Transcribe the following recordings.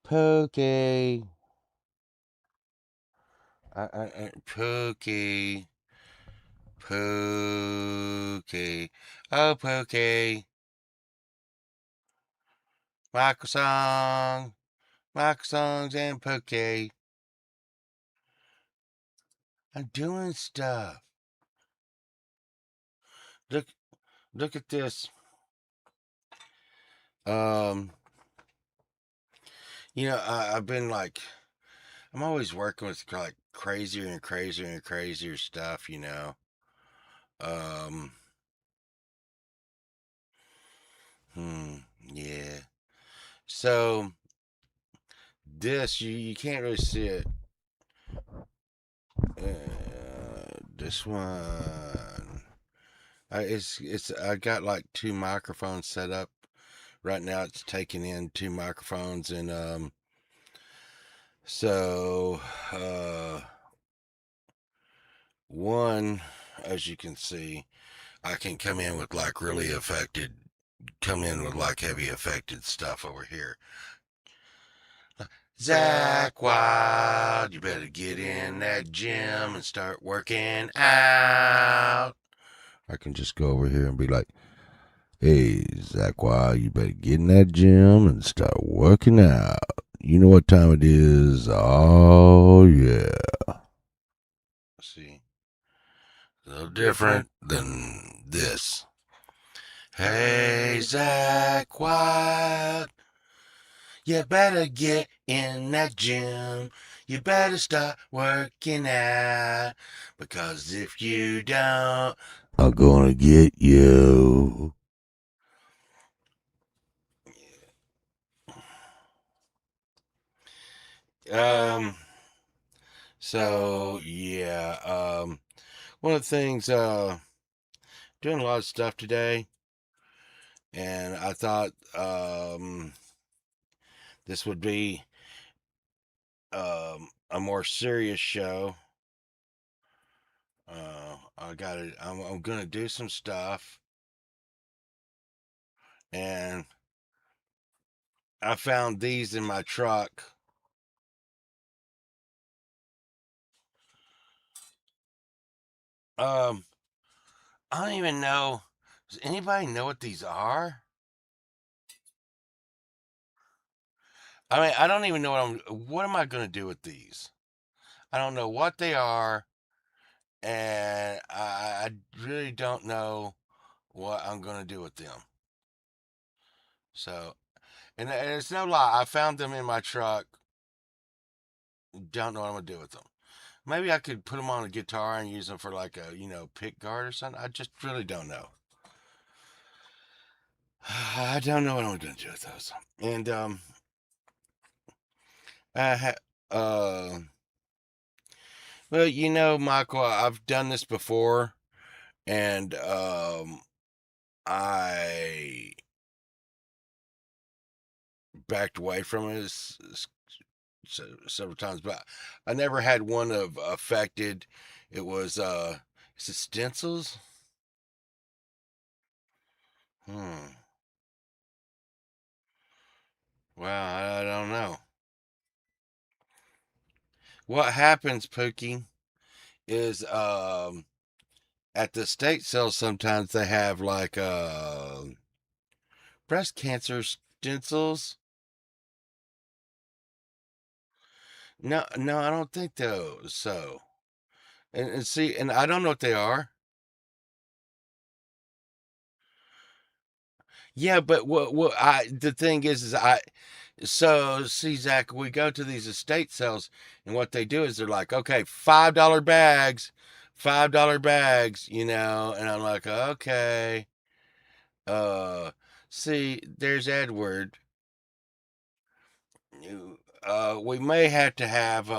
Pokey. Pokey. Pokey. Oh, Pokey. Michael Song. Michael Songs and Pokey. I'm doing stuff. Look, look at this. Um, I've been like, I'm always working with like crazier and crazier and crazier stuff, Um, yeah. So this, you can't really see it. This one, I got like two microphones set up right now. It's taking in two microphones, and so one, as you can see, I can come in with like come in with like heavy affected stuff over here. Zach Wild, you better get in that gym and start working out. I can just go over here and be like, hey, Zach Wild, you better get in that gym and start working out. You know what time it is? Oh, yeah. See, a little different than this. Hey, Zach Wild, you better get in that gym. You better start working out. Because if you don't, I'm gonna get you. Um, so yeah, one of the things, doing a lot of stuff today, and I thought, this would be, a more serious show. I'm gonna do some stuff, and I found these in my truck. Um, I don't even know. Does anybody know what these are? I mean, I don't even know what am I gonna do with these? I don't know what they are, and I really don't know what I'm gonna do with them. So, and it's no lie, I found them in my truck. Don't know what I'm gonna do with them. Maybe I could put them on a guitar and use them for like a pick guard or something. I just really don't know. I don't know what I'm gonna do with those. And I ha- uh, well, Michael, I've done this before, and I backed away from it several times, but I never had one of affected. It was is it stencils? Hmm. Well, I don't know. What happens, Pookie, is at the state sales sometimes they have like breast cancer stencils. No, no, I don't think those. So, and see, and I don't know what they are. Yeah, but the thing is so see, Zach, we go to these estate sales, and what they do is they're like, okay, $5 bags, $5 bags, and I'm like, okay, see, there's Edward. We may have to have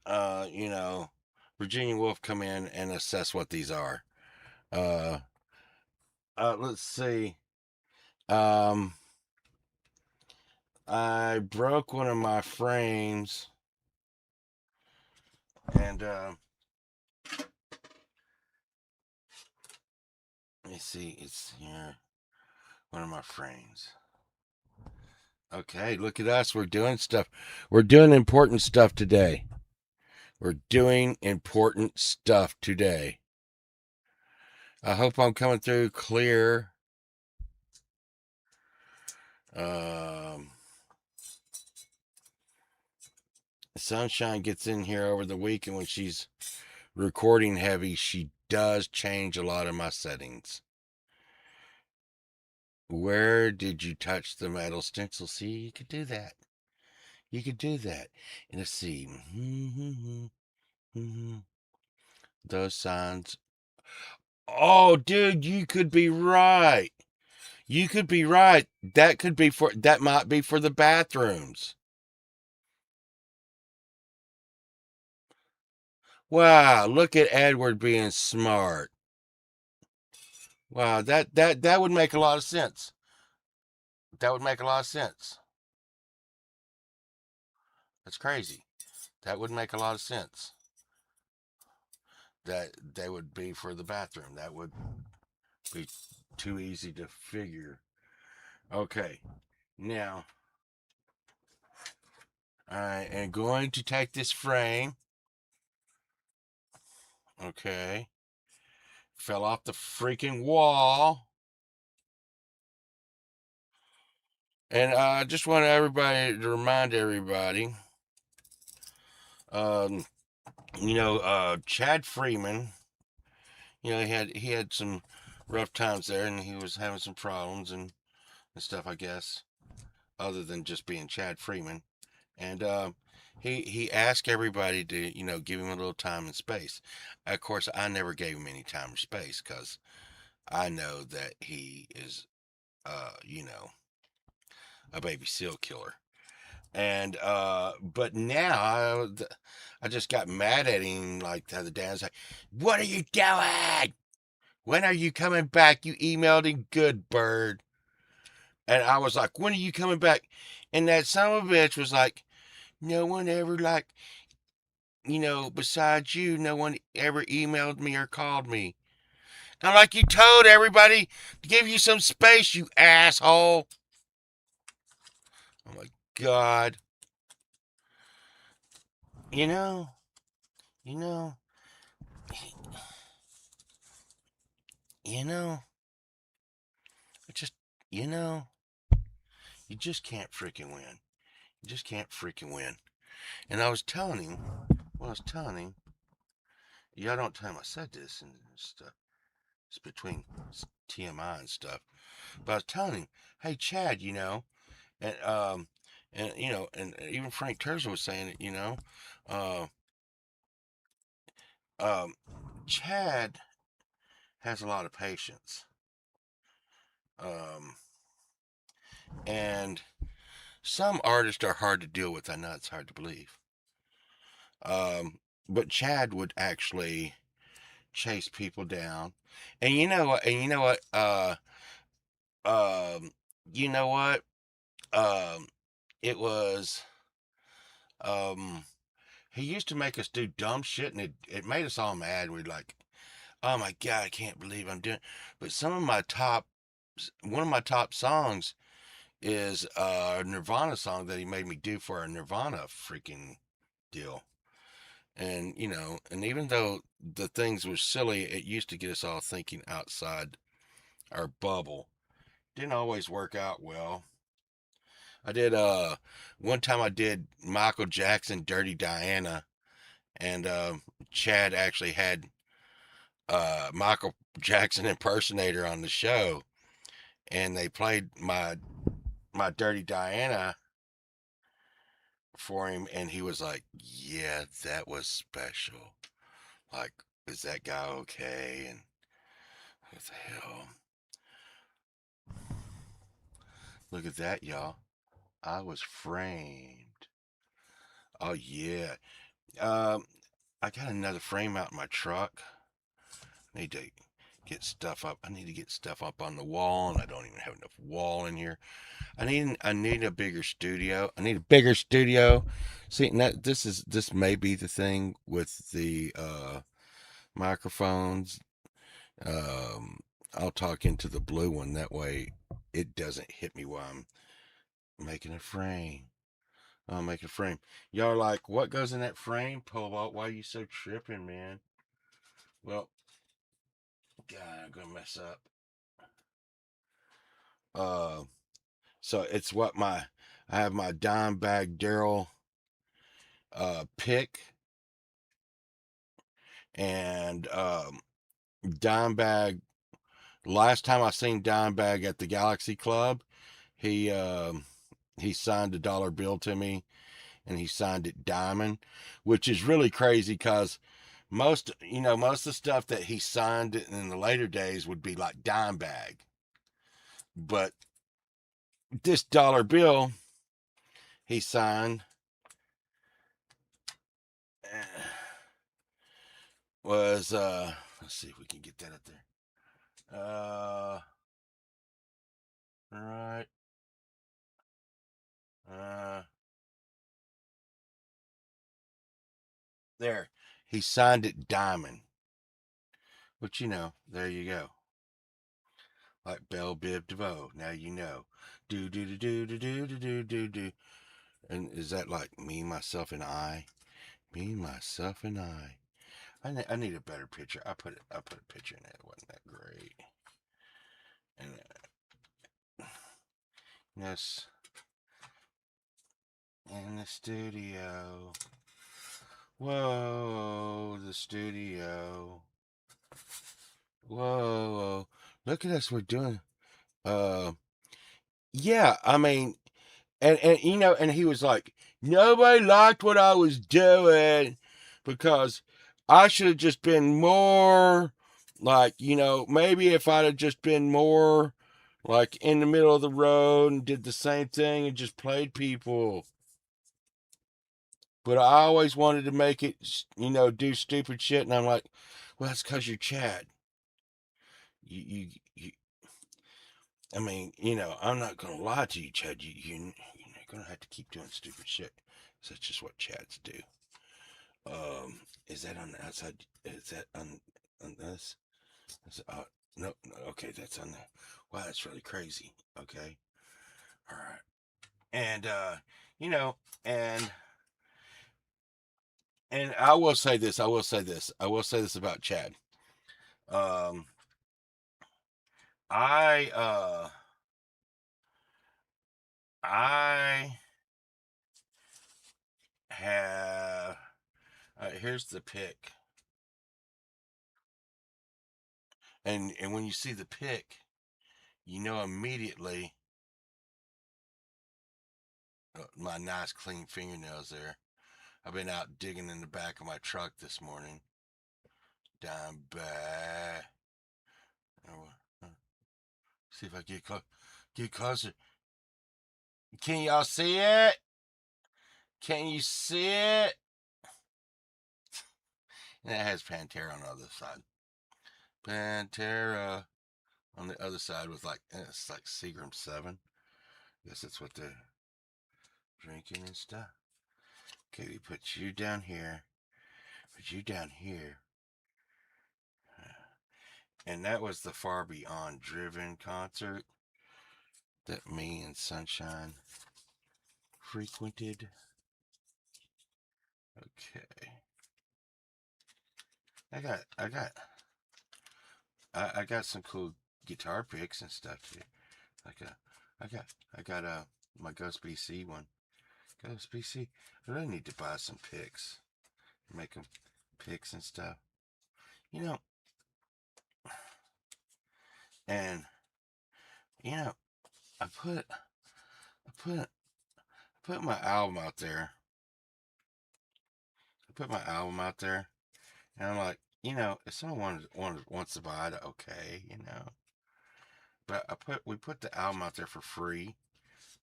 uh, you know, Virginia Woolf come in and assess what these are. Uh, let's see. Um, I broke one of my frames, and let me see. It's here. One of my frames. Okay, look at us. We're doing stuff. We're doing important stuff today. We're doing important stuff today. I hope I'm coming through clear. Um, Sunshine gets in here over the weekend when she's recording heavy. She does change a lot of my settings. Where did you touch the metal stencil? See, you could do that. You could do that. And let's see. Those signs. Oh, dude, you could be right. You could be right. That might be for the bathrooms. Wow, look at Edward being smart. Wow, that would make a lot of sense. That would make a lot of sense. That's crazy. That would make a lot of sense. That they would be for the bathroom. That would be too easy to figure. Okay, now I am going to take this frame. Okay, fell off the freaking wall. And I just want everybody to remind everybody, um, Chad Freeman, he had some rough times there, and he was having some problems and stuff, I guess, other than just being Chad Freeman. And he asked everybody to give him a little time and space. Of course, I never gave him any time or space because I know that he is, a baby seal killer. And but now I just got mad at him like the other day. I was like, "What are you doing? When are you coming back? You emailed him, good bird." And I was like, "When are you coming back?" And that son of a bitch was like, "No one ever besides you, no one ever emailed me or called me." And I'm like, "You told everybody to give you some space, you asshole." Oh my God. You know, you know, you know, it just, you know, you just can't freaking win. You just can't freaking win. And I was telling him, y'all don't tell him I said this and stuff. It's between TMI and stuff. But I was telling him, hey, Chad, and and even Frank Terza was saying it, uh, um, Chad has a lot of patience, um, and some artists are hard to deal with. I know it's hard to believe, but Chad would actually chase people down, and you know what? And um, you know what? Um, it was um. He used to make us do dumb shit, and it made us all mad. We'd like, oh my God, I can't believe I'm doing. But one of my top songs is a Nirvana song that he made me do for a Nirvana freaking deal. And and even though the things were silly, it used to get us all thinking outside our bubble. Didn't always work out well. I did one time I did Michael Jackson Dirty Diana, and Chad actually had Michael Jackson impersonator on the show, and they played my Dirty Diana for him, and he was like, "Yeah, that was special. Like, is that guy okay?" And what the hell? Look at that, y'all. I was framed. Oh yeah. Um, I got another frame out in my truck. Need to get stuff up. I need to get stuff up on the wall, and I don't even have enough wall in here. I need a bigger studio. I need a bigger studio. See, this may be the thing with the microphones. Um, I'll talk into the blue one that way it doesn't hit me while I'm Making a frame. Oh, making a frame. Y'all are like, what goes in that frame, Polo? Why are you so tripping, man? Well, God, I'm gonna mess up. So it's what I have my Dimebag Daryl pick, and Dimebag. Last time I seen Dimebag at the Galaxy Club, he he signed a dollar bill to me, and he signed it diamond, which is really crazy because most of the stuff that he signed in the later days would be like Dimebag, but this dollar bill he signed was let's see if we can get that up there. Right. Uh There. He signed it diamond. But there you go. Like Belle Biv DeVoe. Now you know. Do do do do do do do do do do. And is that like me, myself, and I? Me, myself, and I. I need a better picture. I put a picture in it. It wasn't that great. And yes, in the studio. Whoa, the studio. Whoa, look at us. We're doing. Uh, yeah. I mean, and he was like, nobody liked what I was doing because I should have just been more like, maybe if I'd have just been more like in the middle of the road and did the same thing and just played people. But I always wanted to make it, do stupid shit. And I'm like, well, that's because you're Chad. You I mean, I'm not going to lie to you, Chad. You're going to have to keep doing stupid shit. So that's just what Chads do. Is that on the outside? Is that on this? No, no, okay, that's on there. Wow, that's really crazy. Okay. All right. And, you know, and, and I will say this. I will say this about Chad. Um, I, uh, I have, here's the pic. And when you see the pic, you know immediately my nice clean fingernails there. I've been out digging in the back of my truck this morning. Down back. See if I get closer. Can y'all see it? Can you see it? And it has Pantera on the other side. Pantera on the other side with it's like Seagram 7. I guess that's what they're drinking and stuff. Okay, we put you down here. Put you down here. And that was the Far Beyond Driven concert that me and Sunshine frequented. Okay. I got some cool guitar picks and stuff too. I got my Ghost BC one. Ghost BC. I really need to buy some picks. Make them picks and stuff. You know, and you know, I put my album out there. I put my album out there, and I'm like, if someone wants to buy it, okay, But we put the album out there for free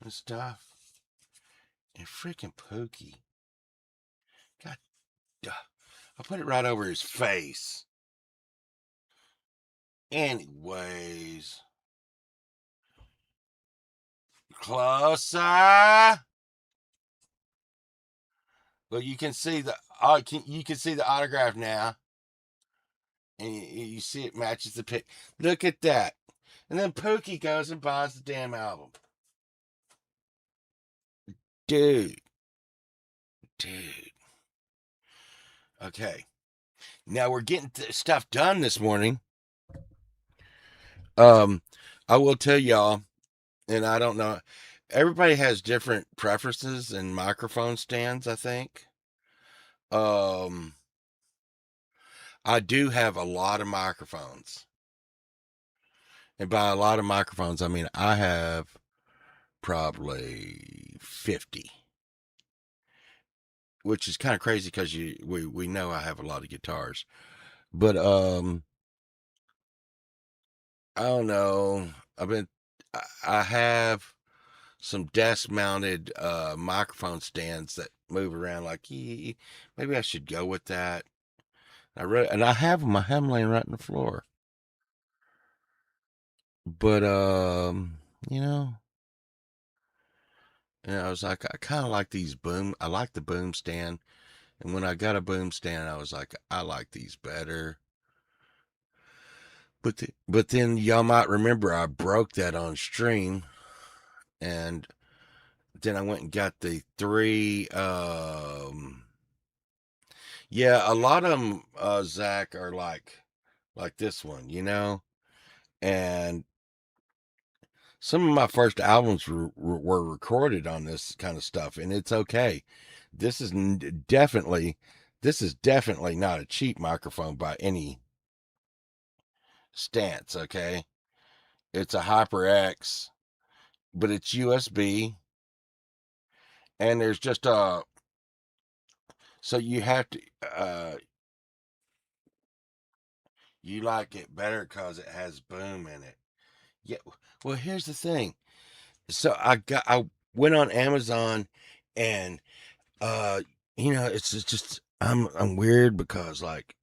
and stuff. And freaking Pookie, God, I put it right over his face. Anyways, closer. Well, you can see the autograph now, and you see it matches the pic. Look at that, and then Pookie goes and buys the damn album. Dude. Okay. Now we're getting stuff done this morning. I will tell y'all, and I don't know, everybody has different preferences in microphone stands, I think. I do have a lot of microphones. And by a lot of microphones, I mean I have probably 50. Which is kind of crazy because we know I have a lot of guitars. But I don't know. I have some desk mounted microphone stands that move around like maybe I should go with that. And I have them laying right on the floor. But you know, and I was like, I kind of like these boom. I like the boom stand, and when I got a boom stand, I was like, I like these better. But then y'all might remember I broke that on stream, and then I went and got the three. Yeah, a lot of them, Zach, are like this one, and some of my first albums were recorded on this kind of stuff, and it's okay. This is definitely not a cheap microphone by any stance. Okay, it's a HyperX, but it's USB, and there's just so you have to you like it better because it has boom in it. Yeah. Well, here's the thing. So I went on Amazon, and uh it's just I'm weird because like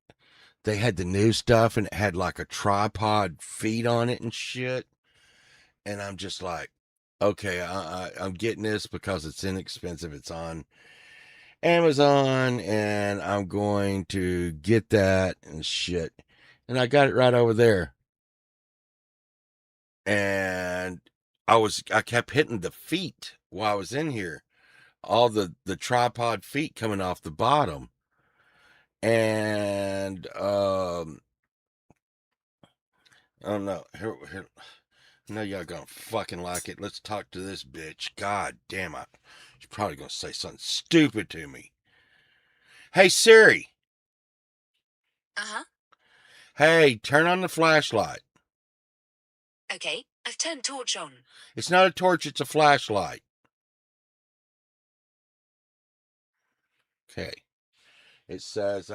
they had the new stuff and it had like a tripod feet on it and shit, and I'm just like, okay, I'm getting this because it's inexpensive. It's on Amazon, and I'm going to get that and shit. And I got it right over there. And I kept hitting the feet while I was in here. All the tripod feet coming off the bottom. And I don't know. Here, I know y'all gonna fucking like it. Let's talk to this bitch. God damn it. She's probably gonna say something stupid to me. Hey Siri. Uh-huh. Hey, turn on the flashlight. Okay, I've turned torch on. It's not a torch, it's a flashlight. Okay. It says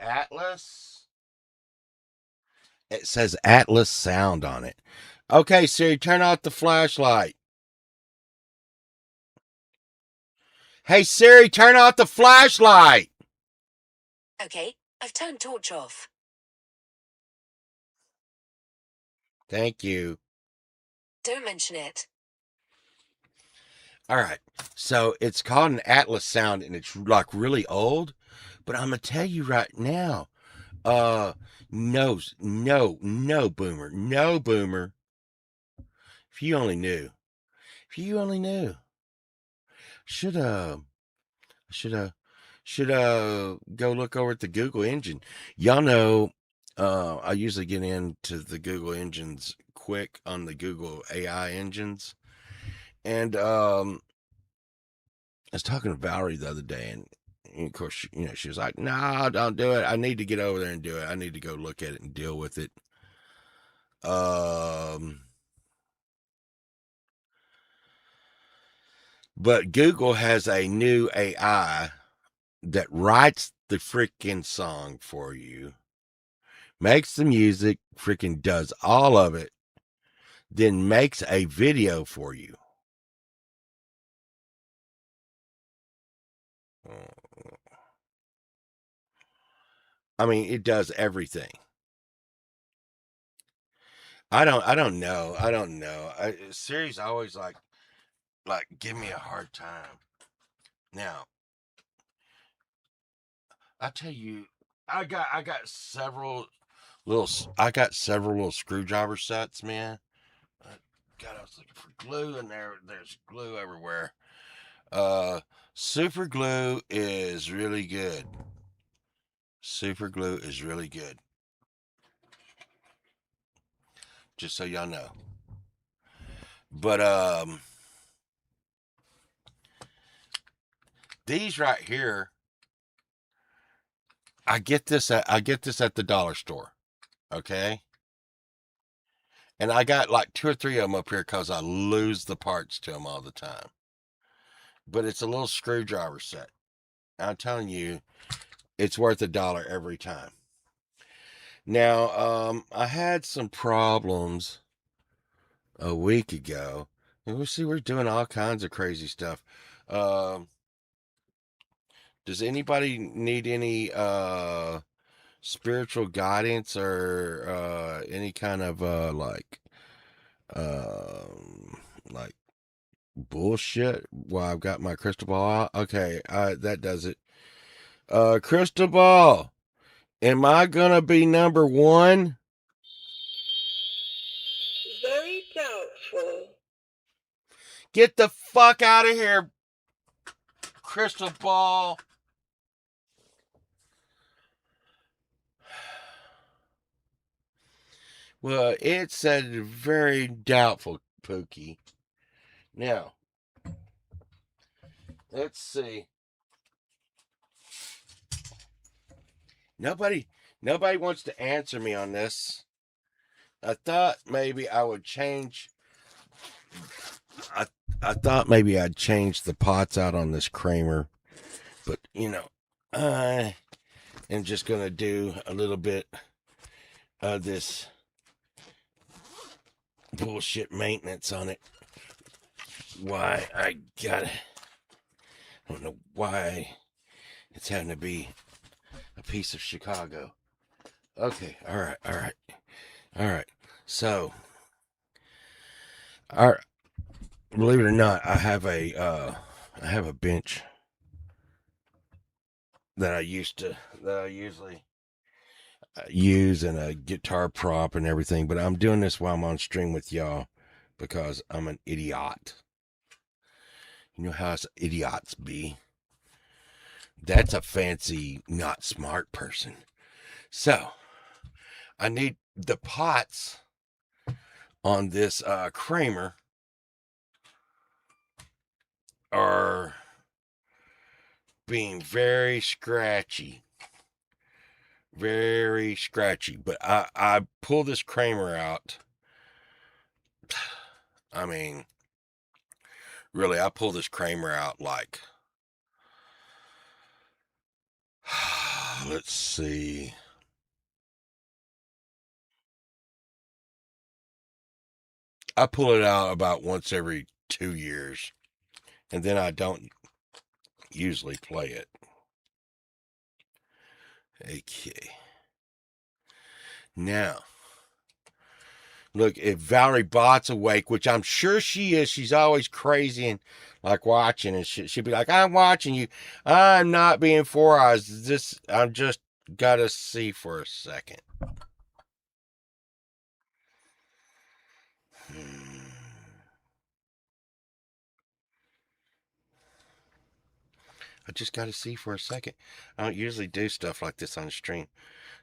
Atlas. It says Atlas Sound on it. Okay, Siri, turn off the flashlight. Hey Siri, turn off the flashlight. Okay, I've turned torch off. Thank you. Don't mention it. All right. So it's called an Atlas Sound, and it's like really old, but I'm gonna tell you right now, no, no, boomer, no, boomer. If you only knew, if you only knew, should should should go look over at the Google engine. Y'all know, I usually get into the Google engines quick on the Google AI engines, and I was talking to Valerie the other day, and of course, she was like, "No, don't do it. I need to get over there and do it. I need to go look at it and deal with it." But Google has a new AI that writes the freaking song for you, makes the music, freaking does all of it, then makes a video for you. I mean, it does everything. I don't know. Siri's always like give me a hard time. Now, I tell you, I got several little screwdriver sets, man. God, I was looking for glue, and there's glue everywhere. Super glue is really good. Super glue is really good. Just so y'all know. But these right here, I get this at the dollar store. Okay. And I got like 2 or 3 of them up here because I lose the parts to them all the time. But it's a little screwdriver set. I'm telling you, it's worth $1 every time. Now, I had some problems a week ago. And we're doing all kinds of crazy stuff. Does anybody need any spiritual guidance or any kind of like bullshit while I've got my crystal ball out? Okay, that does it. Crystal ball, am I gonna be number 1? Very doubtful. Get the fuck out of here, crystal ball. Well, it said very doubtful, Pookie. Now, let's see. Nobody wants to answer me on this. I thought maybe I would change. I thought maybe I'd change the pots out on this Kramer, but I am just gonna do a little bit of this bullshit maintenance on it. Why I gotta? I don't know why it's having to be a piece of Chicago. Okay, all right. So, believe it or not, I have a bench that I usually use and a guitar prop and everything. But I'm doing this while I'm on stream with y'all because I'm an idiot. You know how us idiots be. That's a fancy, not smart person. So, I need the pots on this Kramer are being very scratchy. Very scratchy. But I pull this Kramer out. I mean, really, I pull this Kramer out like, let's see. I pull it out about once every 2 years, and then I don't usually play it. Okay. Now, look, if Valerie Bott's awake, which I'm sure she is, she's always crazy and like watching, and she'd be like, "I'm watching you. I'm not being 4 hours. I'm just gotta see for a second." I just gotta see for a second. I don't usually do stuff like this on stream,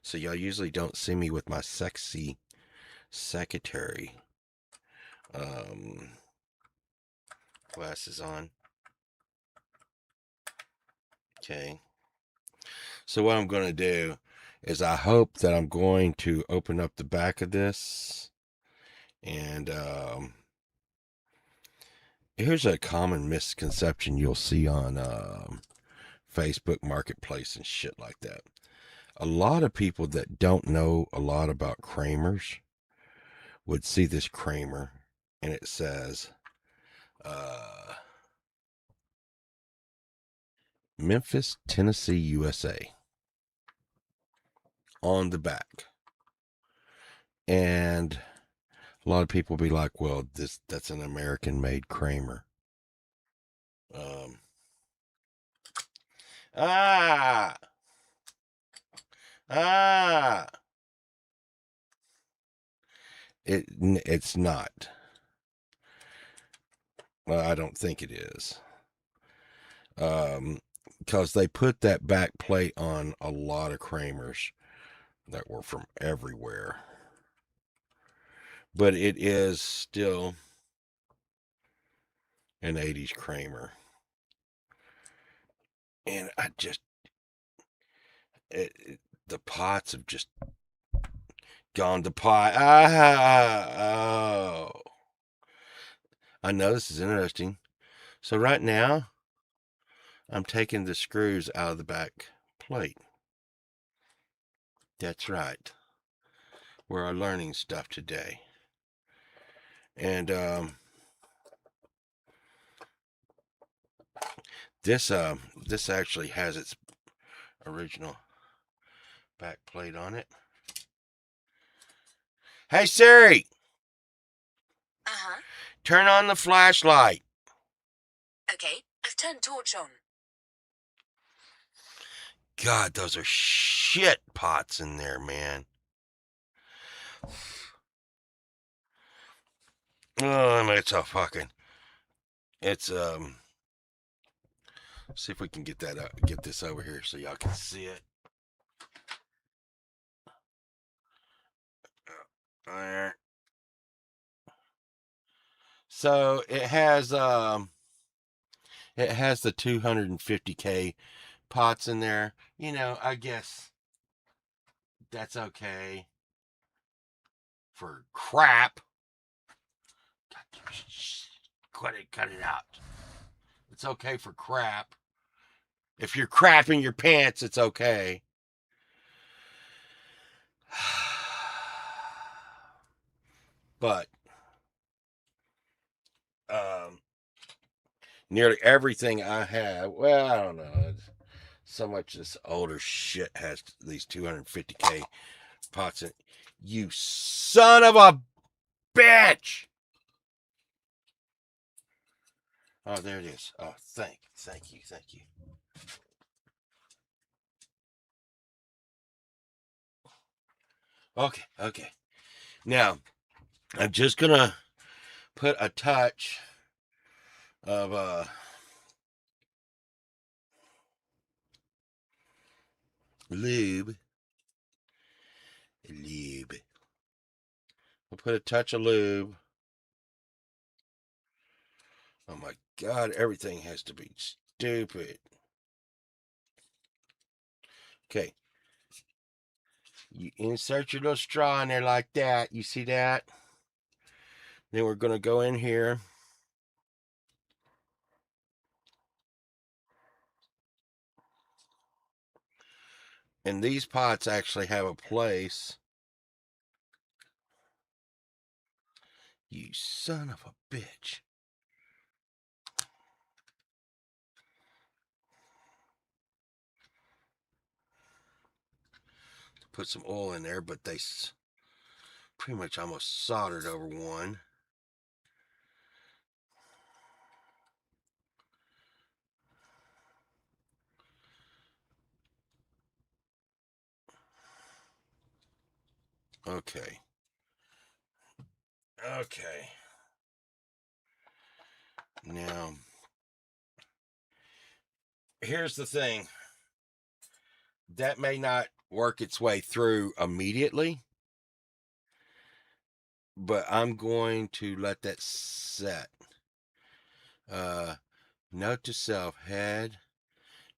so y'all usually don't see me with my sexy secretary glasses on. Okay. So what I'm going to do is I hope that I'm going to open up the back of this. And here's a common misconception you'll see on Facebook Marketplace and shit like that. A lot of people that don't know a lot about Kramers would see this Kramer and it says Memphis, Tennessee, USA on the back. And a lot of people be like, well, that's an American made Kramer. Ah, ah, it's not. Well, I don't think it is. Because they put that back plate on a lot of Kramers that were from everywhere. But it is still an 80s Kramer. And the pots have just gone to pot. Oh. I know this is interesting. So right now, I'm taking the screws out of the back plate. That's right. We're learning stuff today. And this actually has its original back plate on it. Hey Siri, Uh-huh. turn on the flashlight. Okay, I've turned torch on. God, those are shit pots in there, man. Oh, it's a fucking. It's See if we can get this over here so y'all can see it. There. So it has the 250K pots in there. You know, I guess that's okay for crap. Cut it out. It's okay for crap. If you're crapping your pants, it's okay. But nearly everything I have, well, I don't know. So much this older shit has these 250K pots in. You son of a bitch! Oh, there it is. Oh, thank you. Okay. Now, I'm just gonna put a touch of lube. I'll put a touch of lube. Oh my God, everything has to be stupid. Okay. You insert your little straw in there like that. You see that? Then we're going to go in here. And these pots actually have a place. You son of a bitch. Put some oil in there, but they pretty much almost soldered over one. Okay. Now, here's the thing. That may not work its way through immediately, but I'm going to let that set. Note to self, head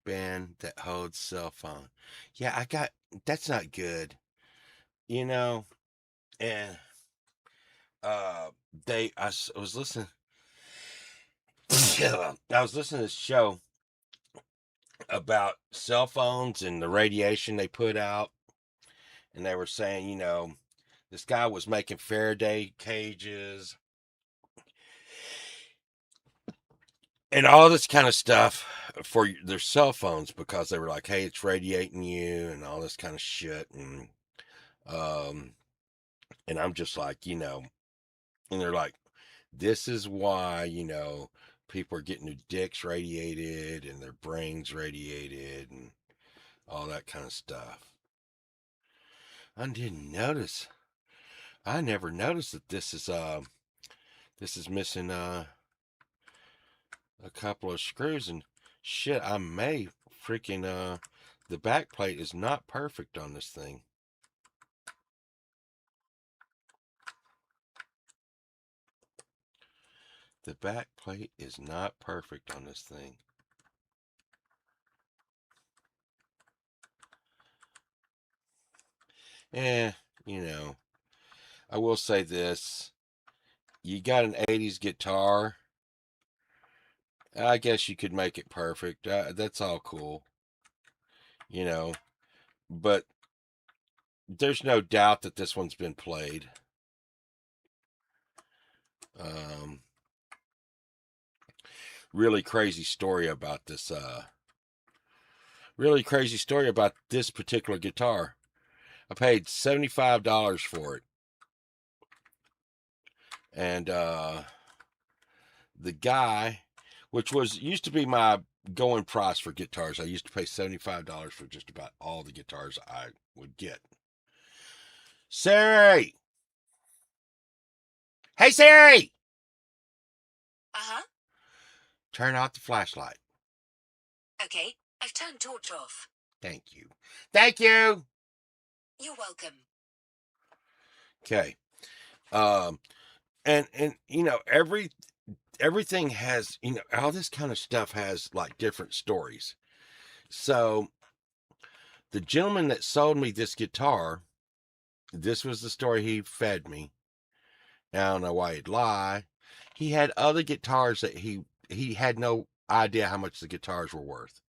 band that holds cell phone. Yeah, that's not good. You know, and I was listening. I was listening to this show about cell phones and the radiation they put out, and they were saying, you know, this guy was making Faraday cages and all this kind of stuff for their cell phones because they were like, hey, it's radiating you and all this kind of shit. And I'm just like, you know, and they're like, this is why, you know, people are getting their dicks radiated and their brains radiated and all that kind of stuff. I didn't notice. I never noticed that this is missing a couple of screws and shit. I may freaking the back plate is not perfect on this thing. The back plate is not perfect on this thing. You know, I will say this. You got an 80s guitar. I guess you could make it perfect. That's all cool. You know, but there's no doubt that this one's been played. Really crazy story about this. Really crazy story about this particular guitar. I paid $75 for it. And the guy, which used to be my going price for guitars. I used to pay $75 for just about all the guitars I would get. Siri! Hey, Siri! Uh-huh. Turn out the flashlight. Okay, I've turned torch off. Thank you. Thank you! You're welcome. Okay. And you know, everything has, you know, all this kind of stuff has like different stories. So the gentleman that sold me this guitar, this was the story he fed me. I don't know why he'd lie. He had other guitars that he had no idea how much the guitars were worth.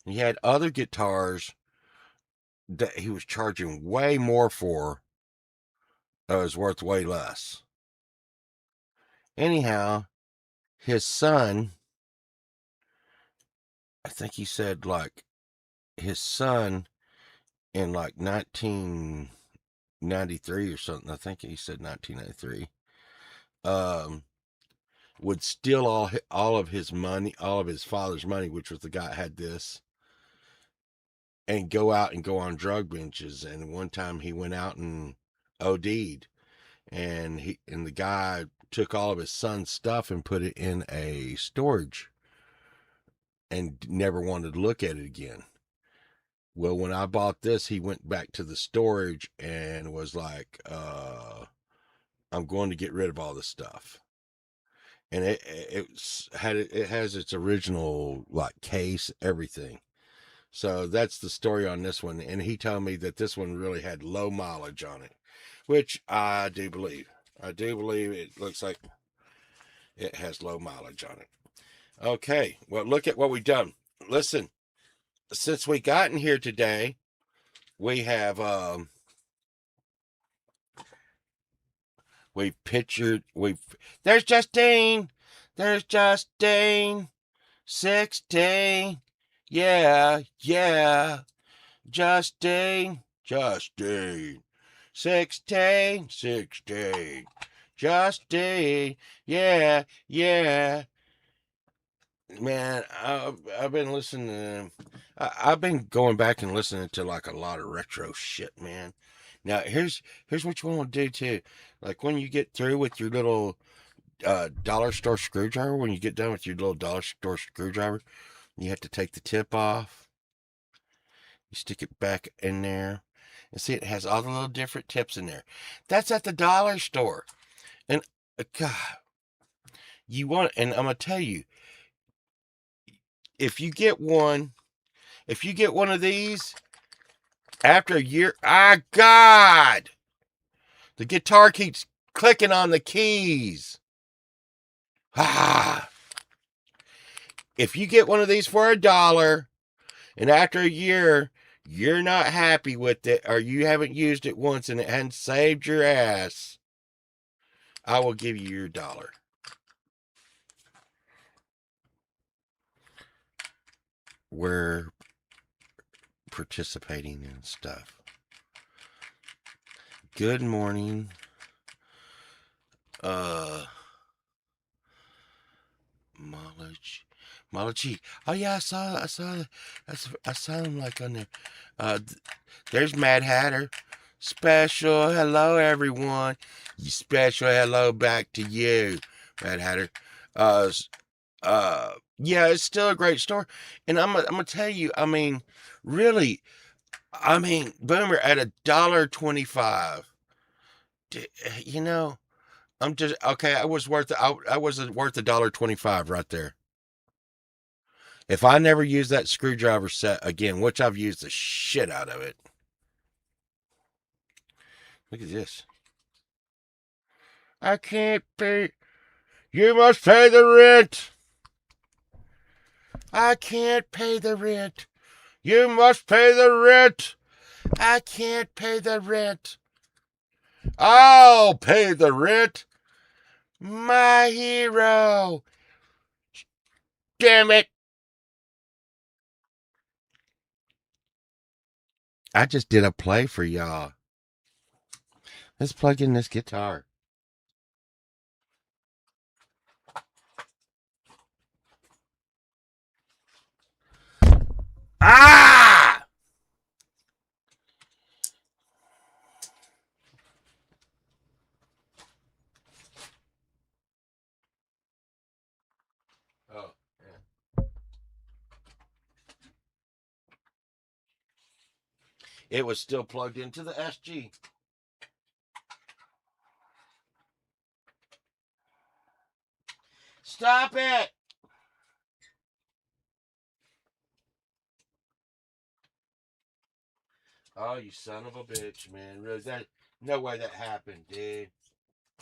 He had other guitars that he was charging way more for that was worth way less. Anyhow, his son, I think he said like his son in like 1993 or something. I think he said 1993. Would steal all of his money, all of his father's money, which was the guy that had this, and go out and go on drug benches. And one time he went out and OD'd, and the guy took all of his son's stuff and put it in a storage and never wanted to look at it again. Well, when I bought this, he went back to the storage and was like, I'm going to get rid of all this stuff. And it has its original like case, everything. So that's the story on this one. And he told me that this one really had low mileage on it, which I do believe. I do believe it looks like it has low mileage on it. Okay, well, look at what we've done. Listen, since we got in here today, we have there's Justine. There's Justine. 16. Yeah. Justine. 16. Justine. Yeah. Man, I've been listening to, I've been going back and listening to like a lot of retro shit, man. Now here's what you want to do too. Like when you get through with your little dollar store screwdriver, when you get done with your little dollar store screwdriver, you have to take the tip off. You stick it back in there. And see, it has all the little different tips in there. That's at the dollar store. And God, and I'm gonna tell you, if you get one of these, after a year, God, the guitar keeps clicking on the keys. If you get one of these for $1, and after a year, you're not happy with it, or you haven't used it once and it hasn't saved your ass, I will give you your $1. We're participating in stuff. Good morning. Malachi. Oh yeah, I saw him like on there. There's Mad Hatter. Special hello everyone. Special hello back to you, Mad Hatter. Yeah, it's still a great store. And I'm gonna tell you, I mean, really, I mean, Boomer at $1.25. You know, I'm just okay. I was worth $1.25 right there. If I never use that screwdriver set again, which I've used the shit out of it. Look at this. I can't pay. You must pay the rent. I can't pay the rent. You must pay the rent. I can't pay the rent. I'll pay the rent. My hero. Damn it. I just did a play for y'all. Let's plug in this guitar. Ah! Oh, yeah. It was still plugged into the SG. Stop it! Oh, you son of a bitch, man. Really, that, no way that happened, dude.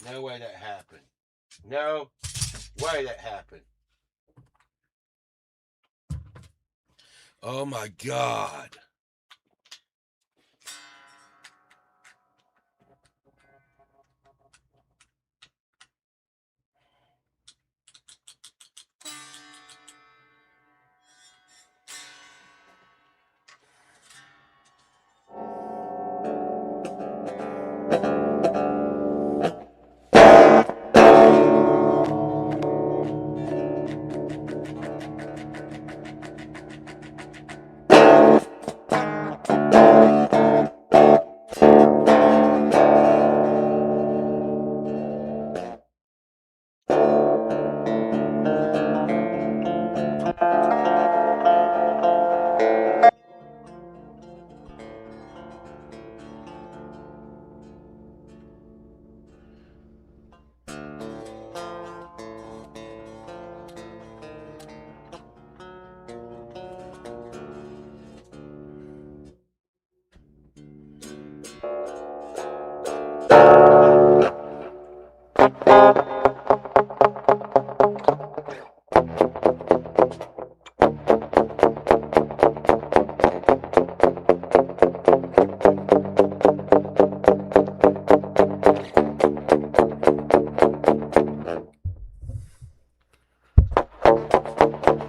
No way that happened. No way that happened. Oh my God.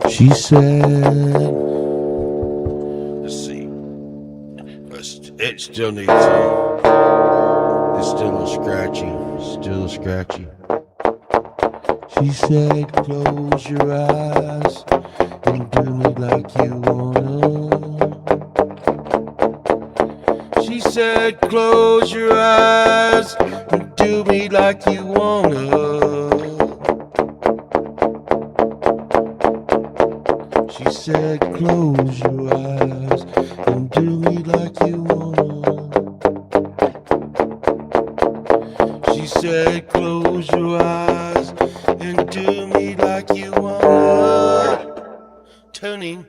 She said, let's see. It still needs to. It's still a little scratchy. Still scratchy. She said, close your eyes and do me like you wanna. She said, close your eyes and do me like you wanna. She said, close your eyes and do me like you wanna. She said, close your eyes and do me like you wanna. Tuning.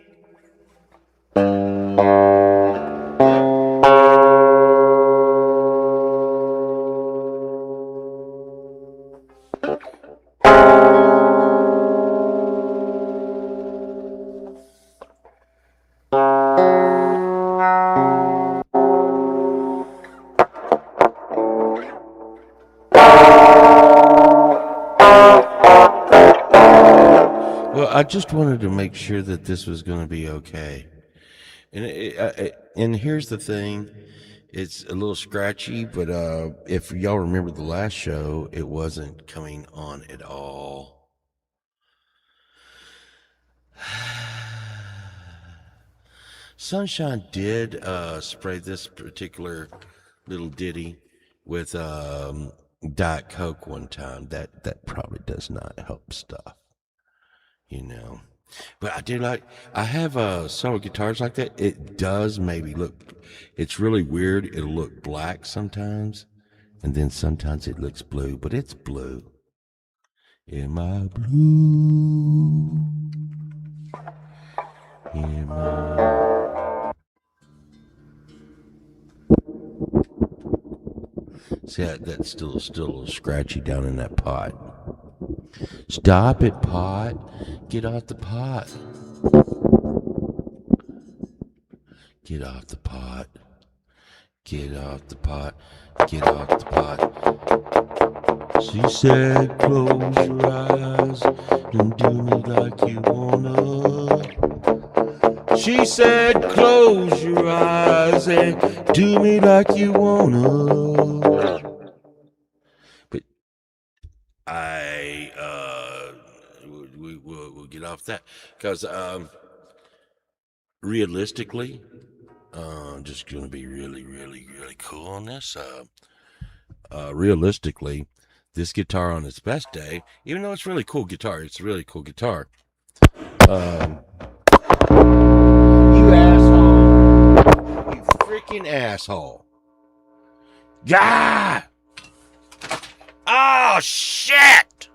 Well, I just wanted to make sure that this was going to be okay. And here's the thing. It's a little scratchy, but if y'all remember the last show, it wasn't coming on at all. Sunshine did spray this particular little ditty with Diet Coke one time. That probably does not help stuff. you know. But I do like, I have several guitars like that. It does maybe look, it's really weird. It'll look black sometimes, and then sometimes it looks blue, but it's blue. Am I blue? Am I? See, that's still a little scratchy down in that pot. Stop it, pot. Get off the pot. Get off the pot. Get off the pot. Get off the pot. She said, close your eyes and do me like you wanna. She said, close your eyes and do me like you wanna. But we'll get off that because realistically, I'm just gonna be really cool on this. Realistically, this guitar on its best day, even though it's really cool guitar, it's a really cool guitar. You asshole! You freaking asshole! Yeah! Oh shit!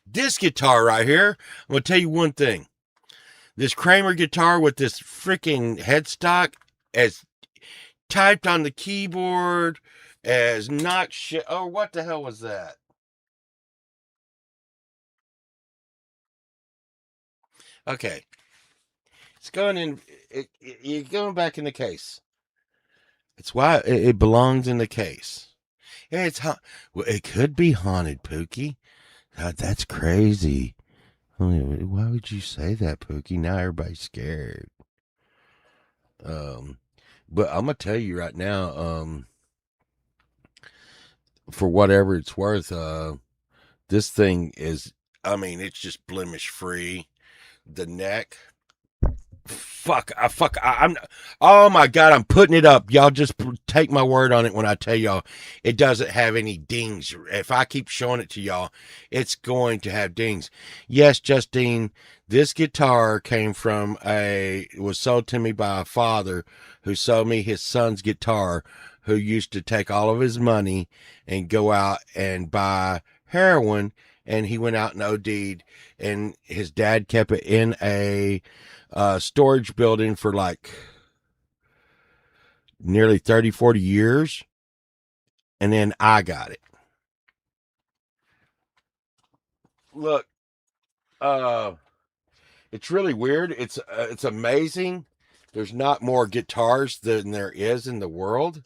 This guitar right here, I'm gonna tell you one thing. This Kramer guitar with this freaking headstock as typed on the keyboard as not shit. Oh, what the hell was that? Okay. It's going in. You're going back in the case. It's why it belongs in the case. Yeah, well, it could be haunted, Pookie. God, that's crazy. Why would you say that, Pookie? Now everybody's scared. But I'm gonna tell you right now, for whatever it's worth, this thing is. I mean, it's just blemish free. The neck. I'm. Oh my God, I'm putting it up. Y'all just take my word on it when I tell y'all it doesn't have any dings. If I keep showing it to y'all, it's going to have dings. Yes, Justine, this guitar was sold to me by a father who sold me his son's guitar, who used to take all of his money and go out and buy heroin, and he went out and OD'd, and his dad kept it in a storage building for like nearly 30-40 years, and then I got it. Look, it's really weird. It's amazing. There's not more guitars than there is in the world,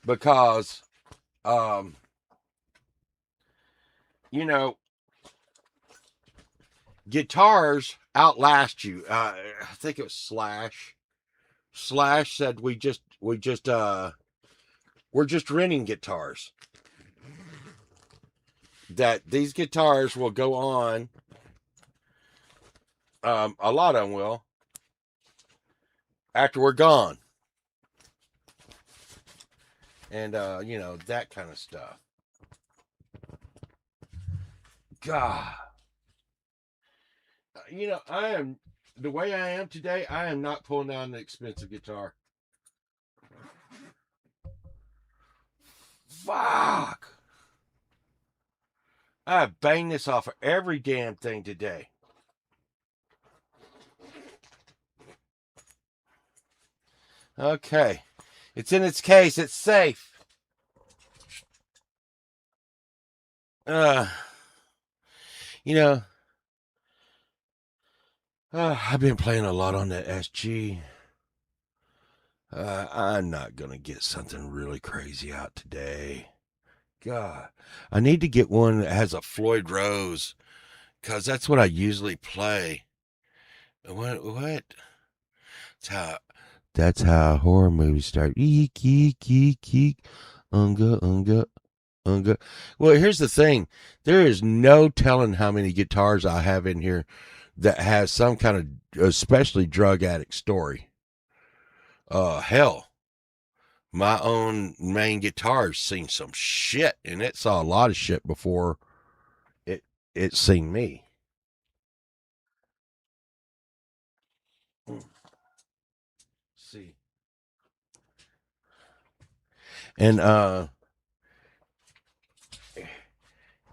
because you know, guitars outlast you. I think it was Slash. Slash said we're just renting guitars. That these guitars will go on. A lot of them will. After we're gone. And that kind of stuff. God. I am the way I am today, I am not pulling down an expensive guitar. Fuck. I banged this off of every damn thing today. Okay. It's in its case. It's safe. I've been playing a lot on that SG. I'm not going to get something really crazy out today. God, I need to get one that has a Floyd Rose, because that's what I usually play. What? That's how horror movies start. Eek, eek, eek, eek. Unga, unga, unga. Well, here's the thing. There is no telling how many guitars I have in here that has some kind of, especially drug addict story. Hell, my own main guitar's seen some shit, and it saw a lot of shit before it's seen me. See. And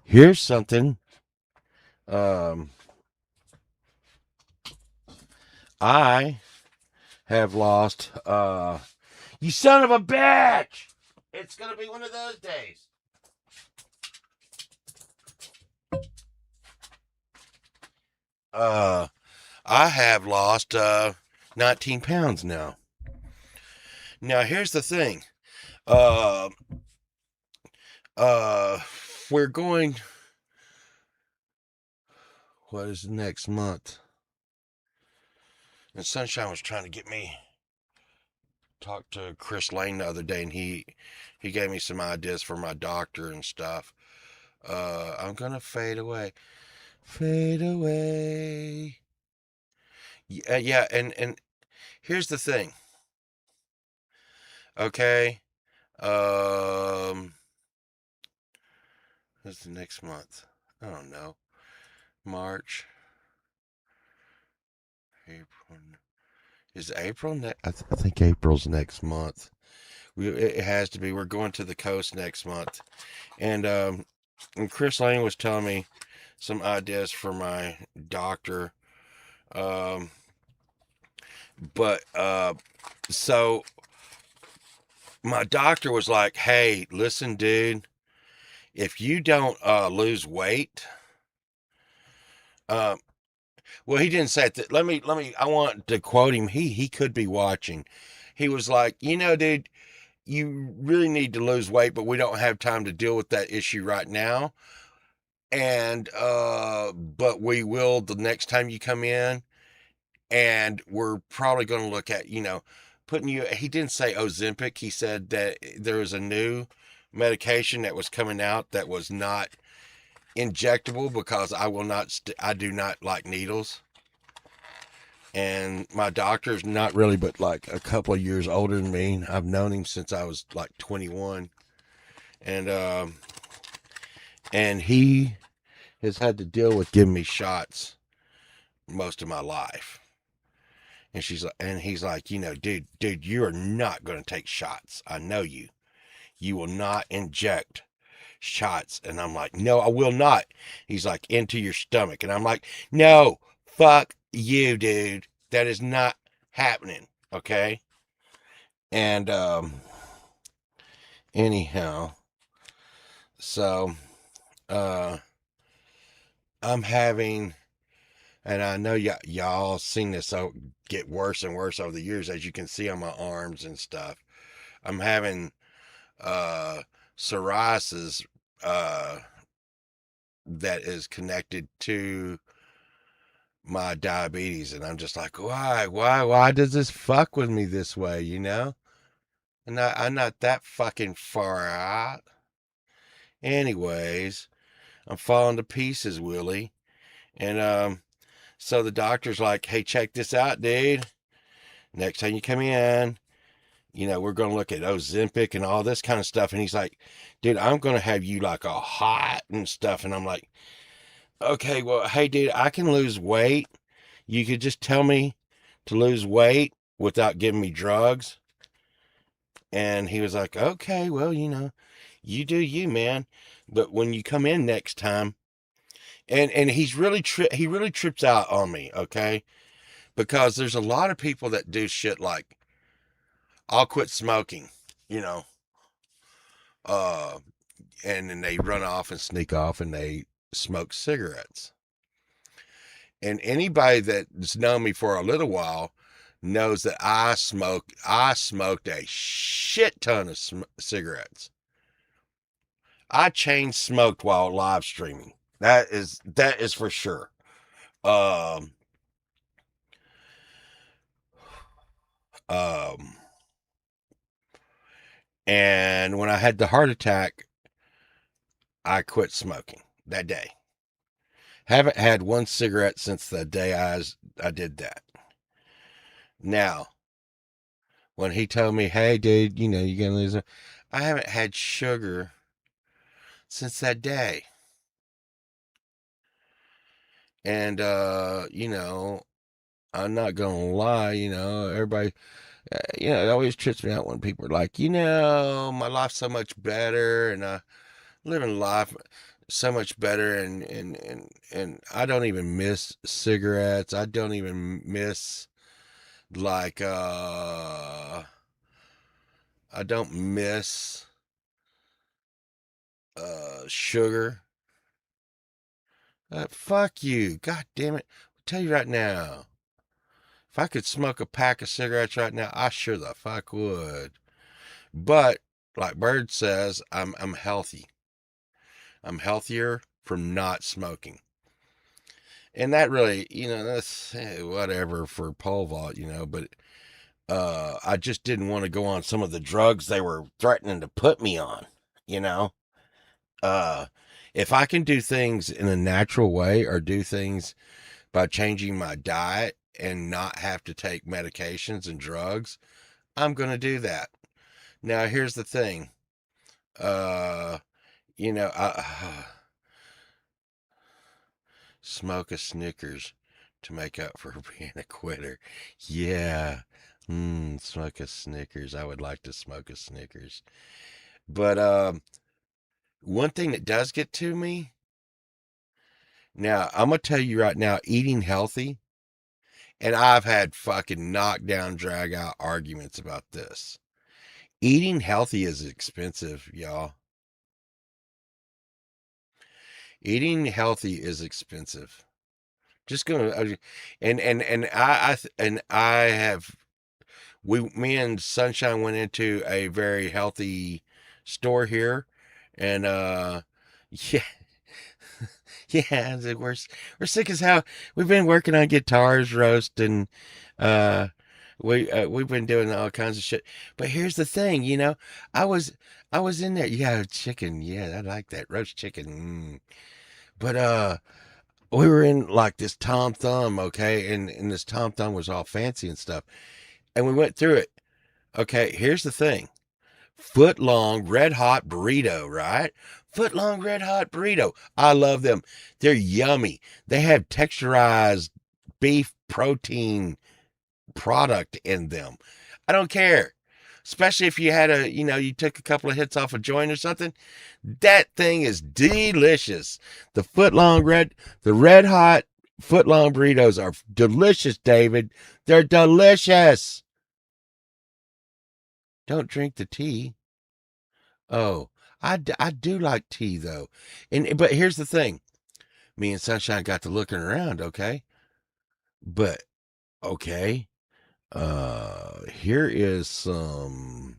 here's something. I have lost you son of a bitch! It's gonna be one of those days. I have lost 19 pounds now. Now here's the thing. Uh we're going, what is next month? And Sunshine was trying to get me talk to Chris Lane the other day, and he gave me some ideas for my doctor and stuff. I'm gonna fade away. Fade away. Yeah, and here's the thing. Okay. What's the next month? I don't know. March. April. Is April next? I think April's next month. It has to be. We're going to the coast next month. And Chris Lane was telling me some ideas for my doctor. But so my doctor was like, hey, listen, dude, if you don't lose weight, well, he didn't say it. Let me, I want to quote him. He could be watching. He was like, dude, you really need to lose weight, but we don't have time to deal with that issue right now. And, but we will the next time you come in, and we're probably going to look at, putting you, he didn't say Ozempic. He said that there was a new medication that was coming out that was not injectable, because I do not like needles. And my doctor's not really, but like a couple of years older than me. I've known him since I was like 21. And he has had to deal with giving me shots most of my life. And he's like, dude, you are not going to take shots. I know you. You will not inject shots. And I'm like, no, I will not. He's like, into your stomach. And I'm like, no, fuck you, dude. That is not happening. Okay. And, anyhow, so, I'm having, and I know y'all seen this get worse and worse over the years, as you can see on my arms and stuff. I'm having, psoriasis, that is connected to my diabetes, and I'm just like, why does this fuck with me this way, And I'm not that fucking far out. Anyways, I'm falling to pieces, Willie. And so the doctor's like, hey, check this out, dude. Next time you come in, we're going to look at Ozempic and all this kind of stuff. And he's like, dude, I'm going to have you like a hot and stuff. And I'm like, okay, well, hey, dude, I can lose weight. You could just tell me to lose weight without giving me drugs. And he was like, okay, well, you do you, man. But when you come in next time, and he really trips out on me, okay? Because there's a lot of people that do shit like, I'll quit smoking, uh, and then they run off and sneak off and they smoke cigarettes. And anybody that's known me for a little while knows that I smoked a shit ton of cigarettes. I chain smoked while live streaming. That is for sure. Um, and when I had the heart attack, I quit smoking that day. Haven't had one cigarette since the day I did that. Now, when he told me, hey, dude, you're going to lose it, I haven't had sugar since that day. And, I'm not gonna lie, everybody, it always trips me out when people are like, my life's so much better and living life so much better and I don't even miss cigarettes. I don't even miss like I don't miss sugar. Fuck you. God damn it. I'll tell you right now. If I could smoke a pack of cigarettes right now, I sure the fuck would. But like Bird says, I'm healthy. I'm healthier from not smoking. And that really, that's whatever for pole vault, but I just didn't want to go on some of the drugs they were threatening to put me on, you know. Uh, if I can do things in a natural way or do things by changing my diet and not have to take medications and drugs, I'm going to do that. Now, here's the thing. Uh, you know, I smoke a Snickers to make up for being a quitter. Yeah. Smoke a Snickers. I would like to smoke a Snickers. But one thing that does get to me, now I'm gonna tell you right now, eating healthy, and I've had fucking knockdown, drag out arguments about this. Eating healthy is expensive, y'all. Eating healthy is expensive. Just gonna, and I have me and Sunshine went into a very healthy store here, and yeah, yeah, we're sick as hell. We've been working on guitars, roast, and uh, we've been doing all kinds of shit. But here's the thing, I was I was in there. Yeah, chicken. Yeah, I like that roast chicken. But we were in like this Tom Thumb, okay, and this Tom Thumb was all fancy and stuff, and we went through it. Okay, here's the thing. Foot long red hot burrito, right? Foot long red hot burrito. I love them. They're yummy. They have texturized beef protein product in them. I don't care. Especially if you had you took a couple of hits off a joint or something. That thing is delicious. The red hot foot long burritos are delicious, David. They're delicious. Don't drink the tea. Oh, I do like tea though. But here's the thing. Me and Sunshine got to looking around, okay? But okay. Here is some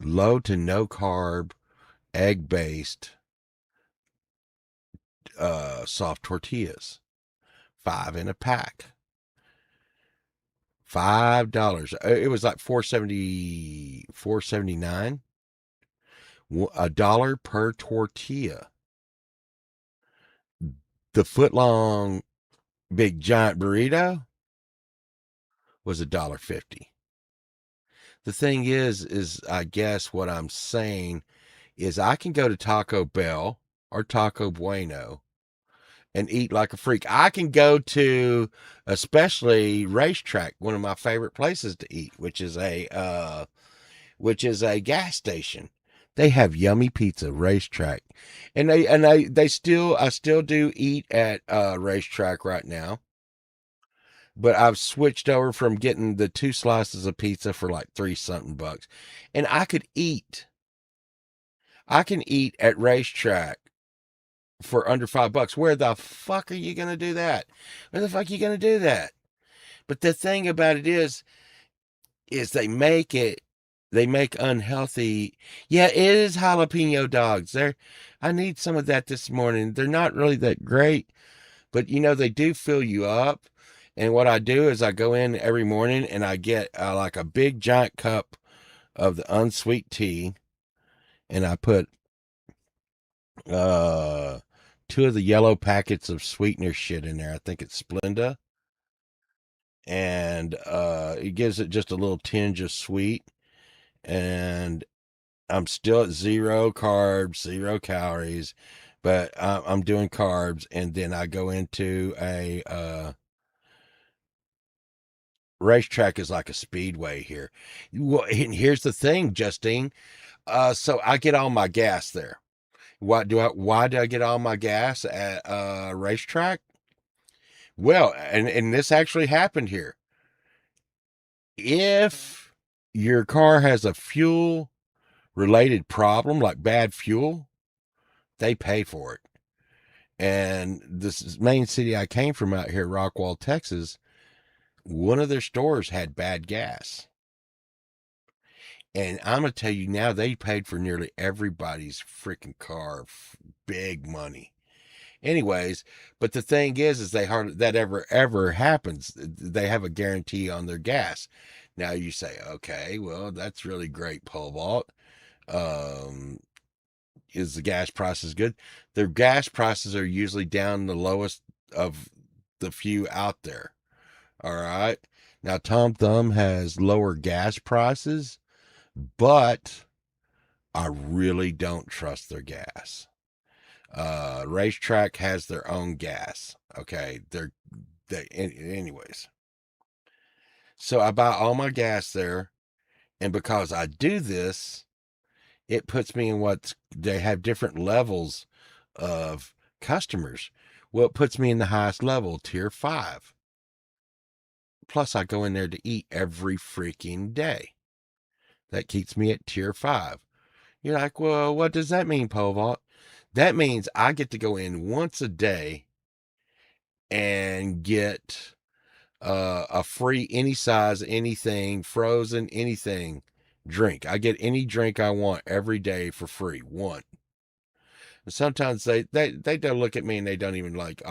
low to no carb, egg based soft tortillas. 5 in a pack. $5. It was like 4.79. $1 per tortilla. The foot long big giant burrito was $1.50. The thing is I guess what I'm saying is I can go to Taco Bell or Taco Bueno and eat like a freak. I can go to especially Racetrack, one of my favorite places to eat, which is a gas station. They have yummy pizza, Racetrack, and I still do eat at Racetrack right now. But I've switched over from getting the 2 slices of pizza for like 3 something bucks. And I can eat at Racetrack for under $5. Where the fuck are you going to do that? Where the fuck are you going to do that? But the thing about it is they make unhealthy. Yeah, it is jalapeno dogs. I need some of that this morning. They're not really that great, but they do fill you up. And what I do is I go in every morning and I get like a big giant cup of the unsweet tea, and I put 2 of the yellow packets of sweetener shit in there. I think it's Splenda, and it gives it just a little tinge of sweet. And I'm still at 0 carbs, 0 calories, but I'm doing carbs, and then I go into a racetrack is like a speedway here. Well, and here's the thing, Justine. So I get all my gas there. Why do I get all my gas at a racetrack? Well, and this actually happened here. If your car has a fuel related problem, like bad fuel, they pay for it. And this main city I came from out here, Rockwall, Texas, one of their stores had bad gas. And I'm going to tell you now, they paid for nearly everybody's freaking car. Big money. Anyways, but the thing is they hardly that ever happens. They have a guarantee on their gas. Now you say, okay, well, that's really great, Pole Vault. Is the gas prices good? Their gas prices are usually down the lowest of the few out there. All right. Now Tom Thumb has lower gas prices, but I really don't trust their gas. Racetrack has their own gas. Okay. Anyways. So I buy all my gas there. And because I do this, it puts me in they have different levels of customers. Well, it puts me in the highest level, tier 5. Plus, I go in there to eat every freaking day. That keeps me at tier 5. You're like, well, what does that mean, Povalt? That means I get to go in once a day and get a free any size, anything, frozen, anything drink. I get any drink I want every day for free. One. And sometimes they don't look at me and they don't even like.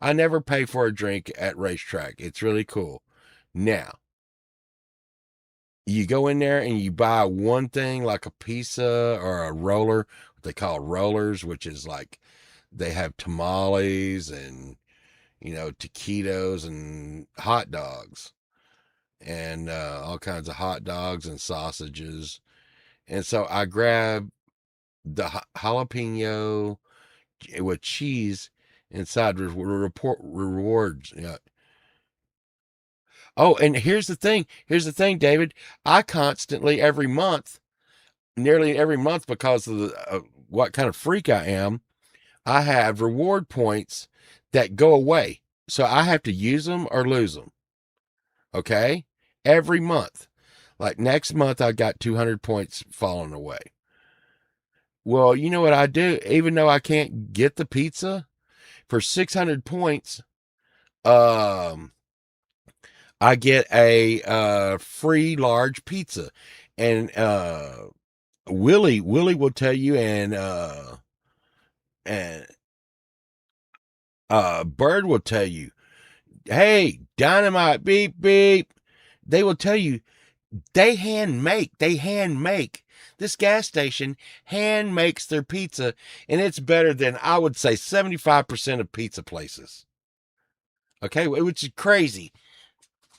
I never pay for a drink at racetrack. It's really cool. Now, you go in there and you buy one thing like a pizza or a roller, what they call rollers, which is like they have tamales and taquitos and hot dogs and all kinds of hot dogs and sausages. And so I grab the jalapeno with cheese inside rewards. Yeah. Oh, and here's the thing. Here's the thing, David. I constantly nearly every month, because of what kind of freak I am, I have reward points that go away. So I have to use them or lose them. Okay? Every month. Like next month, I got 200 points falling away. Well, you know what I do? Even though I can't get the pizza, for 600 points, I get a free large pizza. And Willie will tell you, and Bird will tell you, hey, Dynamite, beep, beep. They will tell you they hand make. This gas station hand makes their pizza, and it's better than, I would say, 75% of pizza places. Okay, which is crazy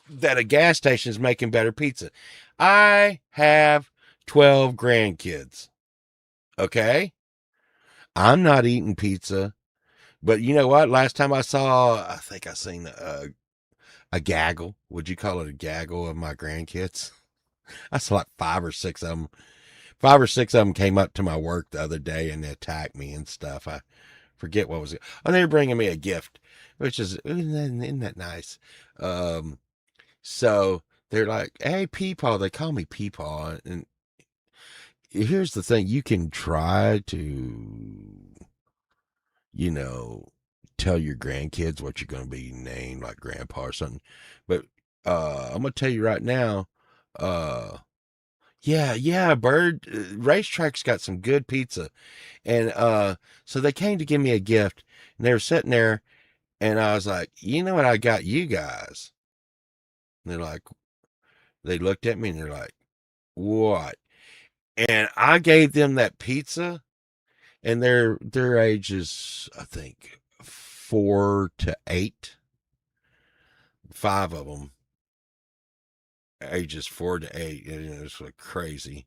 that a gas station is making better pizza. I have 12 grandkids. Okay? I'm not eating pizza. But you know what? Last time I think I seen a gaggle. Would you call it a gaggle of my grandkids? I saw like 5 or 6 of them. 5 or 6 of them came up to my work the other day and they attacked me and stuff. I forget what was it. Oh, they were bringing me a gift, which isn't that nice? So they're like, hey, Peepaw. They call me Peepaw. And here's the thing. You can try to, tell your grandkids what you're going to be named, like grandpa or something. But I'm going to tell you right now, yeah, Bird, Racetrack's got some good pizza. And so they came to give me a gift, and they were sitting there, and I was like, you know what I got you guys? And they looked at me and they're like, what? And I gave them that pizza, and their age is, I think, 4 to 8. 5 of them ages 4 to 8. It's like crazy.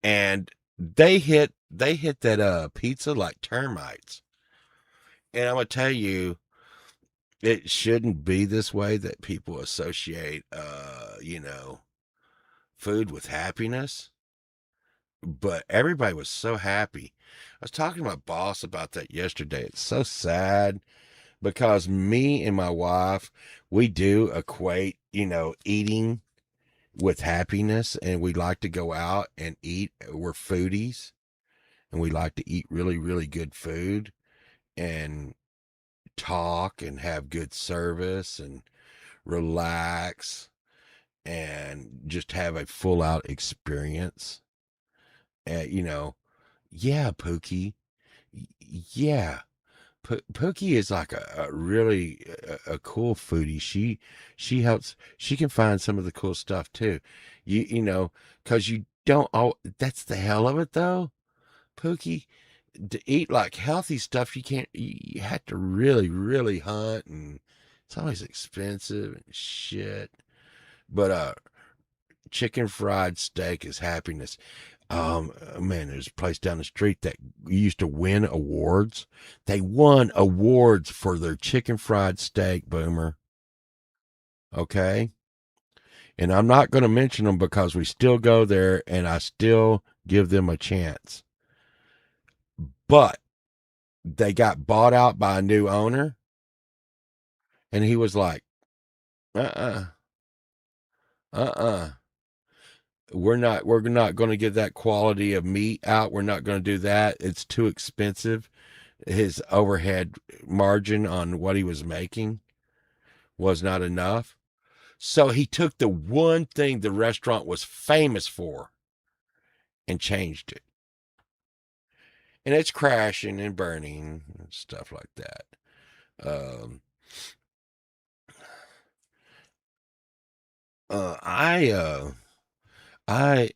And they hit they hit that pizza like termites. And I'm gonna tell you, it shouldn't be this way that people associate food with happiness. But everybody was so happy. I was talking to my boss about that yesterday. It's so sad because me and my wife, we do equate, eating with happiness, and we like to go out and eat. We're foodies, and we like to eat really, really good food and talk and have good service and relax and just have a full out experience. Yeah, Pookie. Yeah. Pookie is like a really a cool foodie. She helps. She can find some of the cool stuff too. Because you don't. Oh, that's the hell of it though, Pookie. To eat like healthy stuff, you can't. You have to really, really hunt, and it's always expensive and shit. But chicken fried steak is happiness. Man, there's a place down the street that used to win awards. They won awards for their chicken fried steak, Boomer. Okay? And I'm not going to mention them because we still go there and I still give them a chance. But they got bought out by a new owner. And he was like, uh uh. We're not going to give that quality of meat out. We're not going to do that. It's too expensive. His overhead margin on what he was making was not enough. So he took the one thing the restaurant was famous for and changed it. And it's crashing and burning and stuff like that. Um, I I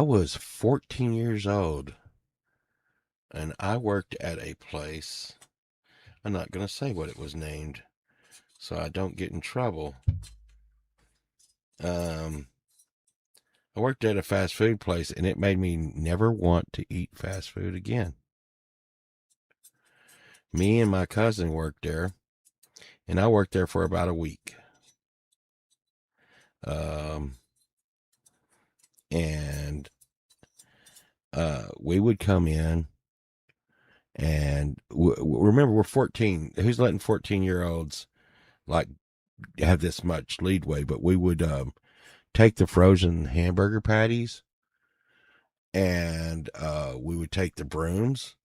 was 14 years old and I worked at a place. I'm not going to say what it was named so I don't get in trouble. I worked at a fast food place and it made me never want to eat fast food again. Me and my cousin worked there and I worked there for about a week. And we would come in and remember we're 14. Who's letting 14-year-olds like have this much leadway? But we would take the frozen hamburger patties and we would take the brooms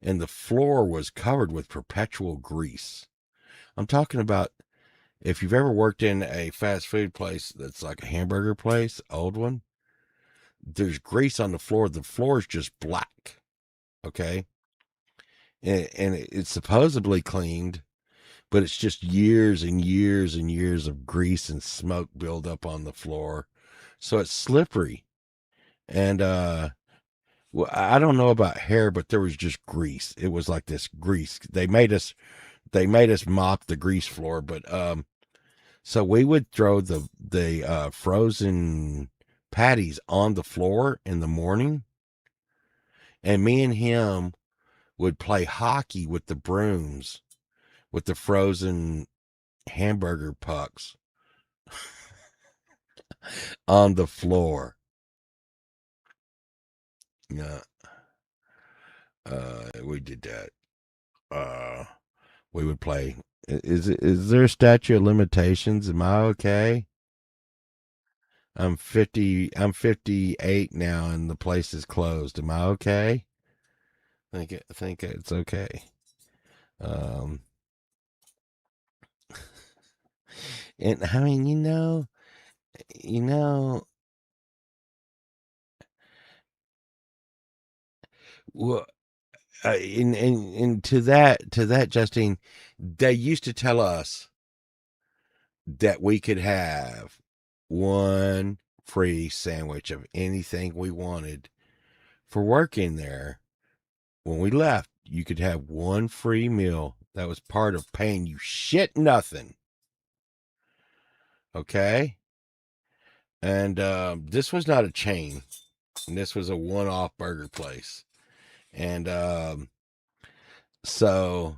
and the floor was covered with perpetual grease. I'm talking about if you've ever worked in a fast food place that's like a hamburger place, old one, there's grease on the floor. The floor is just black. Okay. And it's supposedly cleaned, but it's just years and years and years of grease and smoke build up on the floor. So it's slippery. And well, I don't know about hair, but there was just grease. It was like this grease. They made us mop the grease floor, but so we would throw the frozen patties on the floor in the morning, and me and him would play hockey with the brooms with the frozen hamburger pucks on the floor. Yeah, we did that. We would play. Is there a statute of limitations? Am I okay? I'm 50. I'm 58 now, and the place is closed. Am I okay? I think it's okay. Um, and I mean, you know, well, and to that, Justine, they used to tell us that we could have one free sandwich of anything we wanted for working there. When we left, you could have one free meal. That was part of paying you shit nothing. Okay? And this was not a chain. And this was a one-off burger place. And so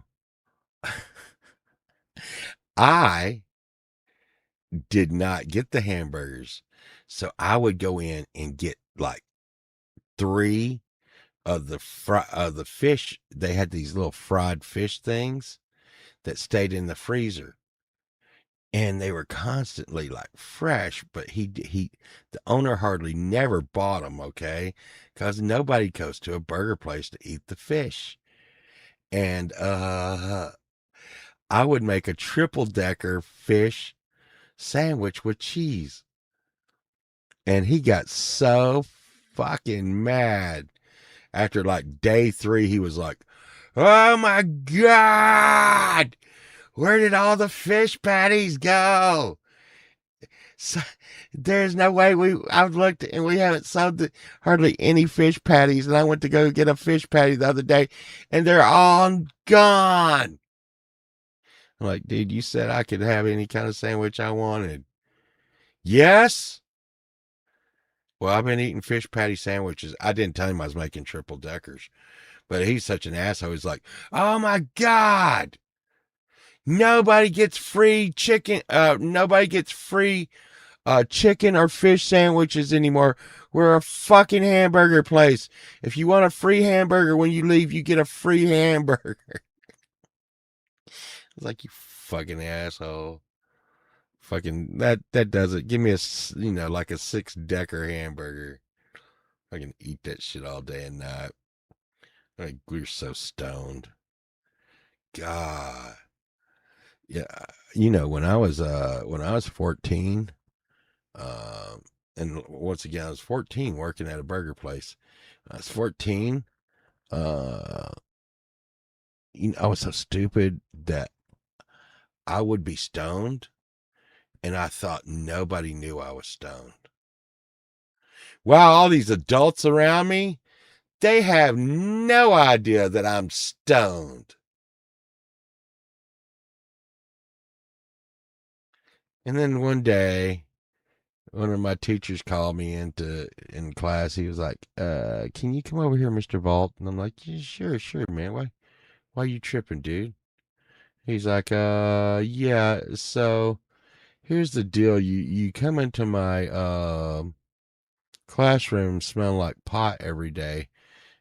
I did not get the hamburgers. So I would go in and get like 3 of the fish. They had these little fried fish things that stayed in the freezer. And they were constantly like fresh, but the owner hardly never bought them, okay? Because nobody goes to a burger place to eat the fish. And I would make a triple decker fish sandwich with cheese. And he got so fucking mad. After like day 3, he was like, "Oh my God, where did all the fish patties go? So, there's no way I've looked and we haven't sold hardly any fish patties. And I went to go get a fish patty the other day and they're all gone." I'm like, "Dude, you said I could have any kind of sandwich I wanted." "Yes." Well, I've been eating fish patty sandwiches. I didn't tell him I was making triple deckers, but he's such an asshole. He's like, "Oh my God, nobody gets free chicken. Nobody gets free chicken or fish sandwiches anymore. We're a fucking hamburger place. If you want a free hamburger when you leave, you get a free hamburger." It's like, "You fucking asshole. Fucking that does it. Give me like a 6-decker hamburger. I can eat that shit all day and night." Like, we're so stoned. God. Yeah. When I was 14, um, and once again, I was 14 working at a burger place. When I was 14, uh, I was so stupid that I would be stoned and I thought nobody knew I was stoned. Wow, all these adults around me, they have no idea that I'm stoned. And then one day, one of my teachers called me in class. He was like, "Can you come over here, Mr. Vault?" And I'm like, "Yeah, sure, man. Why you tripping, dude?" He's like, yeah. So here's the deal. You come into my classroom smelling like pot every day,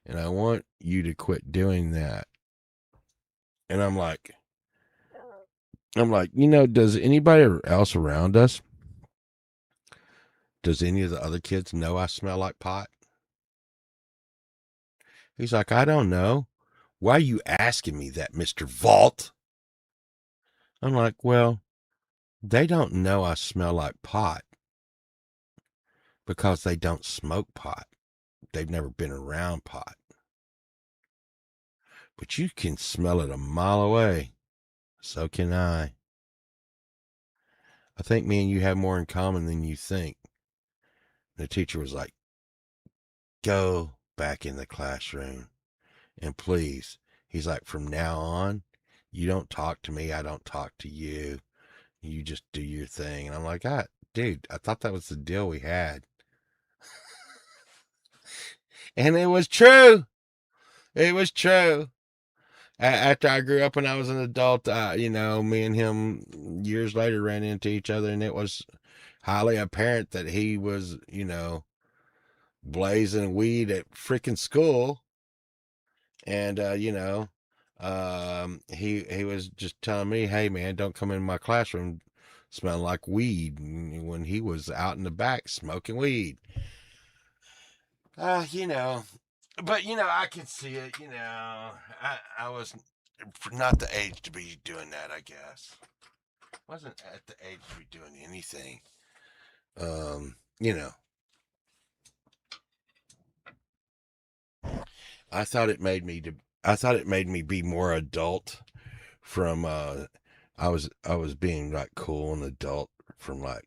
and I want you to quit doing that." And I'm like, does anybody else around us? Does any of the other kids know I smell like pot? He's like, "I don't know. Why are you asking me that, Mr. Vault?" I'm like, "Well, they don't know I smell like pot because they don't smoke pot. They've never been around pot. But you can smell it a mile away. So can I. I think me and you have more in common than you think." The teacher was like, "Go back in the classroom. And please," he's like, "from now on, you don't talk to me. I don't talk to you. You just do your thing." And I'm like, dude, I thought that was the deal we had." And it was true. It was true. After I grew up and I was an adult, me and him years later ran into each other, and it was highly apparent that he was, blazing weed at freaking school. And, he was just telling me, "Hey, man, don't come in my classroom smelling like weed," when he was out in the back smoking weed. Uh, you know, but I could see it. I was not the age to be doing that. I guess wasn't at the age to be doing anything. Um, you know, I thought it made me to. I thought it made me be more adult from. I was being like cool and adult from like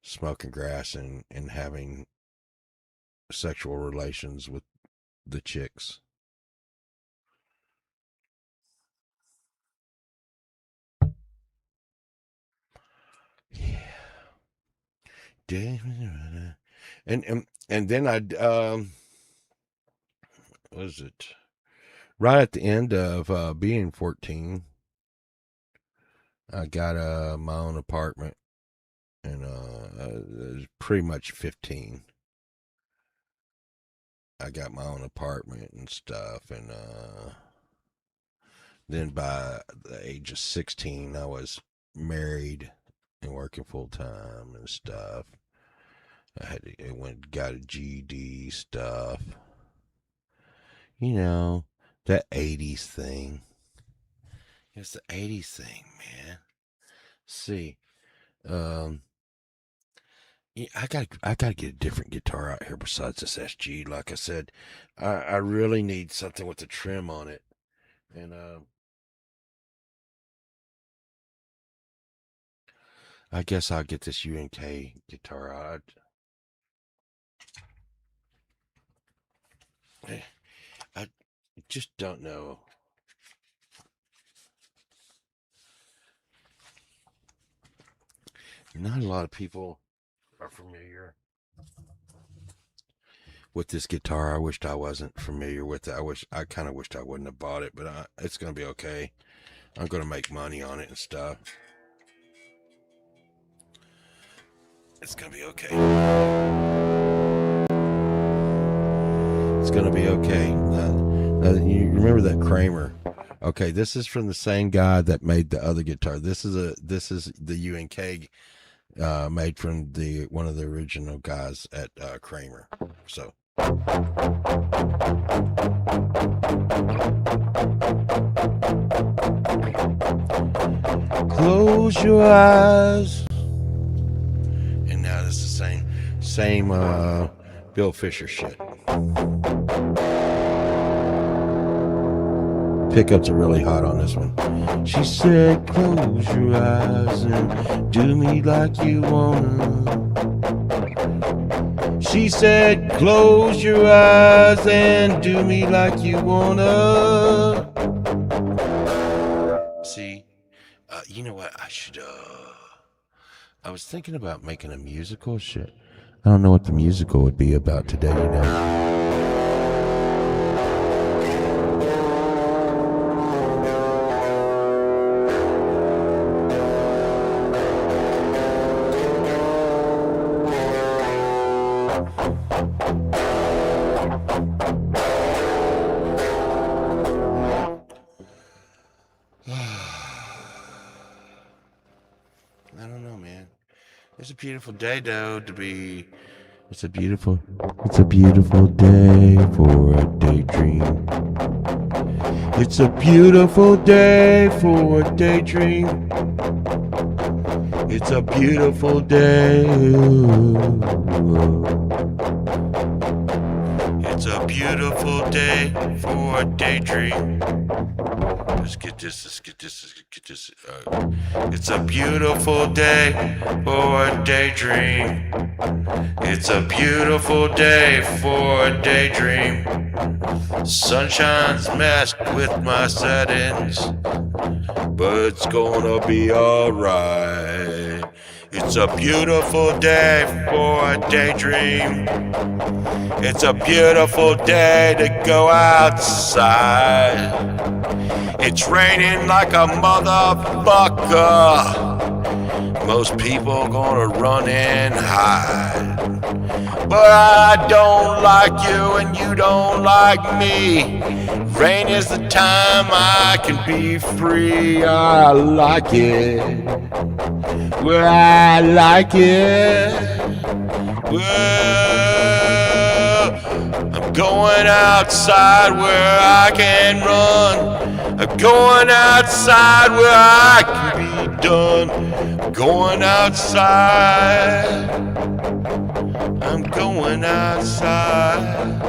smoking grass and having sexual relations with the chicks. Yeah. And then what was it? Right at the end of being 14, I got my own apartment, and it was pretty much 15. I got my own apartment and stuff, and then by the age of 16, I was married and working full time and stuff. Got a GED stuff. You know, that 80s thing. It's the 80s thing, man. See, um, yeah, I gotta get a different guitar out here besides this SG. Like I said, I really need something with a trim on it, and I guess I'll get this UNK guitar out. I just don't know. Not a lot of people are familiar with this guitar. I wished I wasn't familiar with it. I kind of wished I wouldn't have bought it, but it's gonna be okay. I'm gonna make money on it and stuff. It's gonna be okay. It's gonna be okay. You remember that Kramer? Okay, this is from the same guy that made the other guitar. This is the UNK made from one of the original guys at Kramer. So. Close your eyes. And now it's the same Bill Fisher shit. Pickups are really hot on this one. She said, close your eyes and do me like you wanna. She said, close your eyes and do me like you wanna. See, you know what? I was thinking about making a musical shit. I don't know what the musical would be about today, you know. I don't know, man. It's a beautiful day, though, to be. It's a beautiful day for a daydream. It's a beautiful day for a daydream. It's a beautiful day. It's a beautiful day for a daydream. Let's get this. It's a beautiful day for a daydream. It's a beautiful day for a daydream. Sunshine's messed with my settings, but it's gonna be alright. It's a beautiful day for a daydream. It's a beautiful day to go outside. It's raining like a motherfucker. Most people gonna run and hide. But I don't like you and you don't like me. Rain is the time I can be free. I like it. Well, I like it. Well, I'm going outside where I can run. I'm going outside where I can be done. I'm going outside. I'm going outside.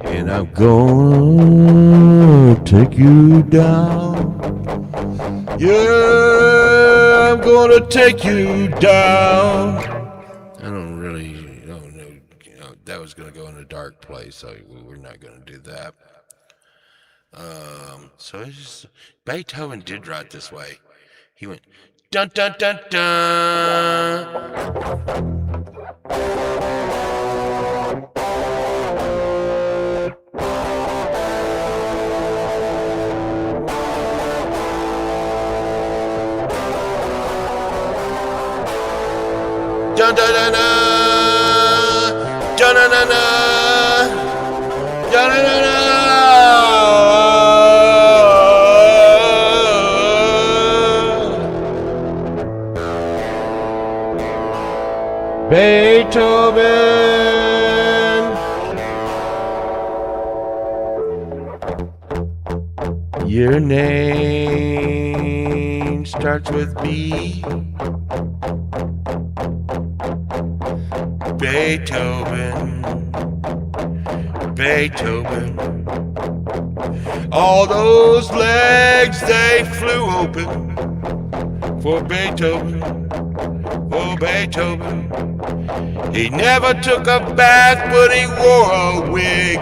And I'm gonna take you down. Yeah, I'm gonna take you down. I don't know. That was gonna go in a dark place, so we're not gonna do that. So it's just, Beethoven did write this way. He went dun dun dun dun. Dun dun dun dun, dun dun dun dun, dun dun dun dun. Beethoven, your name starts with B. Beethoven, Beethoven. All those legs, they flew open for Beethoven, for Beethoven. He never took a bath, but he wore a wig.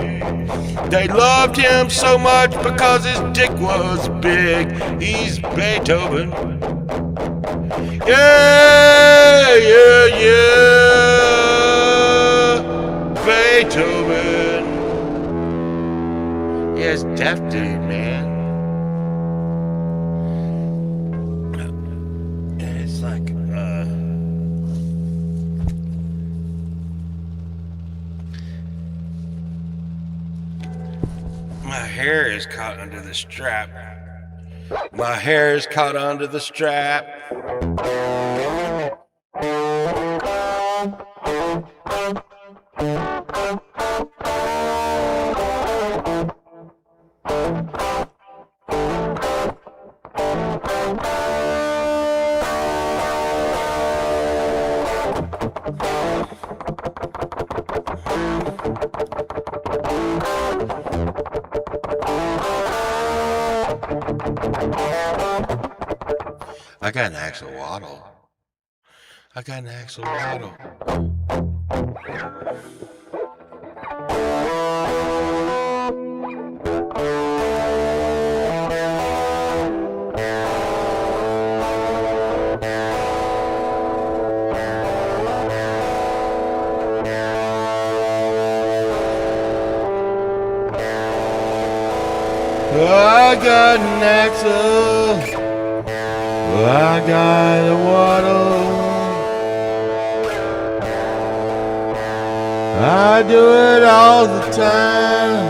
They loved him so much because his dick was big. He's Beethoven. Yeah, yeah, yeah. Beethoven. Yeah, it's deaf dude, man. It's like, my hair is caught under the strap. My hair is caught under the strap. I got an axolotl. I got an axolotl. I got an axle. I got a waddle. I do it all the time,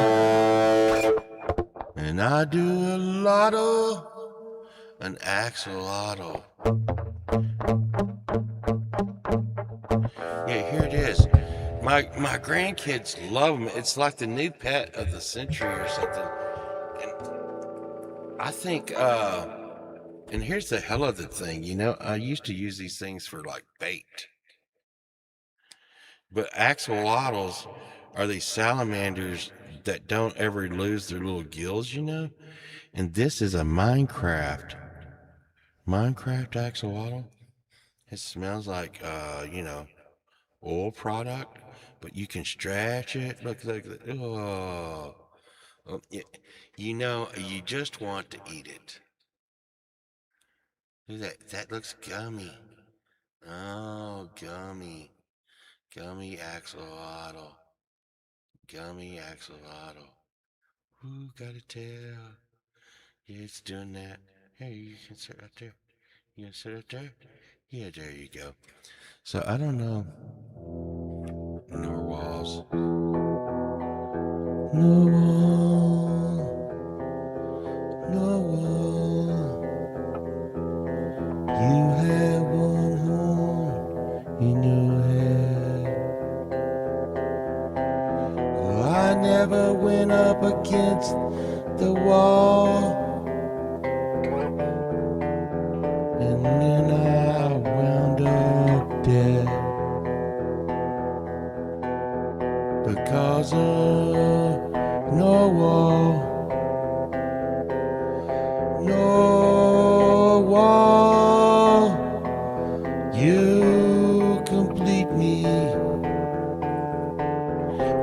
and I do a lot of an axolotl. Yeah, here it is. My grandkids love them. It's like the new pet of the century or something. And I think, and here's the hell of the thing, you know, I used to use these things for like bait. But axolotls are these salamanders that don't ever lose their little gills, you know? And this is a Minecraft axolotl. It smells like, you know, oil product, but you can stretch it. Look, oh. You know, you just want to eat it. Look at that. That looks gummy. Oh, gummy. Gummy axolotl. Gummy axolotl. Ooh, got a tail. Yeah, it's doing that. Hey, you can sit right there. You can sit right there? Yeah, there you go. So I don't know. Narwhals. Narwhal. Narwhal. You have one horn in your head. Well, I never went up against the wall. And then I wound up dead because of Narwhal. Narwhal, you complete me.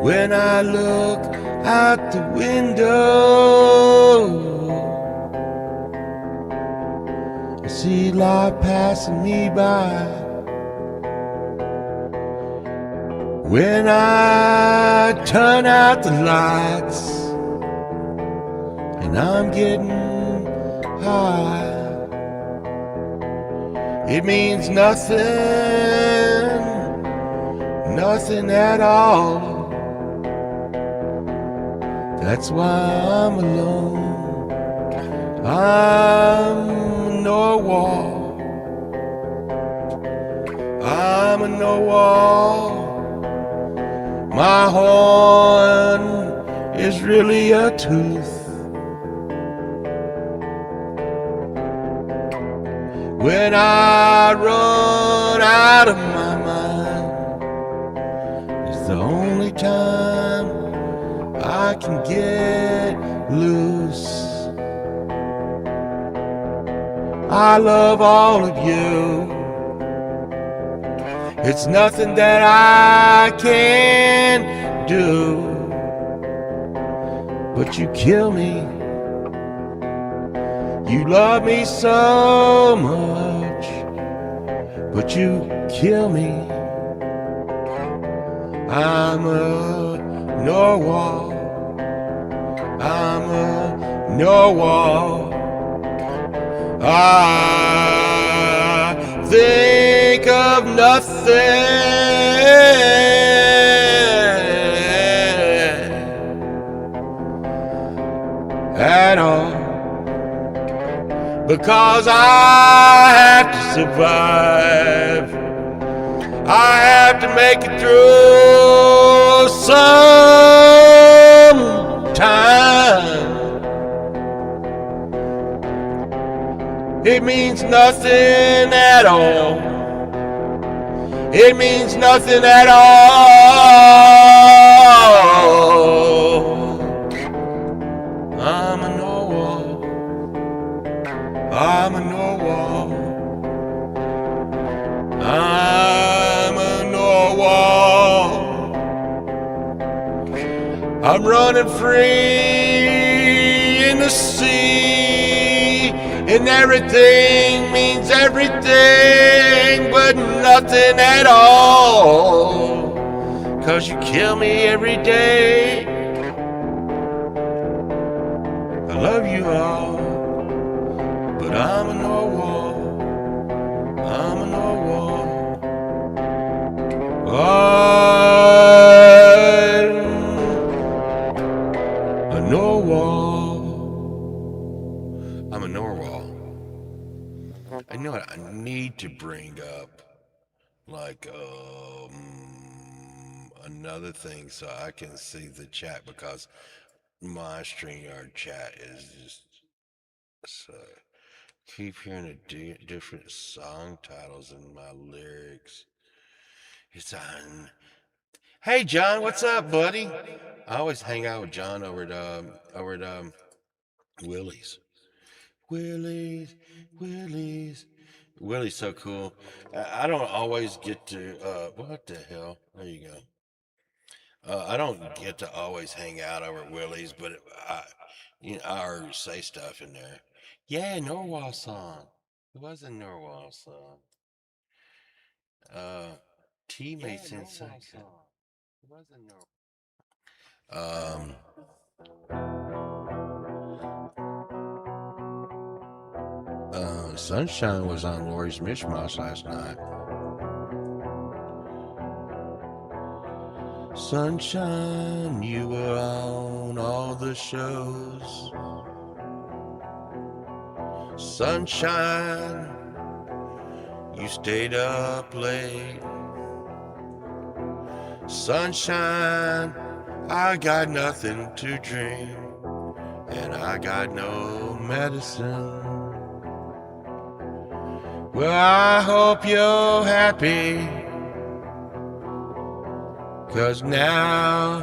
When I look out the window, I see life passing me by. When I turn out the lights and I'm getting high, it means nothing, nothing at all. That's why I'm alone. I'm a Norwalk. I'm a Norwalk. My horn is really a tooth. When I run out of my mind, it's the only time I can get loose. I love all of you. It's nothing that I can do, but you kill me. You love me so much, but you kill me. I'm a Norwalk. I'm a Norwalk. I think of nothing at all, because I have to survive. I have to make it through some time. It means nothing at all. It means nothing at all. I'm a Norwalk. I'm a Norwalk. I'm a Norwalk. I'm running free in the sea, and everything means everything, but nothing at all, 'cause you kill me every day. I love you all, but I'm a Norwalk. I'm a Norwalk. I'm a Norwalk. I'm a Norwalk. I know what I need to bring up, like another thing, so I can see the chat, because my StreamYard chat is just so. Keep hearing different song titles in my lyrics. It's on. Hey John, what's up, buddy? I always hang out with John over at Willie's. Willie's. Willie's so cool. I don't always get to. What the hell? There you go. I don't get to always hang out over at Willie's, but I already say stuff in there. Yeah, Norwalk song. It was a Norwalk song. Teammates in second. It was a Norwalk. Sunshine was on Lori's Mishmash last night. Sunshine, you were on all the shows. Sunshine, you stayed up late. Sunshine, I got nothing to drink, and I got no medicine. Well, I hope you're happy, 'cause now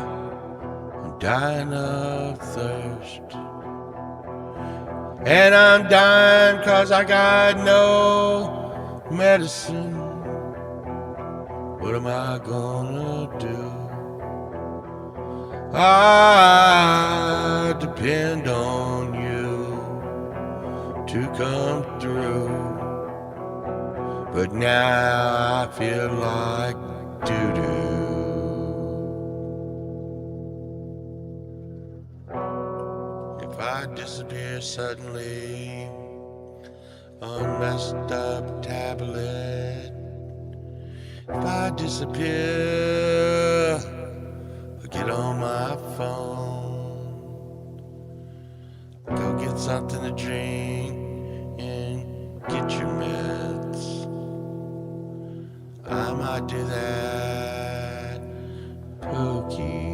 I'm dying of thirst. And I'm dying 'cause I got no medicine. What am I gonna do? I depend on you to come through. But now I feel like doo-doo. I disappear suddenly on messed up tablet, if I disappear, I get on my phone, go get something to drink and get your meds. I might do that, Pookie.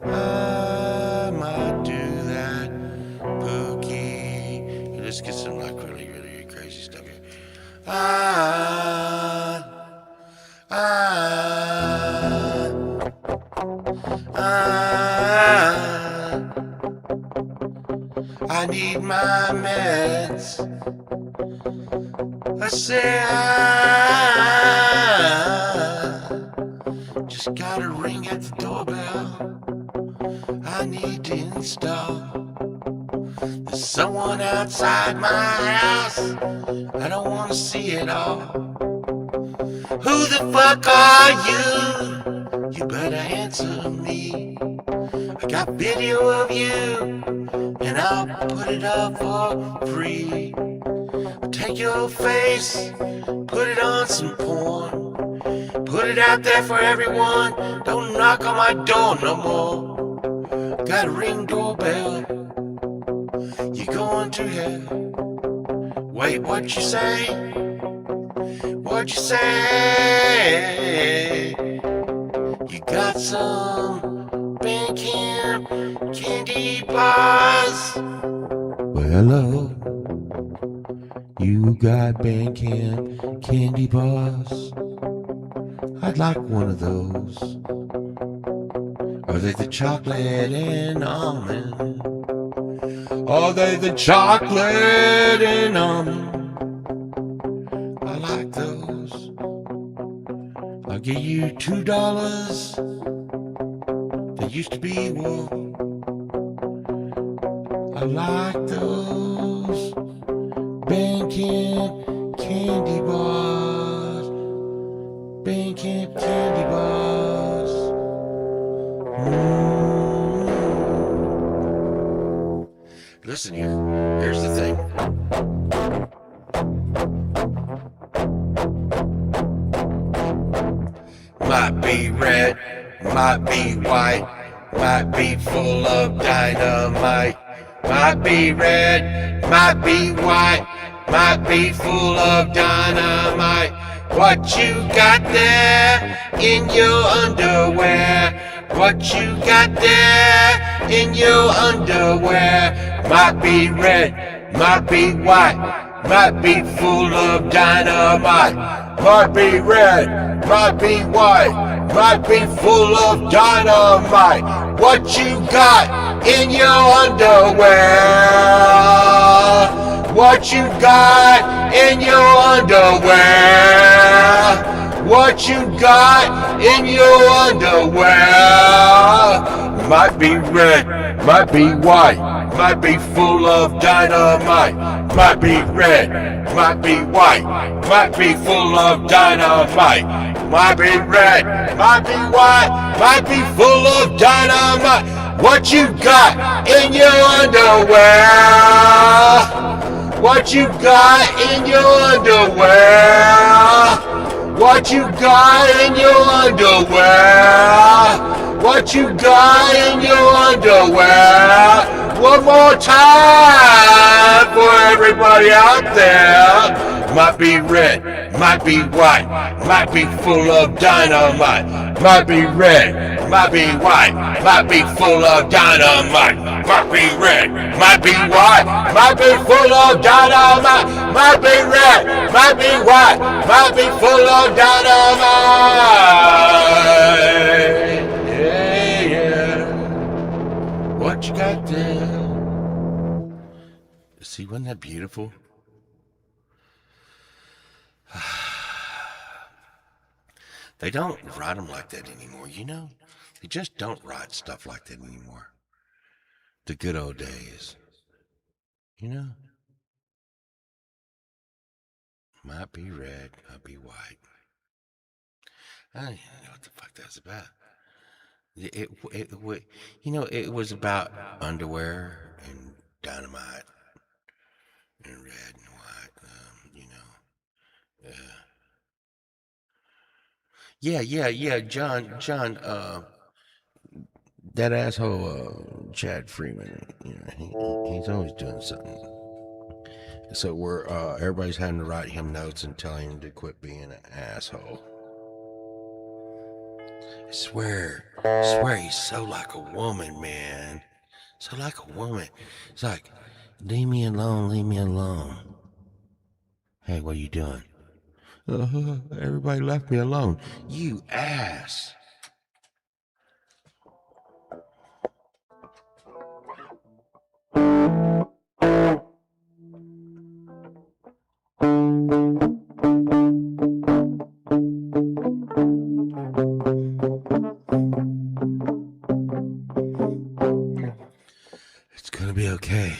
I might do that, Pookie. Let's get some like really crazy stuff here. I need my meds. I say I just got a ring at the doorbell. I need to install. There's someone outside my house. I don't want to see it all. Who the fuck are you? You better answer me. I got video of you, and I'll put it up for free. Take your face, put it on some porn, put it out there for everyone. Don't knock on my door no more. Got a ring doorbell. You going to hell? Wait, what you say? What you say? You got some Bandcamp candy bars? Well, hello. You got Bandcamp candy bars? I'd like one of those. Are they the chocolate and almond? Are they the chocolate and almond? I like those. I'll give you $2. They used to be one. I like those Bandcamp candy bars. Bandcamp candy bars. Listen here, here's the thing. Might be red, might be white, might be full of dynamite. Might be red, might be white, might be full of dynamite. What you got there in your underwear? What you got there in your underwear? Might be red, might be white, might be full of dynamite. Might be red, might be white, might be full of dynamite. What you got in your underwear? What you got in your underwear? What you got in your underwear? Might be red, might be white, might be full of dynamite. Might be red, might be white, might be full of dynamite. Might be red, might be white, might be full of dynamite. What you got in your underwear? What you got in your underwear? What you got in your underwear? What you got in your underwear? One more time for everybody out there. Might be red, might be white, might be full of dynamite. Might be red, might be white, might be full of dynamite. Might be red, might be white, might be full of dynamite. Might be red, might be white, might be full of dynamite. Yeah. What you got there? See, wasn't that beautiful? They don't write them like that anymore, you know? They just don't write stuff like that anymore. The good old days, you know? Might be red, might be white. I don't even know what the fuck that's about. it was about underwear and dynamite and red and white. Uh, yeah, John. That asshole, Chad Freeman. He's always doing something. So we're everybody's having to write him notes and tell him to quit being an asshole. I swear he's so like a woman, man. So like a woman. It's like, leave me alone, leave me alone. Hey, what are you doing? Everybody left me alone. You ass. It's gonna be okay.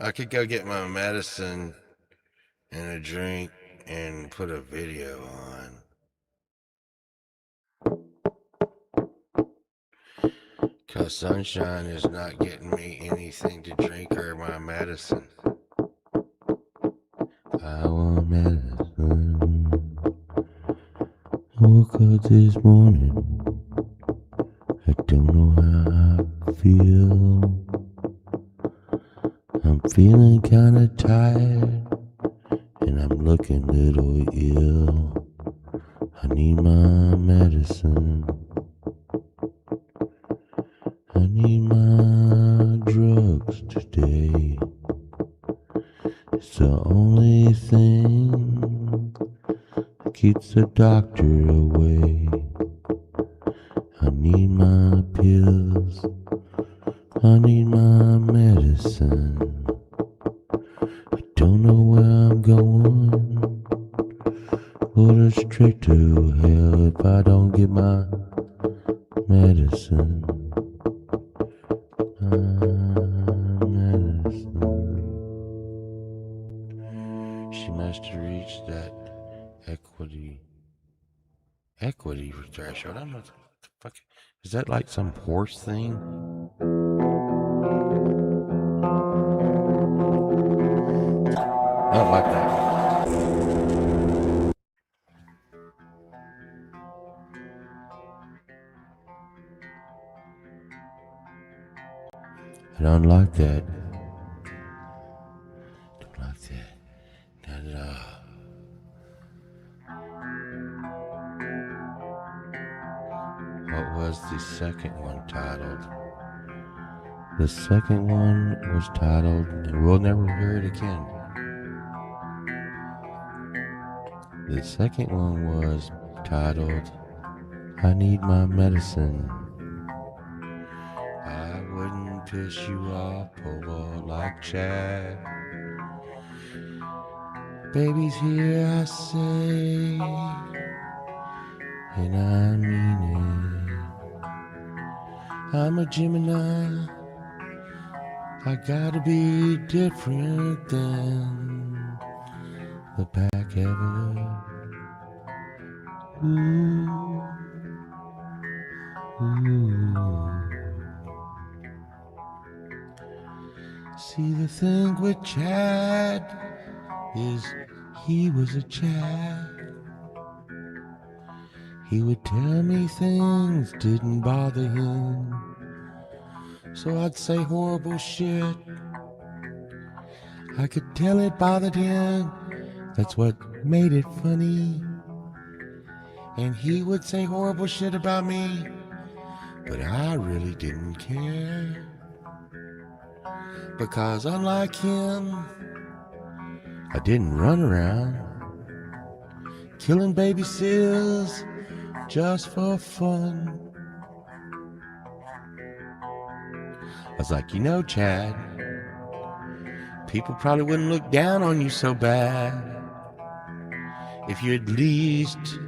I could go get my medicine and a drink and put a video on. 'Cause Sunshine is not getting me anything to drink or my medicine. I want medicine. Woke up this morning. I don't know how I feel. I'm feeling kinda tired. And I'm looking a little ill. I need my medicine. I need my drugs today. It's the only thing that keeps the doctor away. I need my pills. I need my medicine. I don't know where I'm going. Go straight to hell if I don't get my medicine. She must have reached that equity threshold. I don't know what the fuck. Is that like some horse thing? I don't like that. I don't like that. Don't like that. Not at all. What was the second one titled? The second one was titled, and we'll never hear it again. The second one was titled, I Need My Medicine. I wouldn't piss you off, poor boy like Chad. Baby's here, I say, and I mean it. I'm a Gemini. I gotta be different than the pack ever. Ooh, ooh. See, the thing with Chad is he was a Chad. He would tell me things didn't bother him, so I'd say horrible shit. I could tell it bothered him. That's what made it funny. And he would say horrible shit about me, but I really didn't care. Because unlike him, I didn't run around killing baby seals just for fun. I was like, Chad, people probably wouldn't look down on you so bad if you at least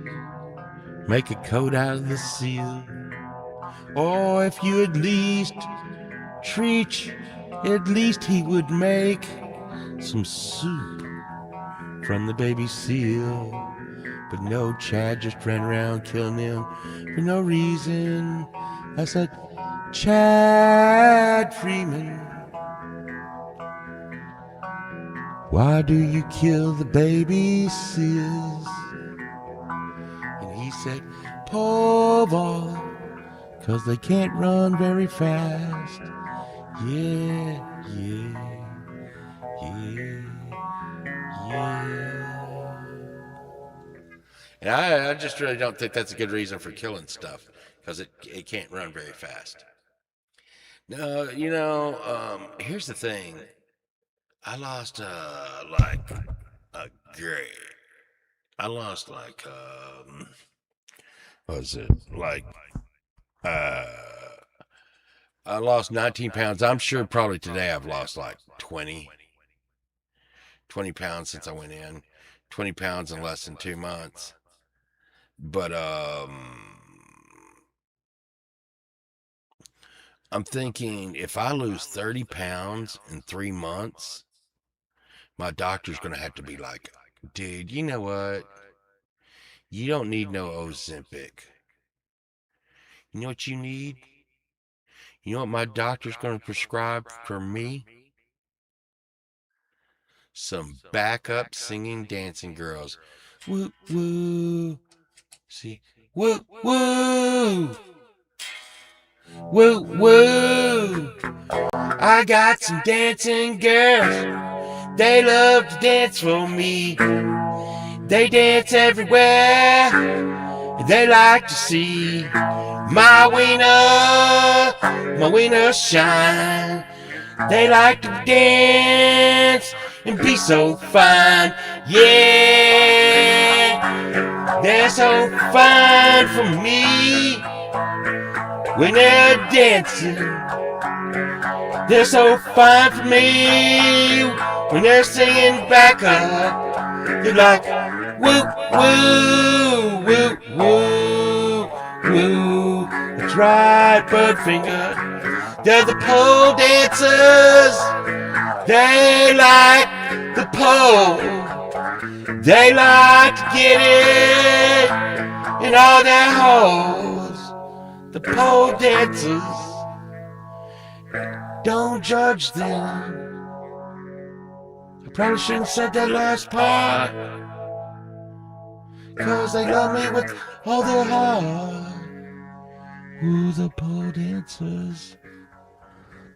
make a coat out of the seal, or if you at least treat At least he would make some soup from the baby seal. But no, Chad just ran around killing him for no reason. I said, Chad Freeman, why do you kill the baby seals? And he said, Paul, 'cause they can't run very fast. Yeah, yeah, yeah, yeah. And I just really don't think that's a good reason for killing stuff, because it can't run very fast. No, here's the thing. I lost like a great. I lost like what was it like uh I lost 19 pounds. I'm sure probably today I've lost like 20 pounds since I went in. 20 pounds in less than 2 months. But I'm thinking if I lose 30 pounds in 3 months, my doctor's gonna have to be like, dude, you know what? You don't need no Ozempic. You know what you need? You know what my doctor's gonna prescribe for me? Some backup singing dancing girls. Woo woo. See? Woo woo. Woo woo. I got some dancing girls. They love to dance for me. They dance everywhere. They like to see my wiener shine. They like to dance and be so fine. Yeah, they're so fine for me when they're dancing. They're so fine for me when they're singing back up. They're like, woo, woo, woo, woo, woo. That's right, Butterfinger. They're the pole dancers. They like the pole. They like to get it in all their holes. The pole dancers. Don't judge them. I probably shouldn't have said that last part, 'cause they love me with all their heart. Ooh, the pole dancers.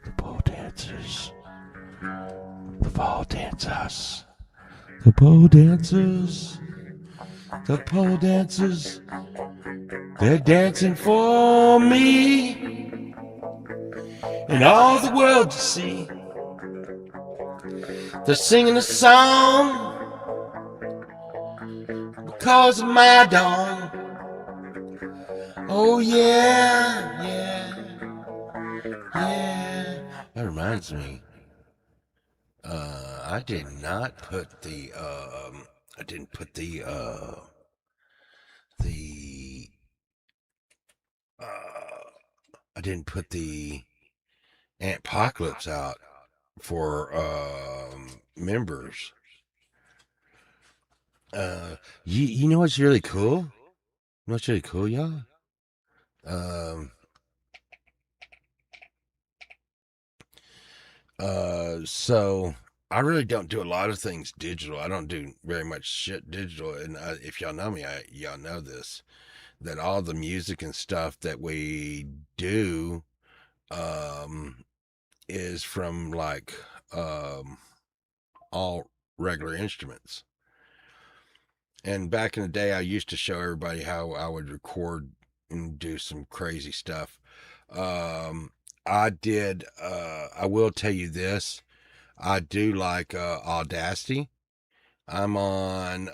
The pole dancers. The pole dancers. The pole dancers. The pole dancers. They're dancing for me and all the world to see. They're singing a song because of my dong. Oh yeah, yeah, yeah. That reminds me. I did not put the I didn't put the I didn't put the Antpocalypse out for members. You know what's really cool? You know what's really cool, y'all? So I really don't do a lot of things digital. I don't do very much shit digital, and if y'all know me, y'all know this, that all the music and stuff that we do is from like all regular instruments. And back in the day, I used to show everybody how I would record and do some crazy stuff. I did. I will tell you this. I do like Audacity. I'm on.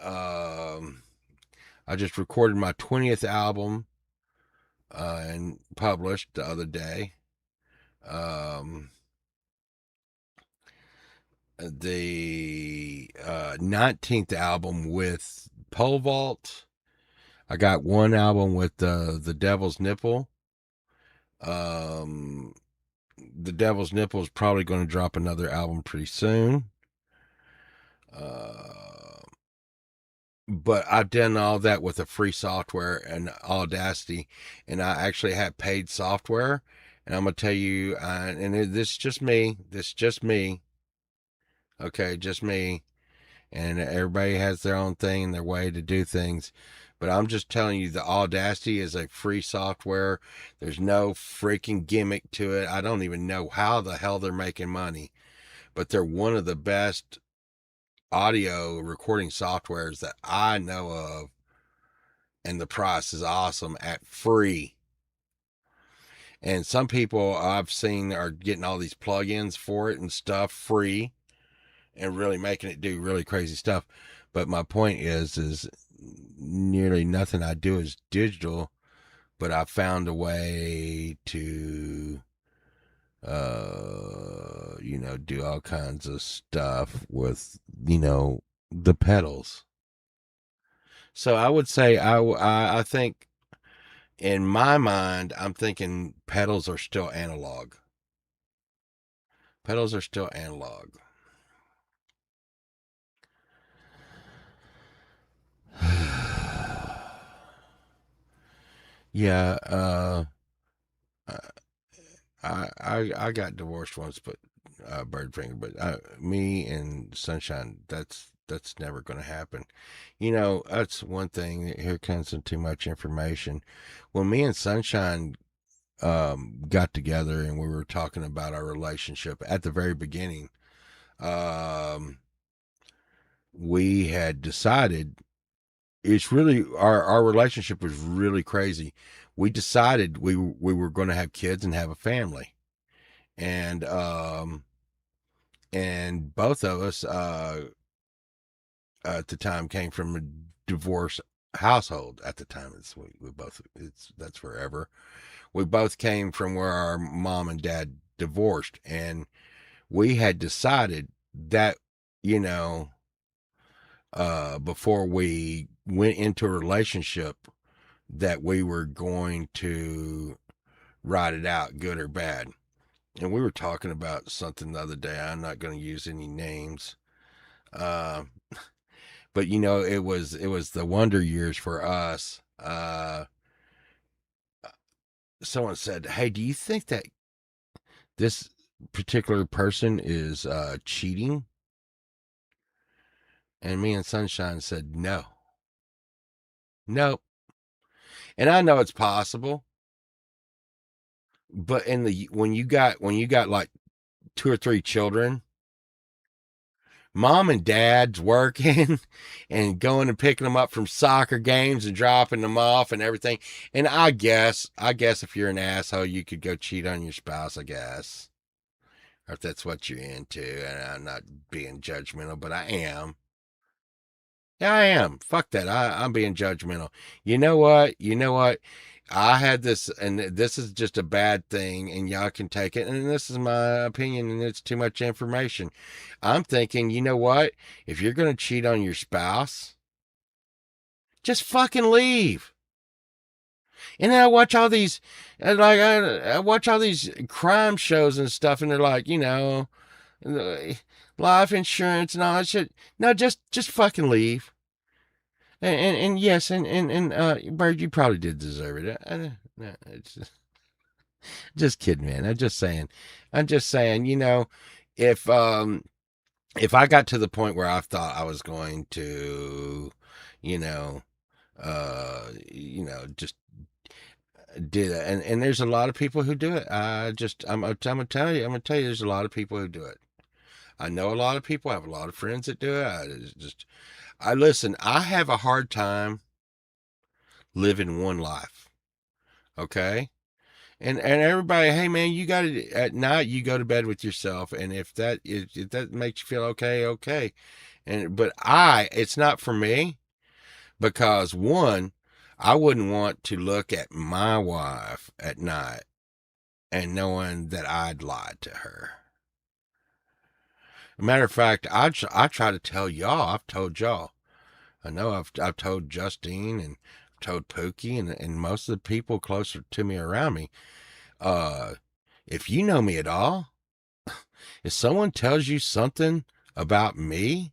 I just recorded my 20th album and published the other day. The 19th album with Pole Vault. I got one album with the Devil's Nipple. The Devil's Nipple is probably going to drop another album pretty soon. But I've done all that with a free software and Audacity, and I actually have paid software. And I'm gonna tell you, this is just me. This is just me. Okay, just me. And everybody has their own thing and their way to do things. But I'm just telling you, the Audacity is a free software. There's no freaking gimmick to it. I don't even know how the hell they're making money, but they're one of the best audio recording softwares that I know of, and the price is awesome at free. And some people I've seen are getting all these plugins for it and stuff free and really making it do really crazy stuff. But my point is nearly nothing I do is digital, but I found a way to do all kinds of stuff with, the pedals. So I would say I think in my mind, I'm thinking pedals are still analog. Pedals are still analog. Yeah, I got divorced once, but Birdfinger, but me and Sunshine, that's never going to happen. That's one thing. Here comes some too much information. When me and Sunshine got together and we were talking about our relationship at the very beginning, we had decided it's really our relationship was really crazy. We decided we were going to have kids and have a family, and both of us at the time came from a divorce household. At the time, that's forever. We both came from where our mom and dad divorced, and we had decided that, you know, before we went into a relationship, that we were going to ride it out, good or bad. And we were talking about something the other day. I'm not going to use any names, uh, but it was the wonder years for us. Someone said, "Hey, do you think that this particular person is cheating?" And me and Sunshine said, "No, no." And I know it's possible, but when you got like two or three children, mom and dad's working and going and picking them up from soccer games and dropping them off and everything. And I guess if you're an asshole, you could go cheat on your spouse, I guess. Or if that's what you're into. And I'm not being judgmental, but I am. Yeah, I am. Fuck that. I'm being judgmental. You know what? I had this, and this is just a bad thing, and y'all can take it. And this is my opinion, and it's too much information. I'm thinking, you know what? If you're going to cheat on your spouse, just fucking leave. And then I watch all these, I watch all these crime shows and stuff, and they're like, life insurance and all that shit. No, just fucking leave. And yes, and Bird, you probably did deserve it. No, it's just kidding, man. I'm just saying, if I got to the point where I thought I was going to, you know, just do that, and there's a lot of people who do it. I'm gonna tell you, there's a lot of people who do it. I know a lot of people. I have a lot of friends that do it. I listen. I have a hard time living one life. Okay. And everybody, hey man, you got to at night you go to bed with yourself, and if that makes you feel okay, okay. But it's not for me, because one, I wouldn't want to look at my wife at night and knowing that I'd lied to her. Matter of fact, I try to tell y'all. I've told y'all. I know I've told Justine, and I've told Pookie, and most of the people closer to me around me. Uh, if you know me at all, if someone tells you something about me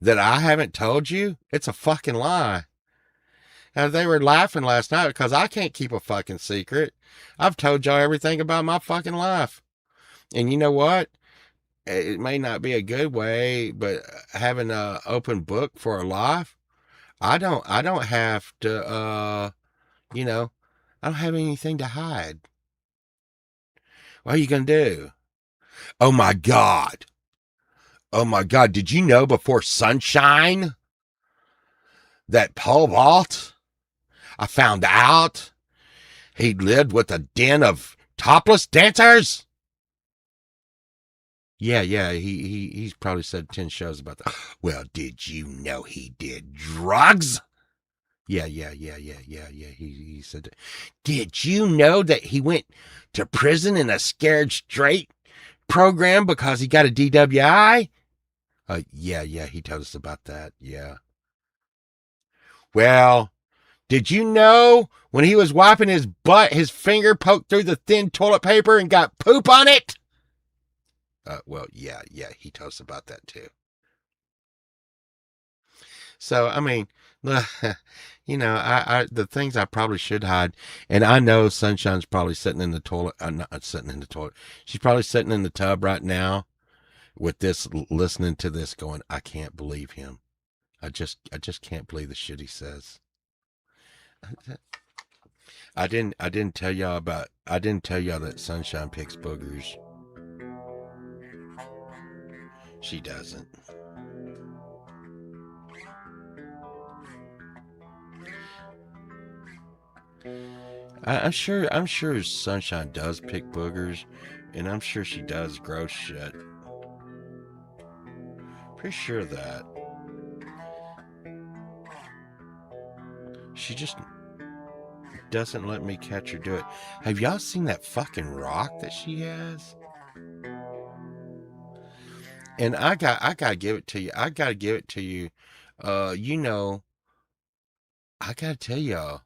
that I haven't told you, it's a fucking lie. And they were laughing last night because I can't keep a fucking secret. I've told y'all everything about my fucking life. And you know what? It may not be a good way, but having an open book for a life, I don't have to, you know, I don't have anything to hide. What are you going to do? Oh my God. Oh my God. Did you know before Sunshine that Paul Vault, I found out he lived with a den of topless dancers? Yeah, he's probably said 10 shows about that. Well, did you know he did drugs? Yeah. He said that. Did you know that he went to prison in a scared straight program because he got a DWI? Yeah, he told us about that. Yeah. Well, did you know when he was wiping his butt, his finger poked through the thin toilet paper and got poop on it? Well, yeah, he told us about that too. So, I mean, you know, I the things I probably should hide, and I know Sunshine's probably sitting in the toilet. Not sitting in the toilet. She's probably sitting in the tub right now with this, listening to this, going, "I can't believe him. I just can't believe the shit he says." I didn't tell y'all that Sunshine picks boogers. She doesn't. I'm sure Sunshine does pick boogers, and I'm sure she does gross shit. Pretty sure of that. She just doesn't let me catch her do it. Have y'all seen that fucking rock that she has? And I gotta give it to you. I gotta give it to you. You know, I gotta tell y'all,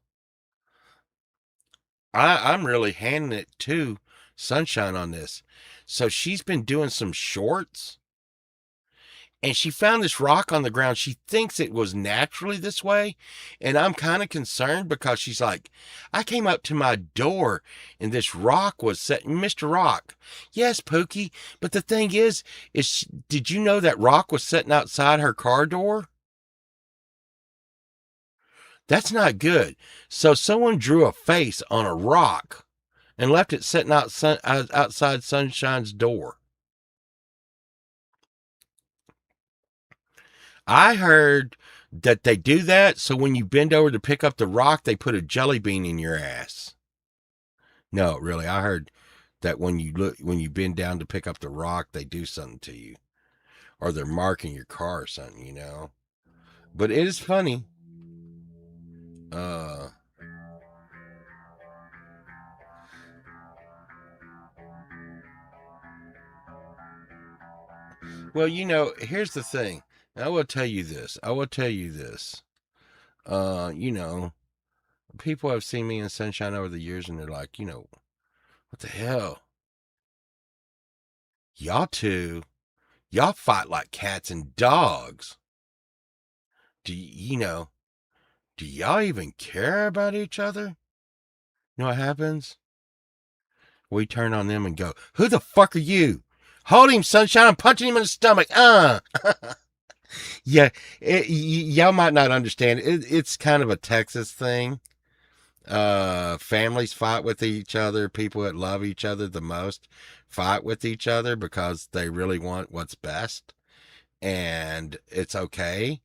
I'm really handing it to Sunshine on this. So she's been doing some shorts, and she found this rock on the ground. She thinks it was naturally this way, and I'm kind of concerned because she's like, I came up to my door and this rock was set. Mr. Rock, yes, Pookie, but the thing is did you know that rock was sitting outside her car door? That's not good. So someone drew a face on a rock and left it sitting outside Sunshine's door. I heard that they do that so when you bend over to pick up the rock, they put a jelly bean in your ass. No, really, I heard that when you bend down to pick up the rock, they do something to you, or they're marking your car or something, you know. But it is funny. Well, you know, here's the thing. I will tell you this. You know, people have seen me in Sunshine over the years, and they're like, you know, what the hell? Y'all fight like cats and dogs. Do y'all even care about each other? You know what happens? We turn on them and go, who the fuck are you? Hold him, Sunshine. I'm punching him in the stomach. Yeah, y'all might not understand. It's kind of a Texas thing. Families fight with each other. People that love each other the most fight with each other because they really want what's best. And it's okay.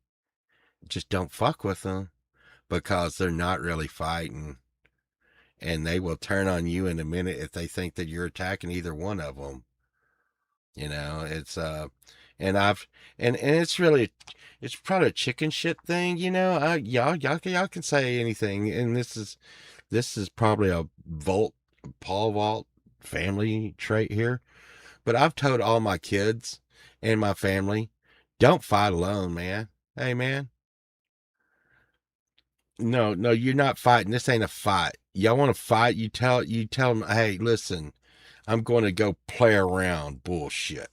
Just don't fuck with them because they're not really fighting. And they will turn on you in a minute if they think that you're attacking either one of them. You know, it's and it's really, it's probably a chicken shit thing, you know. Y'all can say anything, and this is probably a Paul Vault family trait here. But I've told all my kids and my family, don't fight alone, man. Hey, man. No, you're not fighting. This ain't a fight. Y'all want to fight? You tell them, hey, listen, I'm going to go play around. Bullshit.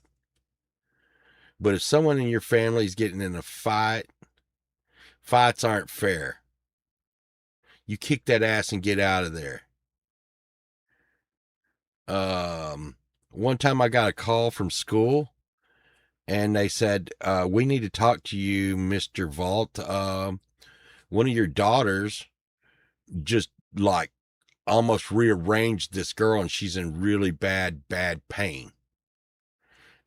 But if someone in your family is getting in a fight, fights aren't fair. You kick that ass and get out of there. One time I got a call from school, and they said, we need to talk to you, Mr. Vault. One of your daughters just like almost rearranged this girl, and she's in really bad pain.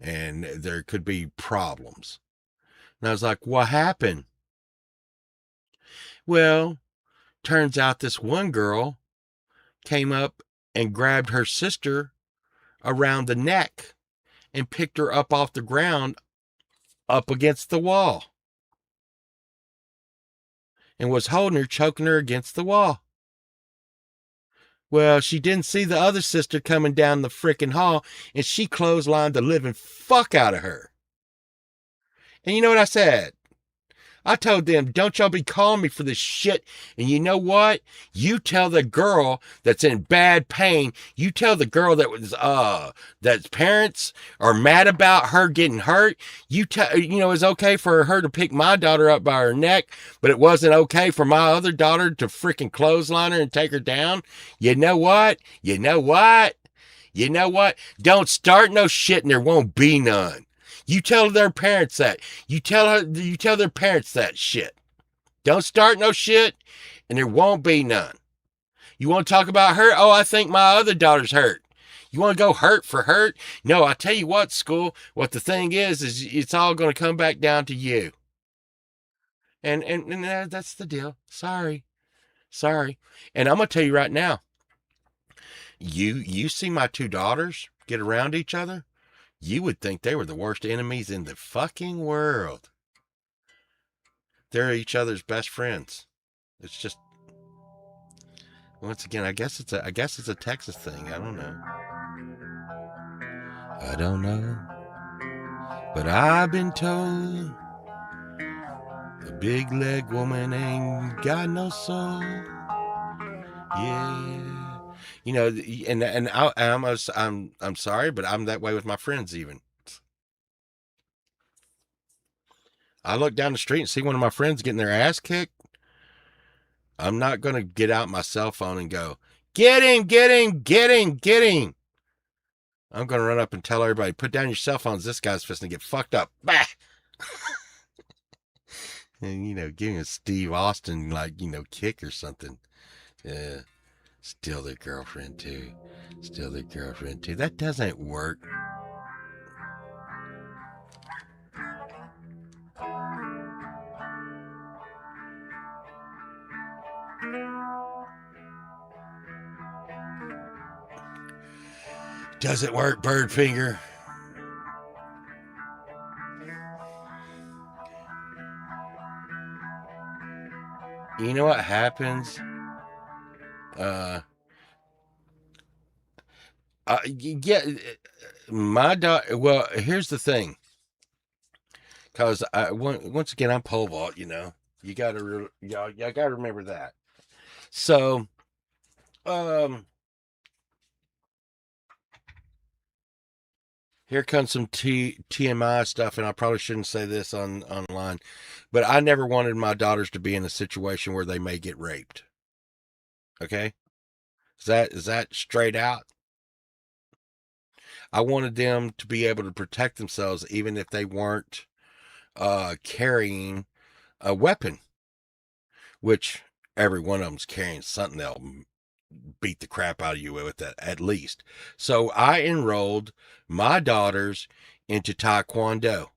And there could be problems. And I was like, what happened? Well, turns out this one girl came up and grabbed her sister around the neck and picked her up off the ground up against the wall and was holding her, choking her against the wall. Well, she didn't see the other sister coming down the frickin' hall, and she clotheslined the living fuck out of her. And you know what I said? I told them, don't y'all be calling me for this shit. And you know what? You tell the girl that's in bad pain, you tell the girl that parents are mad about her getting hurt. It's okay for her to pick my daughter up by her neck, but it wasn't okay for my other daughter to freaking clothesline her and take her down. You know what? Don't start no shit and there won't be none. You tell their parents that. You tell their parents that shit. Don't start no shit, and there won't be none. You want to talk about hurt? Oh, I think my other daughter's hurt. You want to go hurt for hurt? No, I tell you what, school, what the thing is it's all going to come back down to you. And that's the deal. Sorry. And I'm going to tell you right now, you see my two daughters get around each other? You would think they were the worst enemies in the fucking world. They're each other's best friends. It's just, once again, I guess it's a Texas thing. I don't know. But I've been told the big leg woman ain't got no soul. Yeah. And I'm sorry, but I'm that way with my friends even. I look down the street and see one of my friends getting their ass kicked. I'm not going to get out my cell phone and go, get him. I'm going to run up and tell everybody, put down your cell phones. This guy's fixing to get fucked up. Bah! And, give him a Steve Austin, kick or something. Yeah. Steal their girlfriend too. That doesn't work. Does it work, Birdfinger? You know what happens? My daughter. Well, here's the thing. Cause once again, I'm pole vault. You gotta remember that. So, here comes some TMI stuff, and I probably shouldn't say this online, but I never wanted my daughters to be in a situation where they may get raped. Okay? Is that straight out? I wanted them to be able to protect themselves even if they weren't carrying a weapon, which every one of them's carrying something that'll beat the crap out of you with that, at least. So I enrolled my daughters into Taekwondo.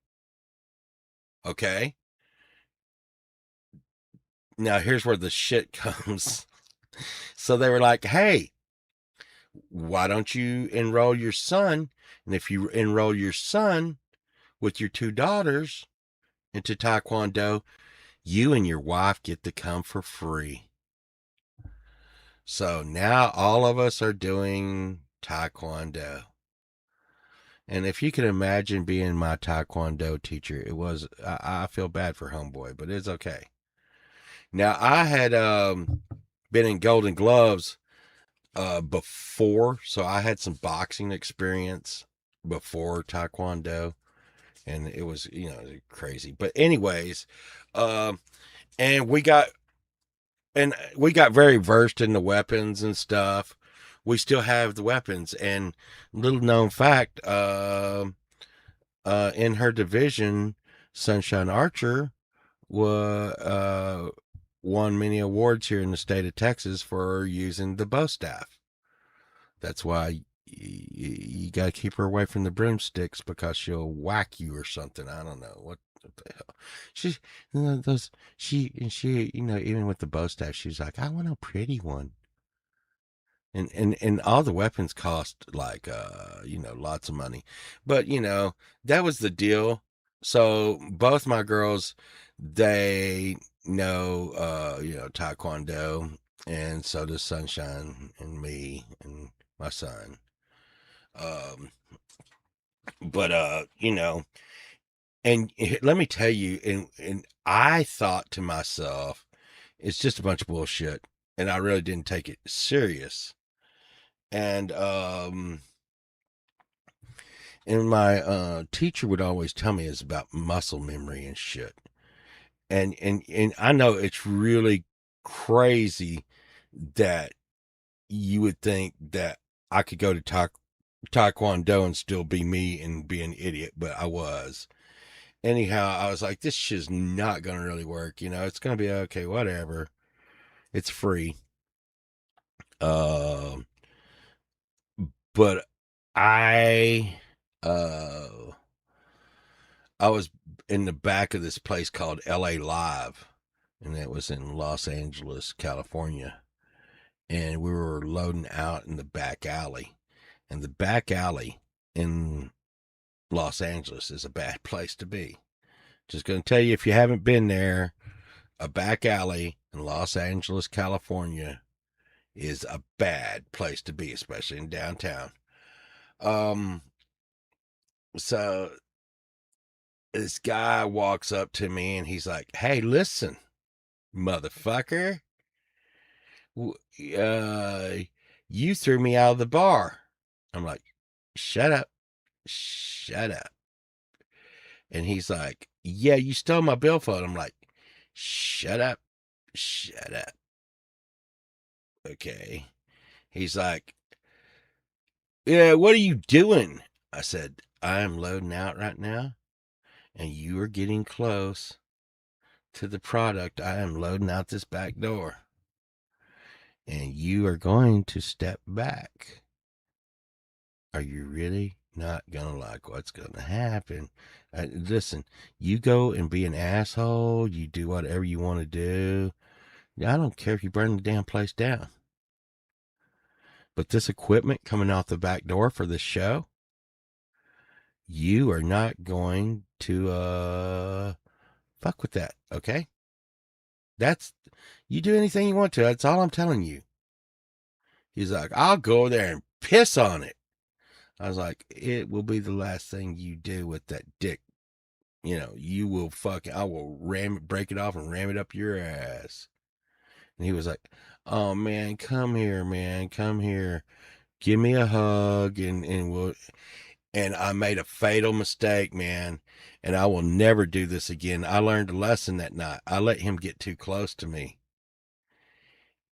Okay? Now here's where the shit comes. So they were like, hey, why don't you enroll your son? And if you enroll your son with your two daughters into Taekwondo, you and your wife get to come for free. So now all of us are doing Taekwondo. And if you can imagine being my Taekwondo teacher, I feel bad for homeboy, but it's okay. Now I had been in Golden Gloves before, so I had some boxing experience before Taekwondo, and it was crazy. But anyways, um, and we got very versed in the weapons and stuff. We still have the weapons, and little known fact, in her division, Sunshine Archer won many awards here in the state of Texas for using the bow staff. That's why you got to keep her away from the broomsticks because she'll whack you or something. I don't know what the hell. She, those she even with the bow staff, she's like, I want a pretty one. And all the weapons cost like lots of money, but that was the deal. So both my girls, they know taekwondo, and so does Sunshine and me and my son. um but and let me tell you, and I thought to myself, it's just a bunch of bullshit, and I really didn't take it serious. And my teacher would always tell me it's about muscle memory and shit. And I know it's really crazy that you would think that I could go to taekwondo and still be me and be an idiot, but I was. Anyhow, I was like, this shit's not gonna really work. It's gonna be okay, whatever. It's free. Um, but I uh I was in the back of this place called LA Live, and that was in Los Angeles, California. And we were loading out in the back alley. And the back alley in Los Angeles is a bad place to be. Just going to tell you, if you haven't been there, a back alley in Los Angeles, California is a bad place to be, especially in downtown. Um, so this guy walks up to me and he's like, hey, listen, motherfucker, uh, you threw me out of the bar. I'm like, shut up, shut up. And he's like, yeah, you stole my billfold. I'm like, shut up, shut up. Okay. He's like, yeah, what are you doing? I said, I'm loading out right now, and you are getting close to the product. I am loading out this back door, and you are going to step back. Are you really not gonna like what's gonna happen? Listen, you go and be an asshole. You do whatever you want to do. I don't care if you burn the damn place down. But this equipment coming out the back door for this show, you are not going to fuck with that, okay? That's You do anything you want to. That's all I'm telling you. He's like, I'll go there and piss on it. I was like, it will be the last thing you do with that dick. You will I will break it off and ram it up your ass. And he was like, oh man, come here, man, come here. Give me a hug and I made a fatal mistake, man. And I will never do this again. I learned a lesson that night. I let him get too close to me.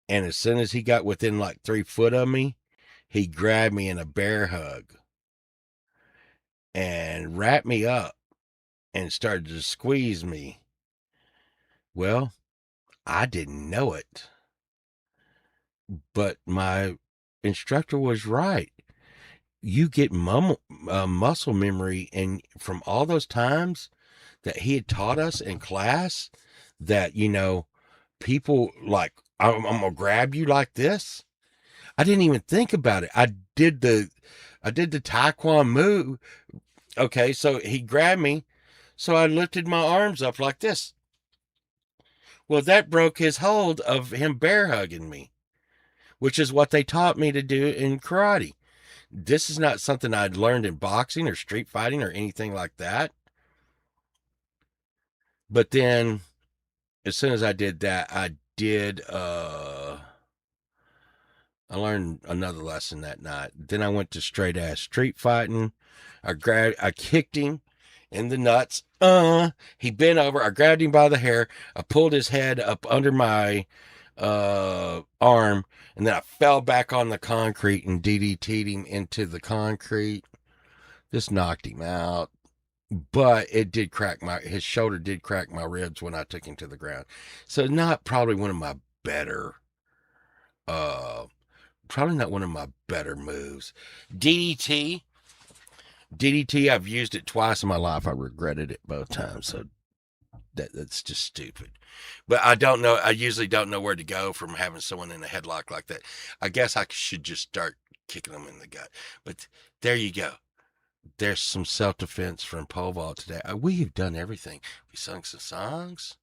And as soon as he got within like 3 foot of me, he grabbed me in a bear hug and wrapped me up and started to squeeze me. Well, I didn't know it, but my instructor was right. You get muscle memory, and from all those times that he had taught us in class, that people like, I'm gonna grab you like this. I didn't even think about it. I did the taekwondo move. Okay, so he grabbed me, so I lifted my arms up like this. Well, that broke his hold of him bear hugging me, which is what they taught me to do in karate. This is not something I'd learned in boxing or street fighting or anything like that. But then as soon as I did that, I learned another lesson that night. Then I went to straight ass street fighting. I kicked him in the nuts. He bent over. I grabbed him by the hair. I pulled his head up under my arm, and then I fell back on the concrete and DDT'd him into the concrete. This knocked him out, but it did his shoulder did crack my ribs when I took him to the ground. So not probably one of my better uh probably not one of my better moves. DDT. DDT, I've used it twice in my life. I regretted it both times. So that's just stupid. But I don't know. I usually don't know where to go from having someone in a headlock like that. I guess I should just start kicking them in the gut. But there you go. There's some self-defense from pole vault today. We have done everything. We sung some songs,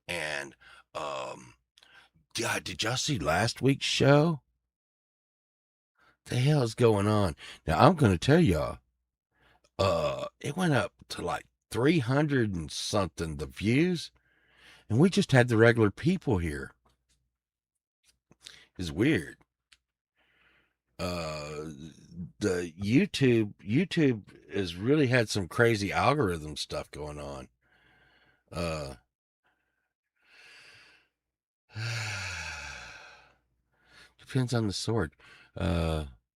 and God, did y'all see last week's show? The hell is going on? Now I'm gonna tell y'all, it went up to like 300 and something the views, and we just had the regular people here. It's weird. The YouTube has really had some crazy algorithm stuff going on. Depends on the sword.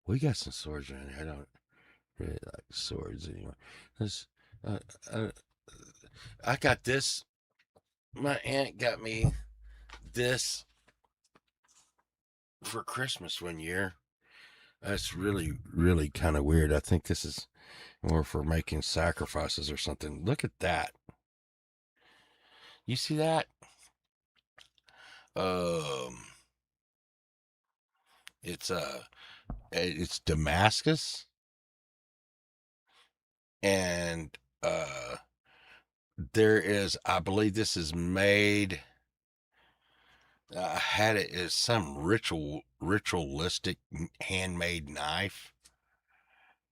We got some swords around here. I don't really like swords anymore. Uh, uh, I got this. My aunt got me this for Christmas one year. That's really, really kind of weird. I think this is more for making sacrifices or something. Look at that. You see that? Um, it's Damascus, and there is, I believe this is made. I had it as some ritualistic handmade knife.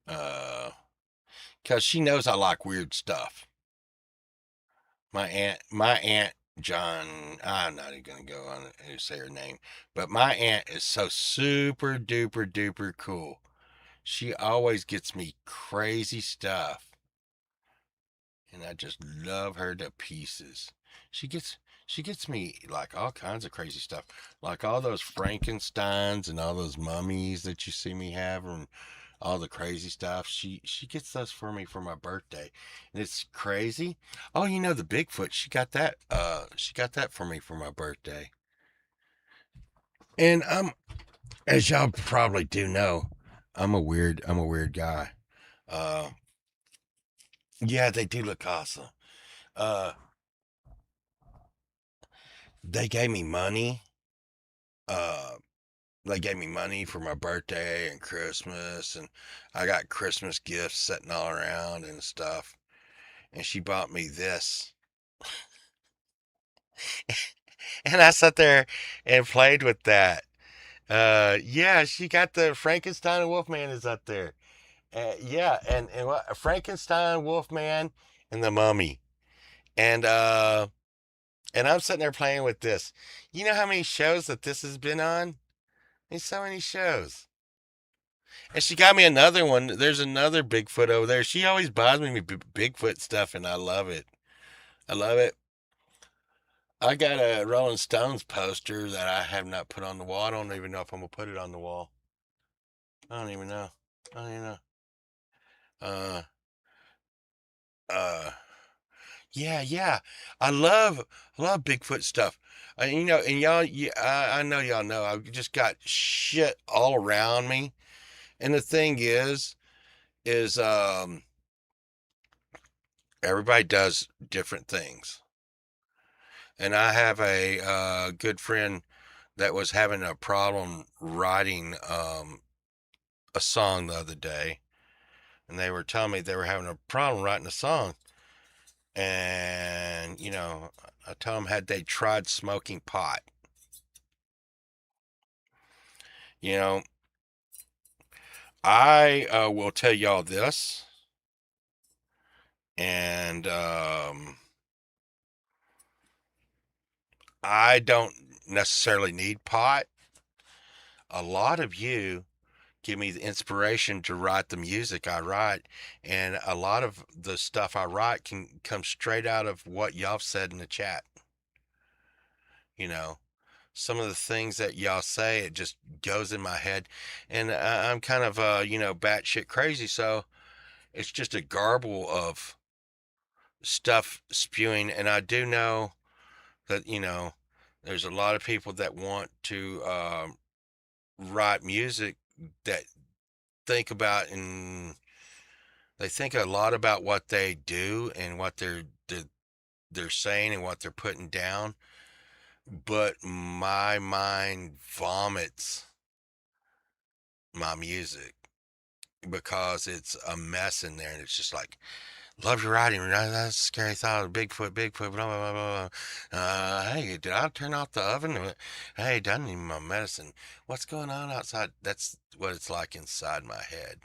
Because she knows I like weird stuff. My aunt John, I'm not even gonna go on and say her name, but my aunt is so super duper duper cool. She always gets me crazy stuff, and I just love her to pieces. She gets she gets me like all kinds of crazy stuff, like all those Frankensteins and all those mummies that you see me have, and all the crazy stuff. She gets those for me for my birthday, and it's crazy. Oh, you know the Bigfoot? She got that. She got that for me for my birthday. And as y'all probably do know, I'm a weird guy. Uh, yeah, they do look awesome. Uh, they gave me money. Uh, they gave me money for my birthday and Christmas, and I got Christmas gifts sitting all around and stuff. And she bought me this. And I sat there and played with that. Yeah, she got the Frankenstein and Wolfman is up there. Yeah, and what Frankenstein, Wolfman, and the Mummy. And and I'm sitting there playing with this. You know how many shows that this has been on? There's so many shows. And she got me another one. There's another Bigfoot over there. She always buys me Bigfoot stuff, and I love it. I love it. I got a Rolling Stones poster that I have not put on the wall. I don't even know if I'm gonna put it on the wall. I don't even know. I don't even know. Uh, uh, yeah, yeah. I love Bigfoot stuff. You know, and y'all, I know y'all know. I've just got shit all around me. And the thing is, everybody does different things. And I have a good friend that was having a problem writing a song the other day, and they were telling me they were having a problem writing a song. And I told them, had they tried smoking pot? You know, I will tell y'all this, and I don't necessarily need pot. A lot of you give me the inspiration to write the music I write, and a lot of the stuff I write can come straight out of what y'all said in the chat. You know, some of the things that y'all say, it just goes in my head, and I'm kind of batshit crazy, so it's just a garble of stuff spewing. And I do know that there's a lot of people that want to write music that think about and they think a lot about what they do and what they're saying and what they're putting down, but my mind vomits my music because it's a mess in there, and it's just like, love your writing. That's a scary thought. Bigfoot, Bigfoot, blah, blah, blah, blah. Hey, did I turn off the oven? Hey, done need my medicine. What's going on outside? That's what it's like inside my head.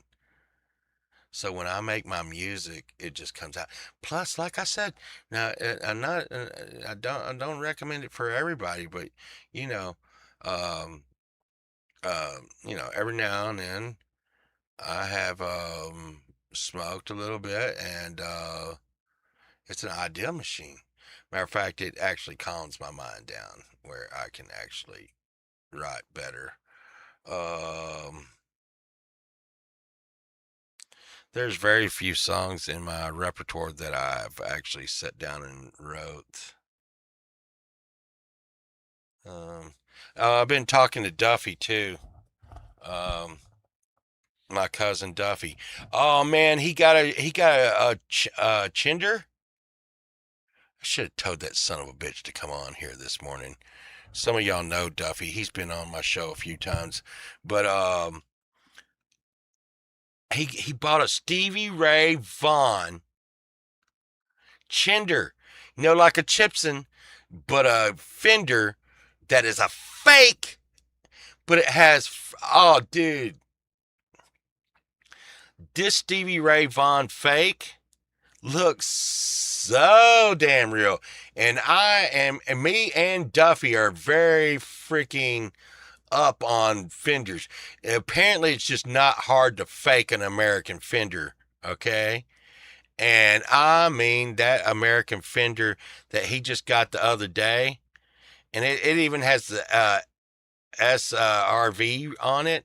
So when I make my music, it just comes out. Plus, like I said, now I'm not, I don't recommend it for everybody, but you know, um, every now and then I have smoked a little bit, and it's an ideal machine. Matter of fact, it actually calms my mind down where I can actually write better. Um, there's very few songs in my repertoire that I've actually sat down and wrote. Um, I've been talking to Duffy too. Um, my cousin Duffy. Oh man, he got a chinder. I should have told that son of a bitch to come on here this morning. Some of y'all know Duffy. He's been on my show a few times, but he bought a Stevie Ray Vaughan Chinder, like a Chipson, but a Fender that is a fake, but it has, oh dude, this Stevie Ray Vaughan fake looks so damn real. And me and Duffy are very freaking up on Fenders. Apparently, it's just not hard to fake an American Fender, okay? And I mean, that American Fender that he just got the other day, and it even has the SRV on it.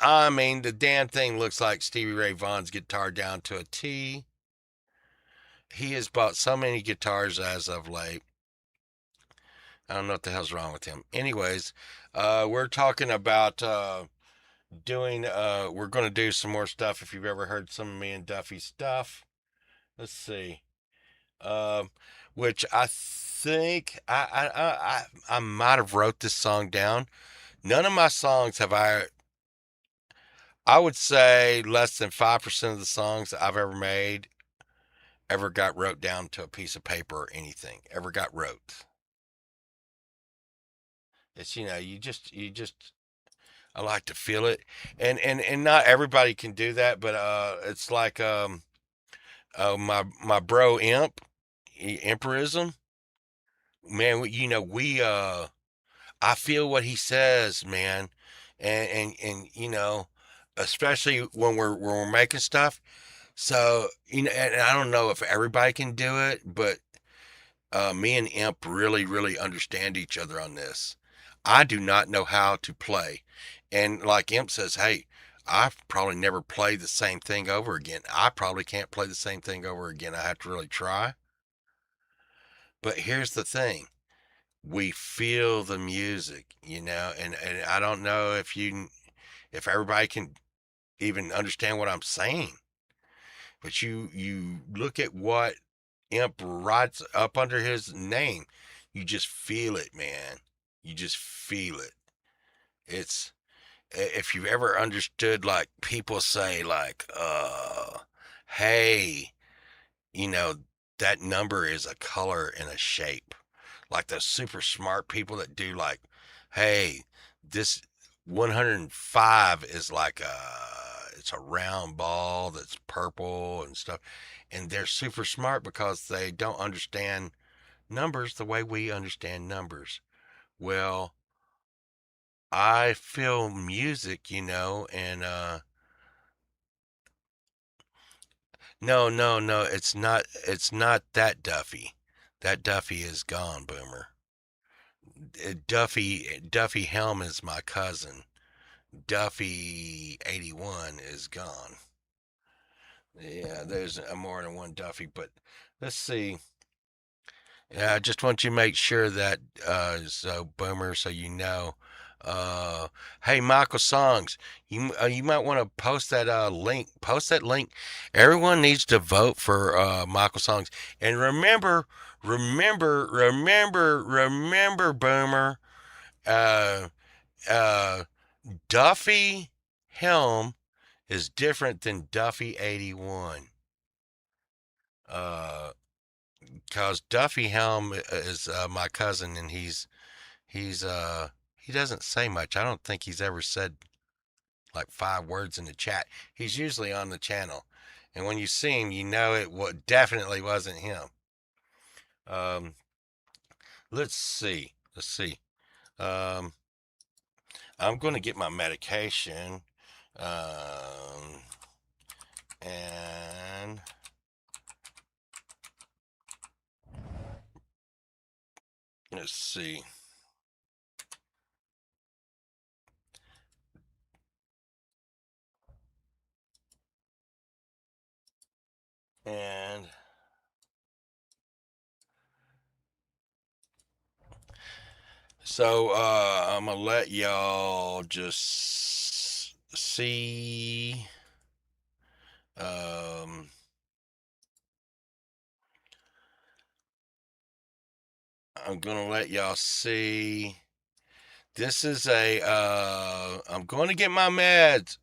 I mean, the damn thing looks like Stevie Ray Vaughan's guitar down to a T. He has bought so many guitars as of late. I don't know what the hell's wrong with him. Anyways, we're talking about we're going to do some more stuff. If you've ever heard some of me and Duffy's stuff, let's see. Um, which I think I might have wrote this song down. None of my songs have I would say less than 5% of the songs that I've ever made ever got wrote down to a piece of paper or anything. Ever got wrote. It's you just I like to feel it. And not everybody can do that, but it's like my bro Emperism. Man, we I feel what he says, man. And especially when we're making stuff. So, and I don't know if everybody can do it, but me and Imp really, really understand each other on this. I do not know how to play. And like Imp says, hey, I probably never play the same thing over again. I probably can't play the same thing over again. I have to really try. But here's the thing. We feel the music, and I don't know if everybody can even understand what I'm saying. But you look at what Imp writes up under his name. You just feel it, man. You just feel it. It's if you've ever understood, like people say, like, hey, you know, that number is a color and a shape. Like those super smart people that do, like, hey, this 105 is like it's a round ball that's purple and stuff. And they're super smart because they don't understand numbers the way we understand numbers. Well, I feel music, and no, it's not that Duffy. That Duffy is gone, Boomer. Duffy Helm is my cousin. Duffy 81 is gone. Yeah, there's more than one Duffy, but let's see. Yeah, I just want you to make sure that, so Boomer, so you know. Uh, hey, Michael Songs, you might want to post that link. Post that link. Everyone needs to vote for Michael Songs, and remember, Boomer. Uh, uh, Duffy Helm is different than Duffy 81. Uh, cause Duffy Helm is my cousin, and he doesn't say much. I don't think he's ever said like 5 words in the chat. He's usually on the channel, and when you see him, you know definitely wasn't him. Um, let's see. Um, I'm going to get my medication. And let's see. And so I'm gonna let y'all just see. I'm gonna let y'all see. This is I'm going to get my meds.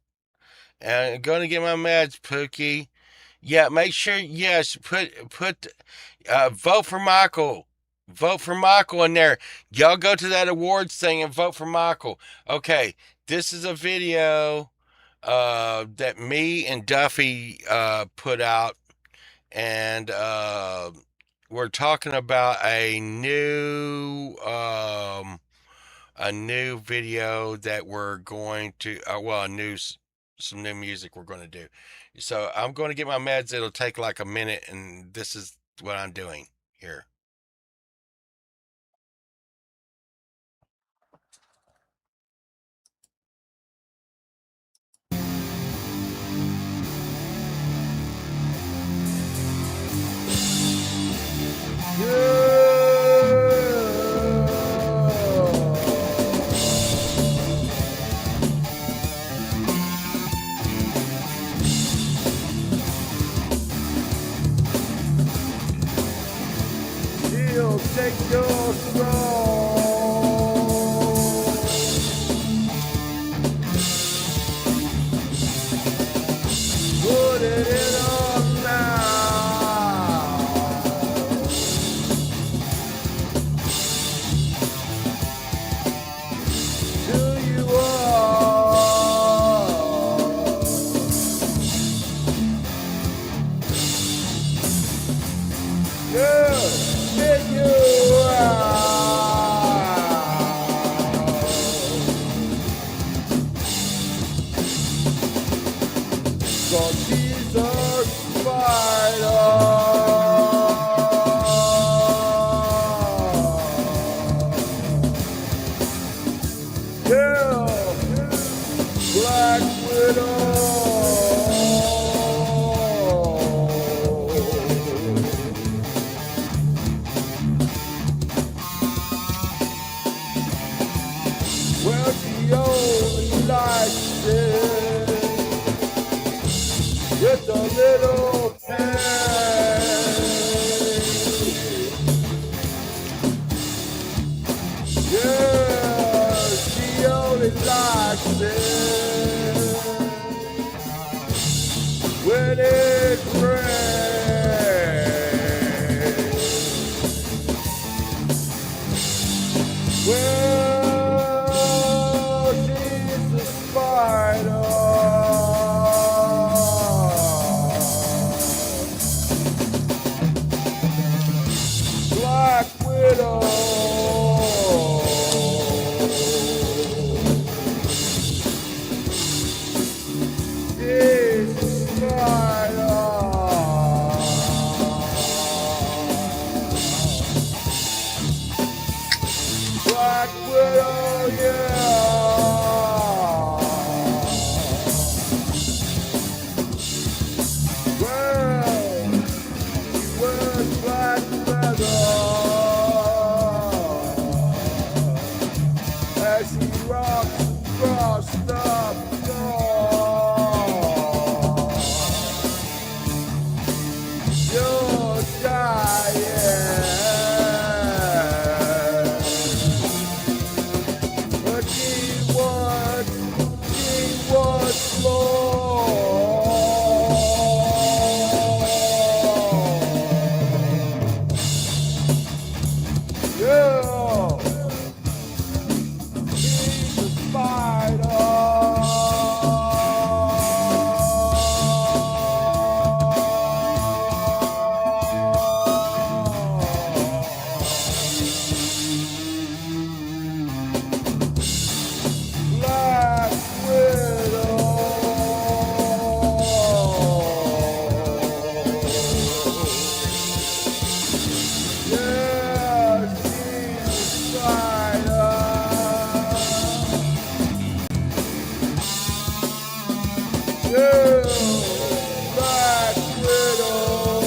I'm going to get my meds, Pookie. Yeah, make sure, yes, vote for Michael. Vote for Michael in there. Y'all go to that awards thing and vote for Michael. Okay, this is a video that me and Duffy put out, and we're talking about a new video that we're going to some new music we're going to do. So I'm going to get my meds. It'll take like a minute, and this is what I'm doing here. He'll take your soul. Put it in a mouth. Do you all? Yeah. Spit you out. Cause he's a spider. Yeah, Black Widow. Well, she only likes it with a little pain. Yeah, she only likes it when it rains. Well, she's a spider. Black Black Widow. Is a spider. Black Widow, yeah. Well, she wears black feather as she rocks across the floor. You're dying. But she was lost. Yeah, he's a spider. Black Widow. Yeah, she's a spider. Yeah, Black Widow.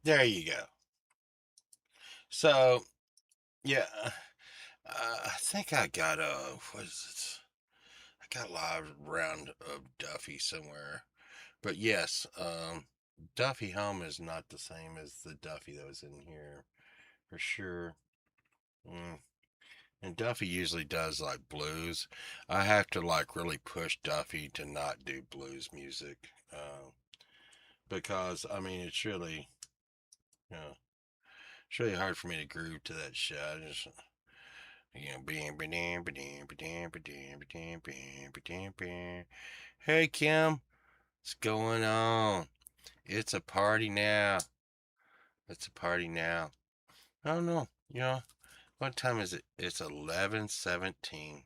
There you go. So, yeah, I think I got what is it? I got a live round of Duffy somewhere. But yes, Duffy Home is not the same as the Duffy that was in here, for sure. Mm. And Duffy usually does like blues. I have to like really push Duffy to not do blues music, because I mean it's really, you know, it's really hard for me to groove to that shit. I just, Hey Kim, what's going on? It's a party now. It's a party now. I don't know. What time is it? It's 11:17.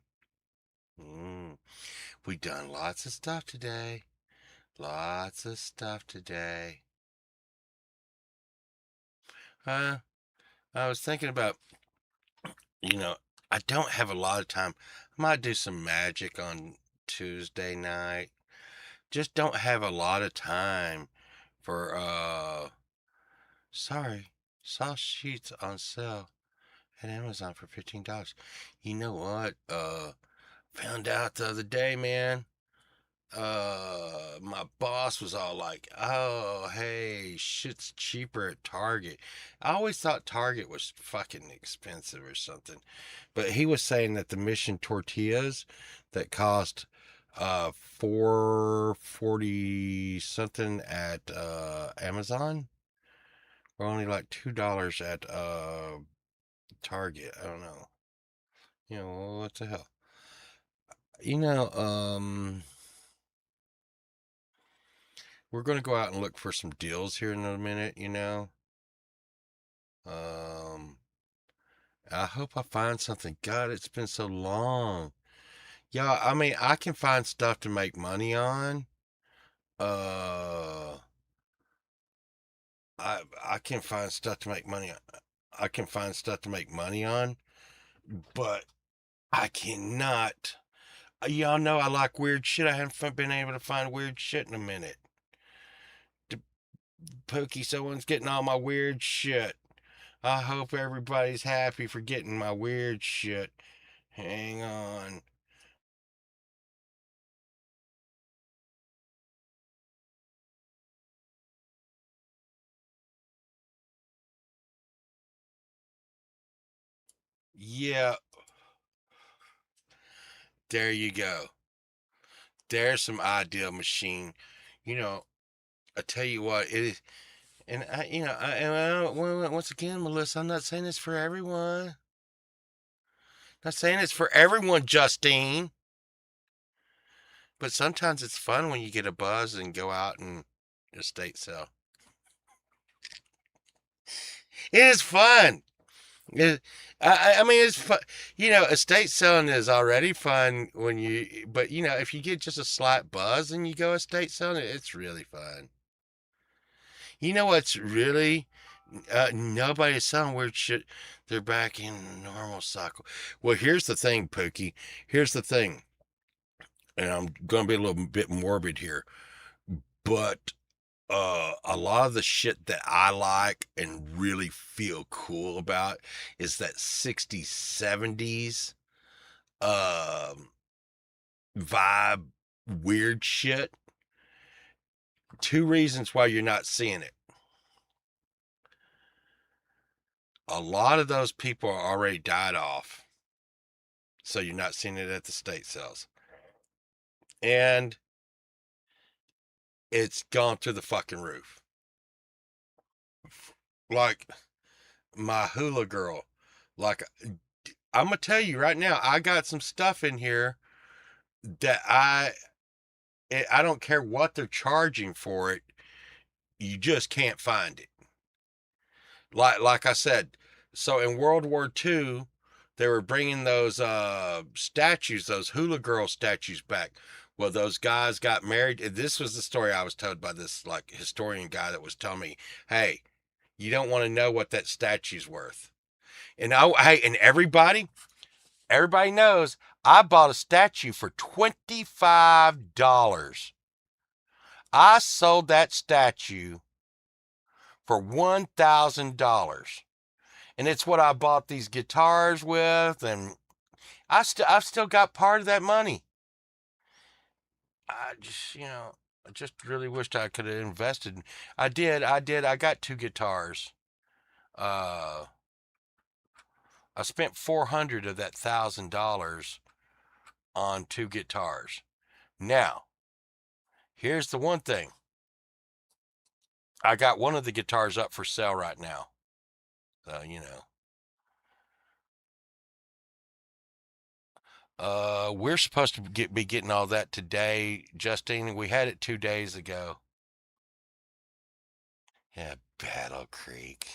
We done lots of stuff today. Lots of stuff today. I was thinking about, you know, I don't have a lot of time. I might do some magic on Tuesday night. Just don't have a lot of time for, sorry, saw sheets on sale at Amazon for $15. You know what? Found out the other day, man. My boss was all like, "Oh, hey, shit's cheaper at Target." I always thought Target was fucking expensive or something, but he was saying that the Mission tortillas that cost 4.40 something at Amazon were only like $2 at Target. I don't know. What the hell? You know, we're going to go out and look for some deals here in a minute. Um, I hope I find something. God, it's been so long. Yeah, I mean, I can find stuff to make money on. Uh, I can find stuff to make money on. I can find stuff to make money on, but I cannot. Y'all know I like weird shit. I haven't been able to find weird shit in a minute. Pookie, someone's getting all my weird shit. I hope everybody's happy for getting my weird shit. Hang on. Yeah, there you go. There's some ideal machine. You know, I tell you what, it is, and once again, Melissa, I'm not saying this for everyone. Not saying it's for everyone, Justine. But sometimes it's fun when you get a buzz and go out and estate sale. It is fun. It, I mean, it's fun. Estate selling is already fun but if you get just a slight buzz and you go estate selling, it's really fun. You know what's really, nobody's selling weird shit. They're back in normal cycle. Well, here's the thing, Pookie. Here's the thing. And I'm going to be a little bit morbid here. But a lot of the shit that I like and really feel cool about is that 60s, 70s vibe, weird shit. Two reasons why you're not seeing it. A lot of those people are already died off, so you're not seeing it at the state sales. And it's gone through the fucking roof. Like my hula girl. Like, I'm gonna tell you right now, I got some stuff in here that I don't care what they're charging for it, you just can't find it. Like I said, so in World War II, they were bringing those statues, those hula girl statues back. Well, those guys got married. This was the story I was told by this like historian guy that was telling me, "Hey, you don't want to know what that statue's worth." And everybody knows I bought a statue for $25. I sold that statue for $1,000. And it's what I bought these guitars with, and I've still got part of that money. I just really wished I could have invested. I did. I got two guitars. Uh, I spent 400 of that $1,000 on two guitars. Now, here's the one thing. I got one of the guitars up for sale right now. So, we're supposed to be getting all that today, Justine. We had it 2 days ago. Yeah, Battle Creek.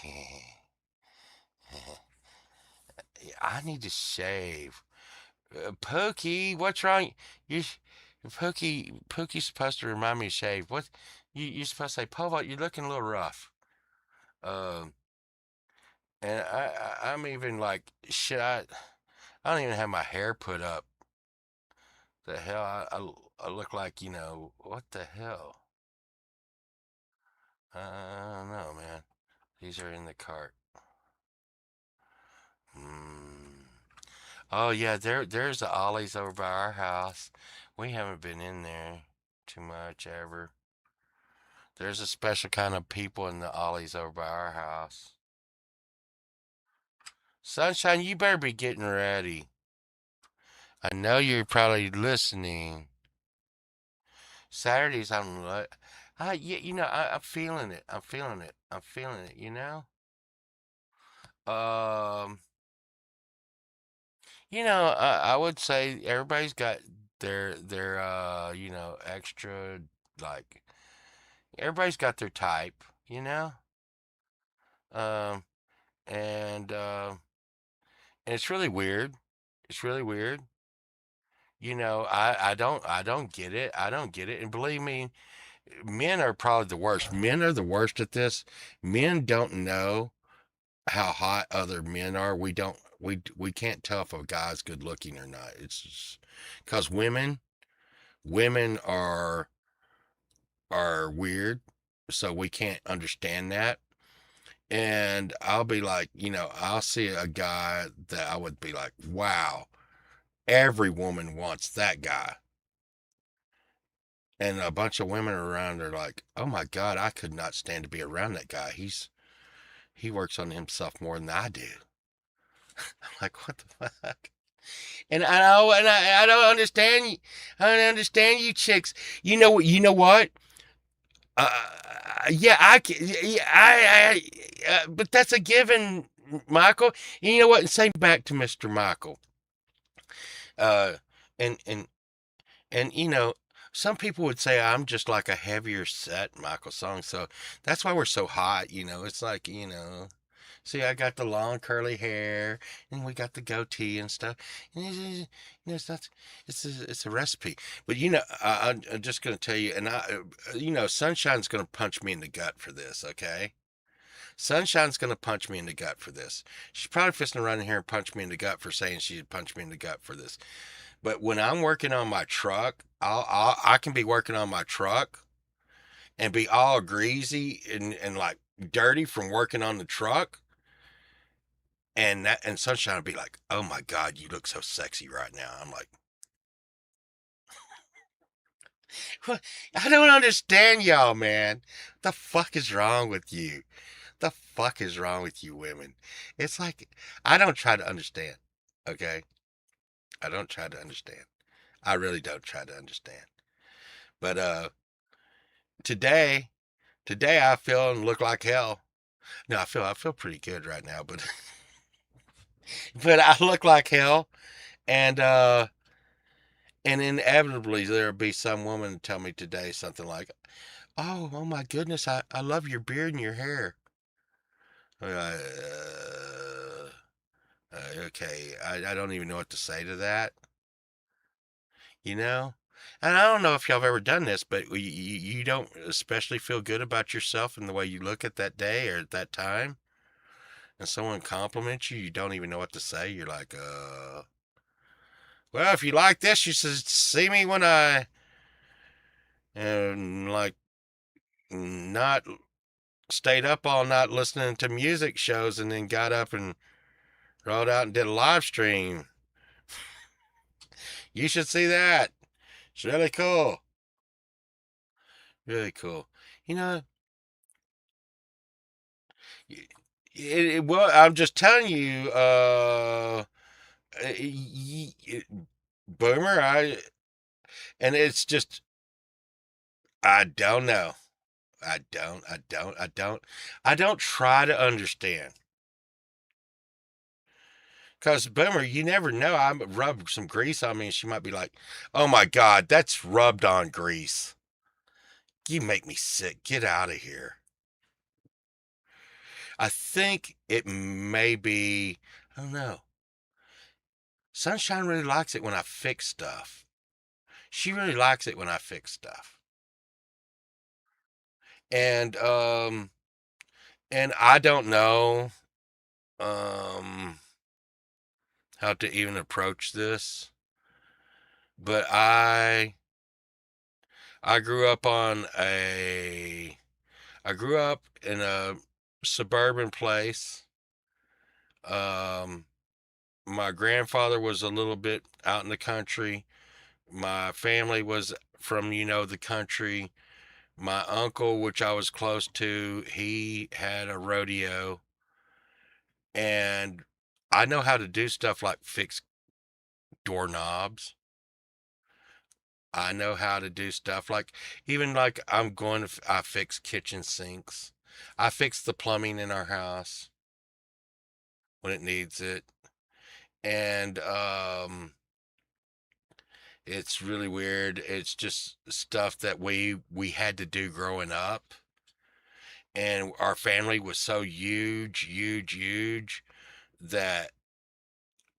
I need to shave. Pookie, what's wrong? Pookie's supposed to remind me to shave. What? You're supposed to say, Pova, you're looking a little rough. Um, and I'm even like, shit. I don't even have my hair put up. The hell, I look like what the hell? I don't know, man. These are in the cart. Hmm. Oh yeah, there's the Ollie's over by our house. We haven't been in there too much ever. There's a special kind of people in the Ollie's over by our house. Sunshine, you better be getting ready. I know you're probably listening. Saturdays I'm like, I'm feeling it. I'm feeling it. I'm feeling it. Um, I would say everybody's got their extra, like, everybody's got their type, um and and it's really weird. It's really weird. I don't get it. I don't get it. And believe me, men are probably the worst. Men are the worst at this. Men don't know how hot other men are. We can't tell if a guy's good looking or not. It's just because women are weird, so we can't understand that. And I'll be like, I'll see a guy that I would be like, wow, every woman wants that guy. And a bunch of women around are like, oh my God, I could not stand to be around that guy. He works on himself more than I do. I'm like, what the fuck? And I don't understand you. I don't understand you chicks. You know what? You know what? Uh, yeah, I can. Yeah, but that's a given, Michael. And you know what? And same back to Mr. Michael. Uh, and and you know, some people would say I'm just like a heavier set Michael song. So that's why we're so hot. It's like see, I got the long curly hair, and we got the goatee and stuff. And it's not, it's a recipe. But I'm just gonna tell you, and Sunshine's gonna punch me in the gut for this. Okay, Sunshine's gonna punch me in the gut for this. She's probably fisting around in here and punch me in the gut for saying she'd punch me in the gut for this. But when I'm working on my truck, I can be working on my truck and be all greasy and like dirty from working on the truck. And Sunshine would be like, "Oh my God, you look so sexy right now." I'm like, "What? I don't understand y'all, man. The fuck is wrong with you? The fuck is wrong with you women?" It's like I don't try to understand. Okay, I don't try to understand. I really don't try to understand. But today, today I feel and look like hell. No, I feel pretty good right now, but but I look like hell, and inevitably there'll be some woman tell me today something like, oh my goodness, I love your beard and your hair. Okay, I don't even know what to say to that, you know? And I don't know if y'all have ever done this, but you don't especially feel good about yourself and the way you look at that day or at that time, and someone compliments you, you don't even know what to say. You're like, well, if you like this, you should see me when I am like not stayed up all night listening to music shows and then got up and rolled out and did a live stream. You should see that. It's really cool. Really cool. You know, well, I'm just telling you, Boomer, and it's just, I don't know. I don't try to understand. Because, Boomer, you never know. I rub some grease on me and she might be like, oh my God, that's rubbed on grease. You make me sick. Get out of here. I think it may be, I don't know. Sunshine really likes it when I fix stuff. She really likes it when I fix stuff. And, I don't know, um, how to even approach this, but I grew up I grew up in a suburban place. Um, my grandfather was a little bit out in the country. My family was from, the country. My uncle, which I was close to, he had a rodeo. And I know how to do stuff like fix doorknobs. I know how to do stuff like, even like I fix kitchen sinks. I fix the plumbing in our house when it needs it. And it's really weird. It's just stuff that we had to do growing up. And our family was so huge that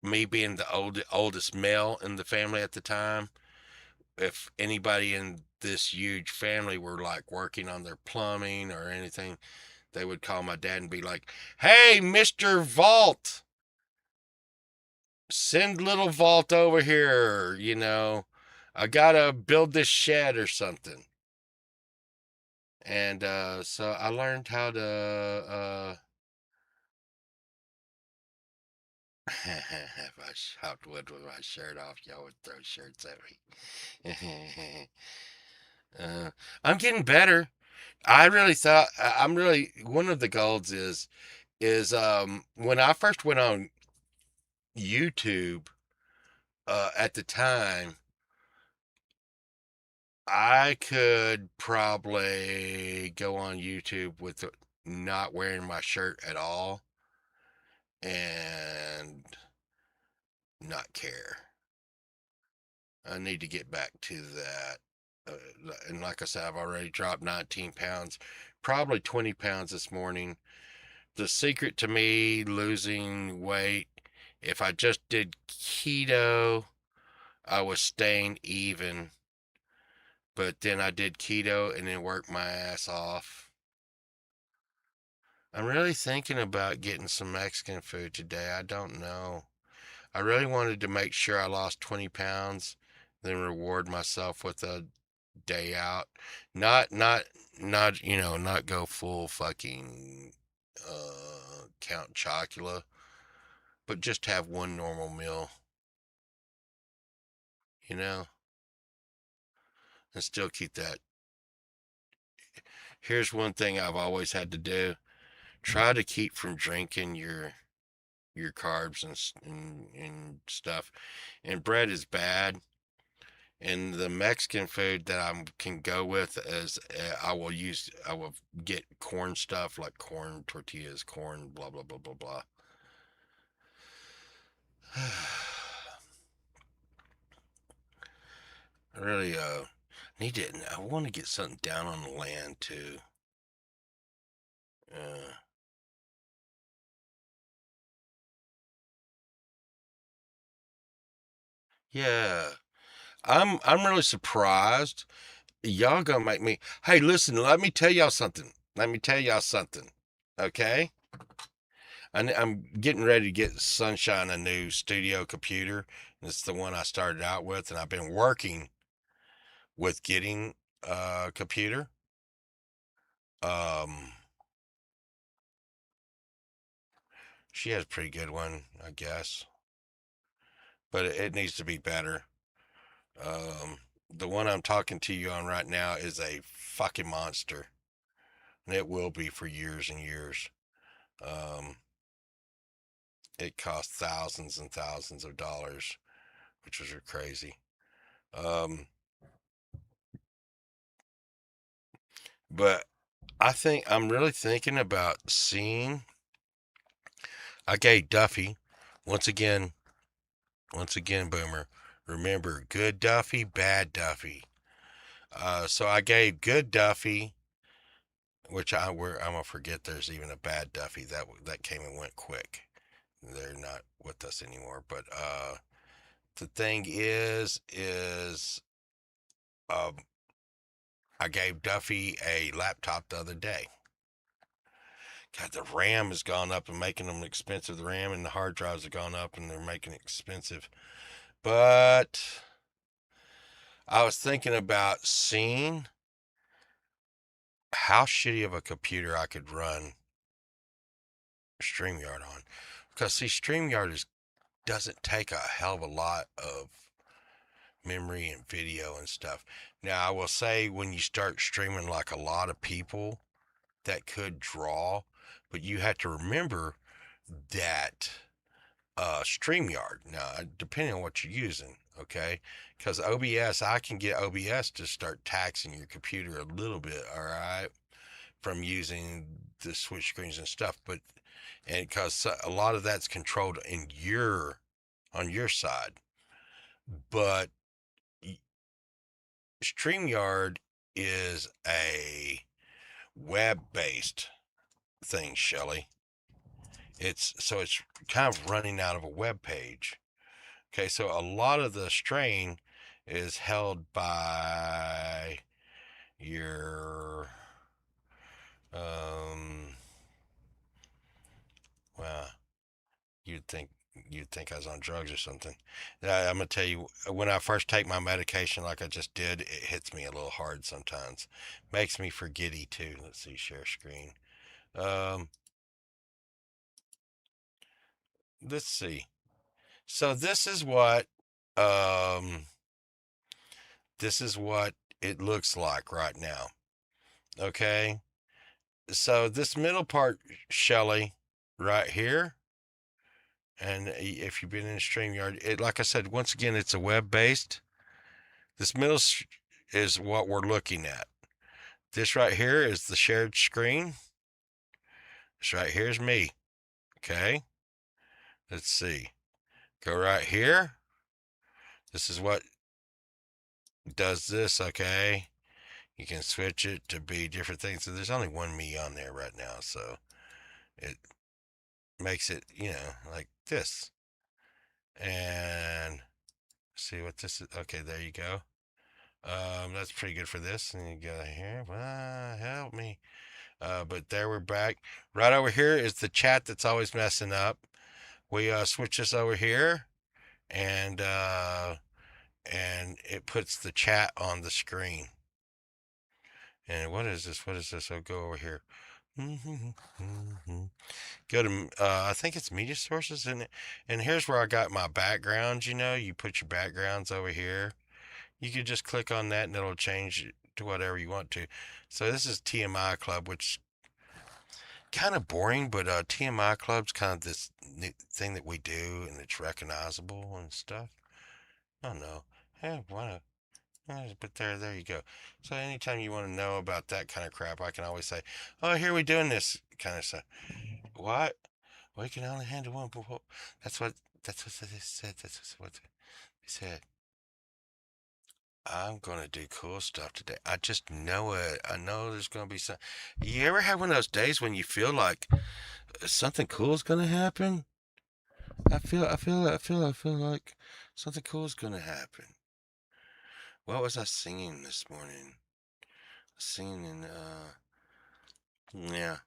me being the oldest male in the family at the time, if anybody in this huge family were like working on their plumbing or anything, they would call my dad and be like, "Hey, Mr. Vault, send little Vault over here, I gotta build this shed or something." And so I learned how to if I chopped wood with my shirt off, y'all would throw shirts at me. uh, I'm getting better. I really thought I'm really one of the goals is when I first went on. YouTube, at the time, I could probably go on YouTube with not wearing my shirt at all and not care. I need to get back to that. And like I said, I've already dropped 19 pounds, probably 20 pounds this morning. The secret to me losing weight, if I just did keto, I was staying even. But then I did keto and then worked my ass off. I'm really thinking about getting some Mexican food today. I don't know. I really wanted to make sure I lost 20 pounds, then reward myself with a day out. Not, not go full fucking Count Chocula, but just have one normal meal, you know, and still keep that. Here's one thing I've always had to do. Try to keep from drinking your carbs and stuff. And bread is bad. And the Mexican food that I can go with is I will get corn stuff like corn tortillas, corn, blah, blah, blah, blah, blah. I really I want to get something down on the land too. Uh, yeah, I'm really surprised. Y'all gonna make me. Hey, listen, let me tell y'all something. Let me tell y'all something. Okay? I'm getting ready to get Sunshine a new studio computer. It's the one I started out with, and I've been working with getting a computer. Um, she has a pretty good one, I guess, but it needs to be better. The one I'm talking to you on right now is a fucking monster, and it will be for years and years. Um, it cost thousands and thousands of dollars, which was crazy. Um, but I'm really thinking about seeing. I gave Duffy, once again, Boomer. Remember, good Duffy, bad Duffy. So I gave good Duffy, which I'm gonna forget there's even a bad Duffy that came and went quick. They're not with us anymore. But the thing is um, I gave Duffy a laptop the other day. God, the RAM has gone up and making them expensive. The RAM and the hard drives have gone up and they're making it expensive. But I was thinking about seeing how shitty of a computer I could run StreamYard on. Because see, doesn't take a hell of a lot of memory and video and stuff. Now I will say when you start streaming like a lot of people, that could draw, but you have to remember that StreamYard. Now, depending on what you're using, okay? Because OBS, I can get OBS to start taxing your computer a little bit, all right, from using the switch screens and stuff. But and because a lot of that's controlled on your side, but StreamYard is a web-based thing, Shelly. It's kind of running out of a web page. Okay, so a lot of the strain is held by your well, you'd think I was on drugs or something. I'm gonna tell you, when I first take my medication, like I just did, it hits me a little hard sometimes. Makes me forgetty too. Let's see, share screen. Um, let's see. So um this is what it looks like right now. Okay? So this middle part, Shelly, right here, And if you've been in StreamYard, like I said, once again, it's a web-based. This middle is what we're looking at. This right here is the shared screen. This right here is me. Okay. Let's see. Go right here. This is what does this. Okay. You can switch it to be different things. So there's only one me on there right now. So it makes it, like this. And see what this is. Okay, there you go. That's pretty good for this. And you go here. Help me. But there we're back. Right over here is the chat that's always messing up. We switch this over here, and it puts the chat on the screen. And what is this? What is this? I'll go over here. Go to I think it's media sources, and here's where I got my backgrounds. You put your backgrounds over here. You could just click on that and it'll change it to whatever you want to. So this is TMI Club, which kind of boring, but TMI Club's kind of this thing that we do, and it's recognizable and stuff. I don't know. Hey, why? But there you go. So anytime you want to know about that kind of crap, I can always say, "Oh, here we doing this kind of stuff." What? We can only handle one. That's what they said. That's what they said. I'm gonna do cool stuff today. I just know it. I know there's gonna be some. You ever have one of those days when you feel like something cool is gonna happen? I feel like something cool is gonna happen. What was I singing this morning? Singing yeah.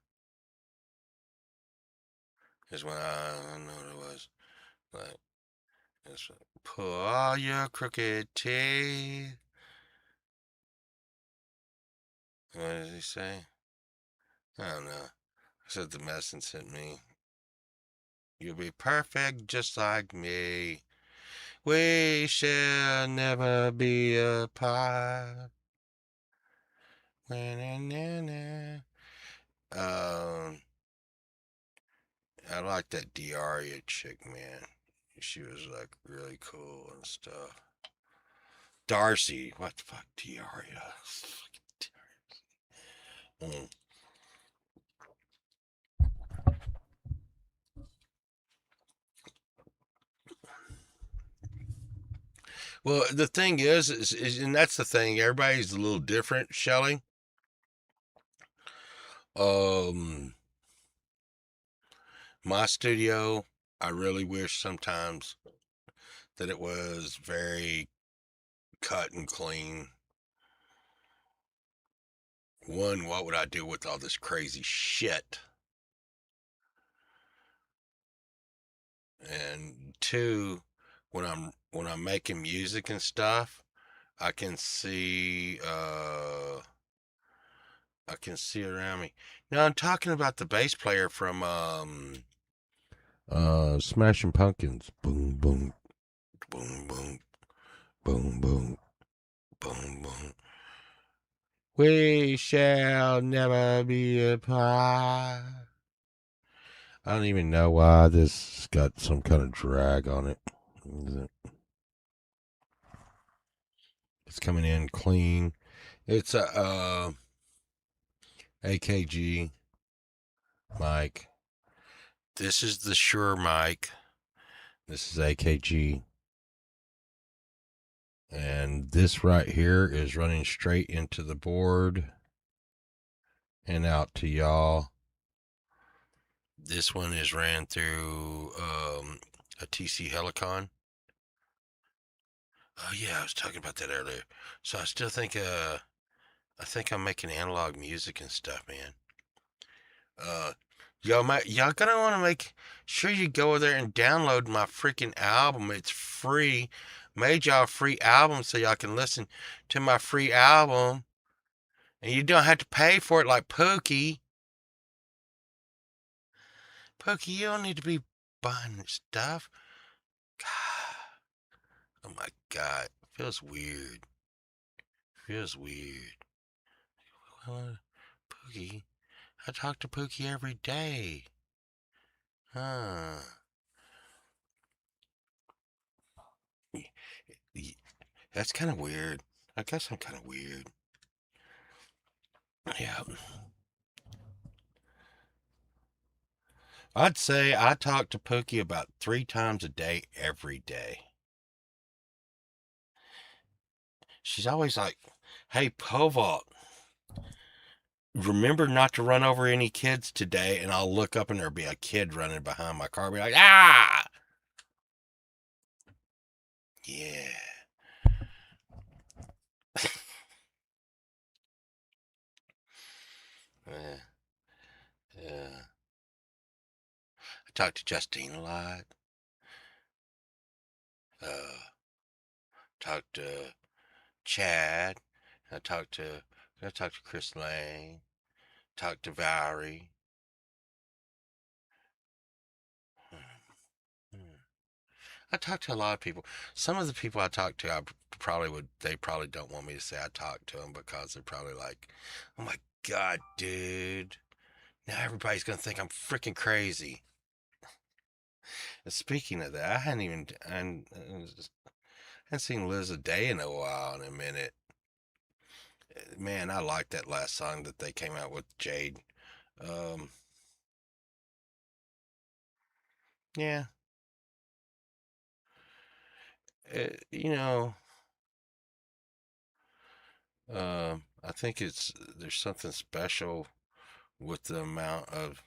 Is when I don't know what it was. Like, it's pull all your crooked teeth. What did he say? I don't know. I said the message sent me. You'll be perfect just like me. We shall never be apart. I like that Diaria chick, man. She was like really cool and stuff. Darcy, what the fuck, Diaria? Mm. Well, the thing is, and that's the thing. Everybody's a little different, Shelly. Um, my studio, I really wish sometimes that it was very cut and clean. One, what would I do with all this crazy shit? And two, when I'm making music and stuff, I can see around me. Now I'm talking about the bass player from Smashing Pumpkins. Boom boom boom boom boom boom boom boom. We shall never be apart. I don't even know why this got some kind of drag on it. It's coming in clean. It's a AKG mic. This is the Shure mic. This is AKG. And this right here is running straight into the board and out to y'all. This one is ran through a TC Helicon. Oh yeah, I was talking about that earlier. So I still think I'm making analog music and stuff, man. Y'all gonna want to make sure you go over there and download my freaking album. It's free. Made y'all a free album so y'all can listen to my free album, and you don't have to pay for it like Pookie. Pookie, you don't need to be buying stuff. God. Oh my God, feels weird. Feels weird. Pookie, I talk to Pookie every day. Huh. That's kind of weird. I guess I'm kind of weird. Yeah. I'd say I talk to Pookie about 3 times a day, every day. She's always like, hey, Povalt, remember not to run over any kids today. And I'll look up and there'll be a kid running behind my car. I'll be like, ah! Yeah. Yeah. Yeah. I talk to Justine a lot. Talk to Chad. I talk to Chris Lane. Talk to Valerie. I talk to a lot of people. Some of the people I talk to, they probably don't want me to say I talk to them because they're probably like, oh my God, dude. Now everybody's going to think I'm freaking crazy. And speaking of that, I hadn't seen Liz a day in a while in a minute. Man, I like that last song that they came out with, Jade. Yeah. You know, I think there's something special with the amount of,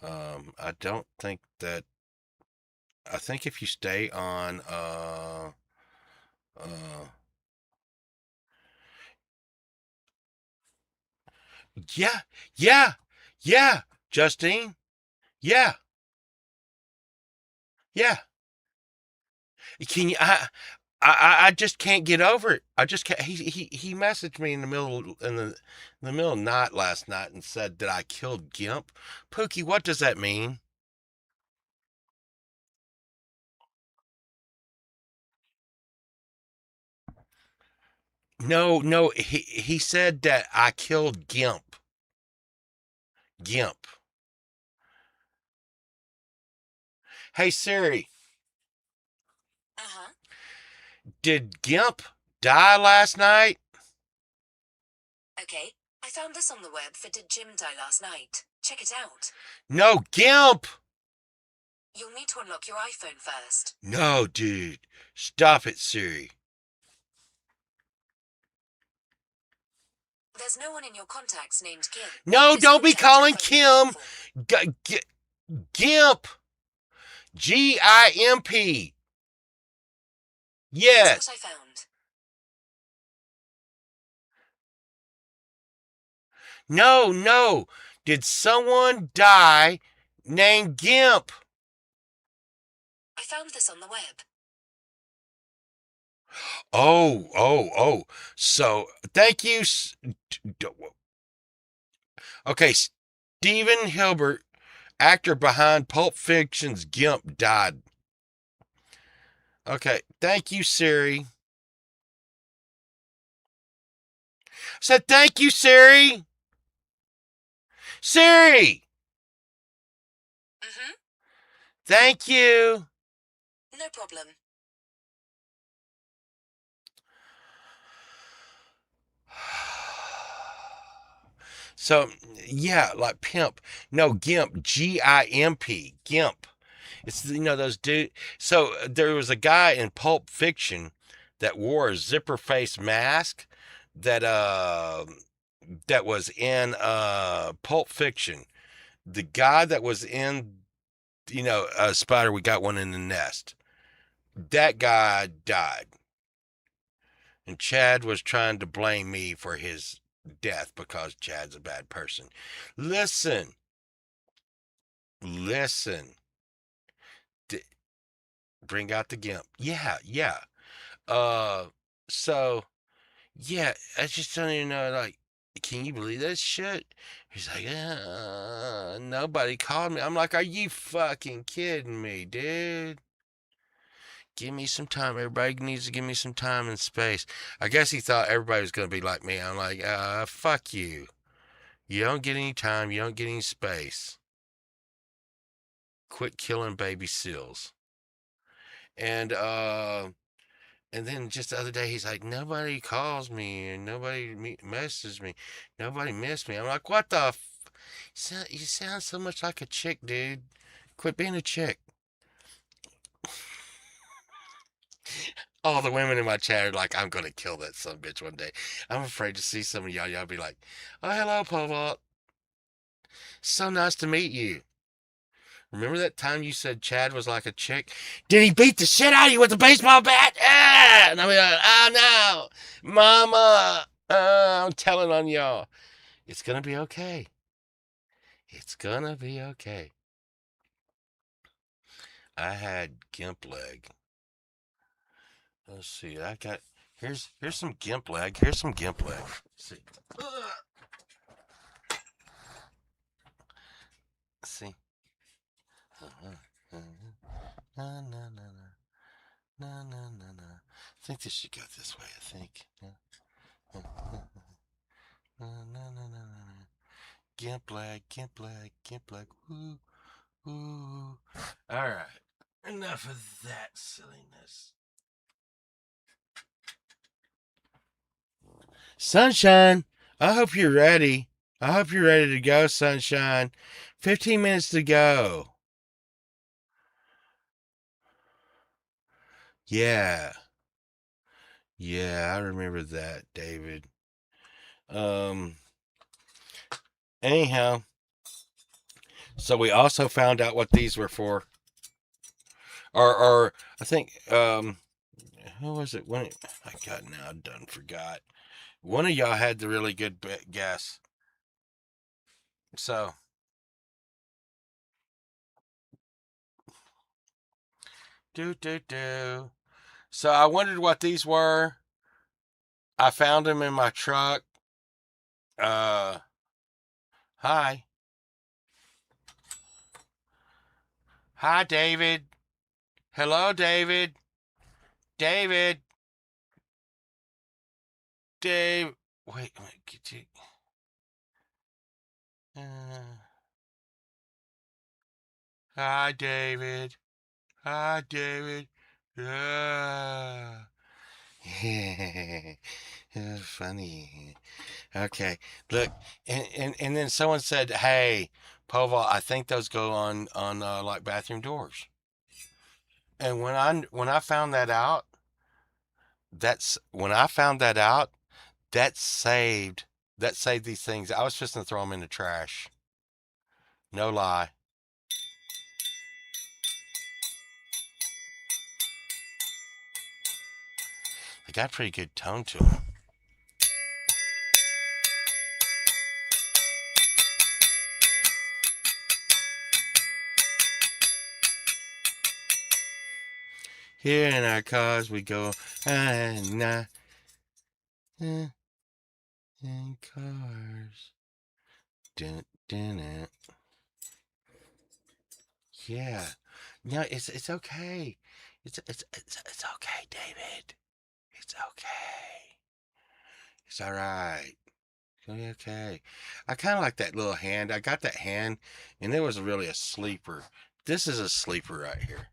I don't think that, I think if you stay on, uh, yeah, yeah, yeah, Justine, yeah, yeah. Can you, I just can't get over it. I just can't. He messaged me in the middle of the night last night and said that I killed Gimp. Pookie, what does that mean? No, no. He said that I killed Gimp. Gimp. Hey Siri, Uh-huh. did Gimp die last night? Okay. I found this on the web for Did Jim Die Last Night. Check it out. No, Gimp. You'll need to unlock your iPhone first. No, dude. Stop it, Siri. There's no one in your contacts named Kim. No, This don't be contact calling info is Kim. meaningful. Gimp. Gimp. Here's Yes. what I found. No, no. Did someone die named Gimp? I found this on the web. Oh. So, thank you. Okay, Steven Hilbert, actor behind Pulp Fiction's Gimp, died. Okay, thank you, Siri. I said thank you, Siri. Siri, Mm-hmm. thank you. No problem. So, yeah, like pimp. No, Gimp. Gimp. Gimp. It's, those dude. So, there was a guy in Pulp Fiction that wore a zipper face mask that was in Pulp Fiction. The guy that was in, Spider, we got one in the nest. That guy died. And Chad was trying to blame me for his death because Chad's a bad person. Listen. Bring out the Gimp. Yeah. Uh, so, yeah, I just don't even know, like, can you believe this shit? He's like, nobody called me. I'm like, are you fucking kidding me, dude? Give me some time. Everybody needs to give me some time and space. I guess he thought everybody was going to be like me. I'm like, fuck you. You don't get any time. You don't get any space. Quit killing baby seals. And, And then just the other day, he's like, nobody calls me and nobody messages me. Nobody missed me. I'm like, what the you sound so much like a chick, dude. Quit being a chick. All the women in my chat are like, I'm going to kill that son bitch one day. I'm afraid to see some of y'all. Y'all be like, oh, hello, Povalt. So nice to meet you. Remember that time you said Chad was like a chick? Did he beat the shit out of you with a baseball bat? Ah! And I'm like, oh no, Mama, I'm telling on y'all. It's gonna be okay. It's gonna be okay. I had gimp leg. Let's see. I got here's some gimp leg. Here's some gimp leg. Let's see. See. Na na na na na na na na. I think this should go this way. I think. Na na na na na. Gimp leg, gimp leg, gimp leg. Woo, woo. All right. Enough of that silliness. Sunshine, I hope you're ready. I hope you're ready to go, Sunshine. 15 minutes to go. Yeah. Yeah, I remember that, David. Anyhow, so we also found out what these were for. Or I think, who was it? I got now done forgot. One of y'all had the really good guess. So, do. So I wondered what these were. I found them in my truck. Hi. Hi, David. Hello, David. David. Dave. Wait, get you. Hi, David. Hi, David. Funny. Okay. Look, and then someone said, "Hey, Poval, I think those go on like bathroom doors." And when I found that out, that saved these things. I was just gonna throw them in the trash. No lie. They got a pretty good tone to them. Here in our cars we go, in cars. Dun, dun, dun. Yeah. No, it's okay. It's okay, David. It's okay. It's all right. It's gonna be okay. I kind of like that little hand. I got that hand, and it was really a sleeper. This is a sleeper right here.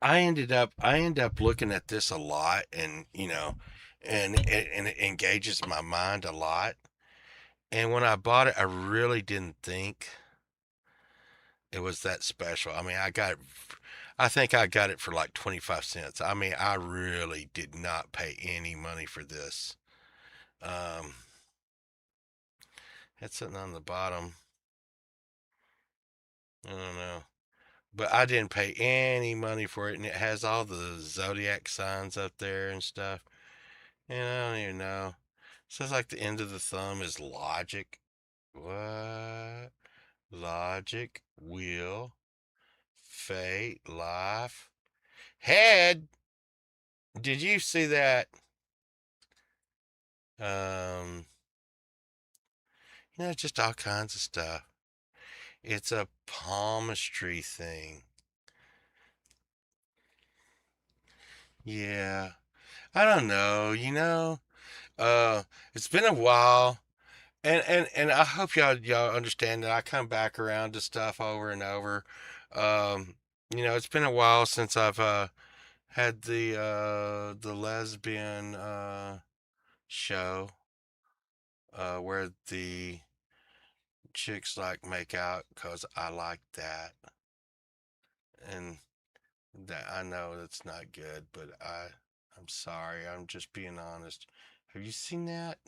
I ended up looking at this a lot, and and it engages my mind a lot. And when I bought it, I really didn't think it was that special. I mean, I think I got it for like 25 cents. I mean, I really did not pay any money for this. Um, it's sitting on the bottom. I don't know. But I didn't pay any money for it, and it has all the zodiac signs up there and stuff. And I don't even know. It says like the end of the thumb is logic. What? Logic, will, fate, life, head. Did you see that? Um, just all kinds of stuff. It's a palmistry thing. Yeah. I don't know, it's been a while. And I hope y'all understand that I come back around to stuff over and over. Um, it's been a while since I've had the lesbian show where the chicks like make out, 'cause I like that. And that, I know that's not good, but I'm sorry. I'm just being honest. Have you seen that?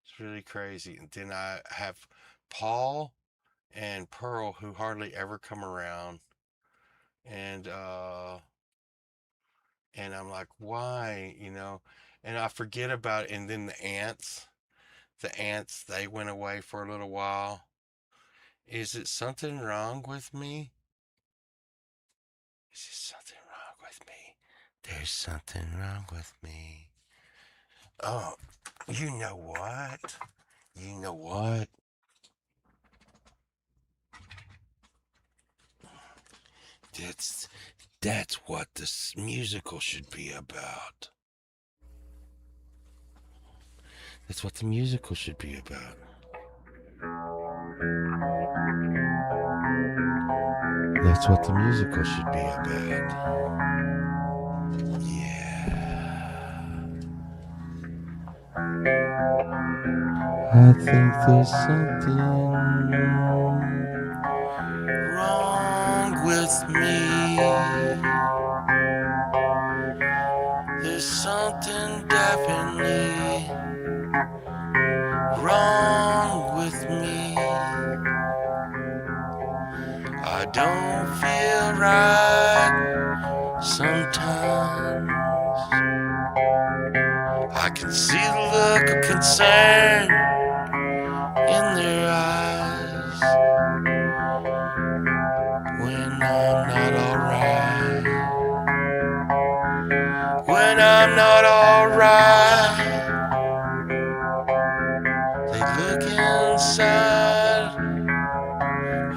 It's really crazy. And then I have Paul and Pearl, who hardly ever come around, and I'm like, why, And I forget about it. And then the ants, they went away for a little while. Is it something wrong with me? Is there something wrong with me? There's something wrong with me. Oh, you know what? You know what? That's what this musical should be about. That's what the musical should be about. That's what the musical should be about. Yeah. I think there's something wrong with me. There's something definitely wrong with me. I don't feel right sometimes. I can see the look of concern in their eyes when I'm not alright. When I'm not alright, they look inside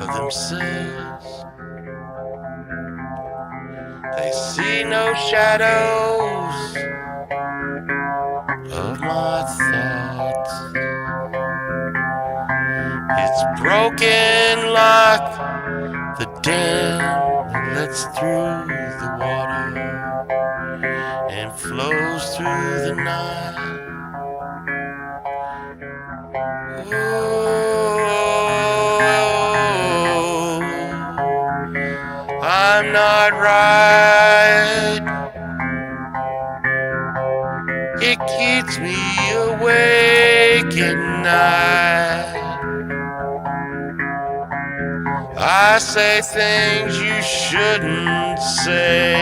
of themselves. They see no shadows of my thoughts. It's broken like the dam that lets through the water and flows through the night. Ooh, I'm not right. It keeps me awake at night. I say things you shouldn't say.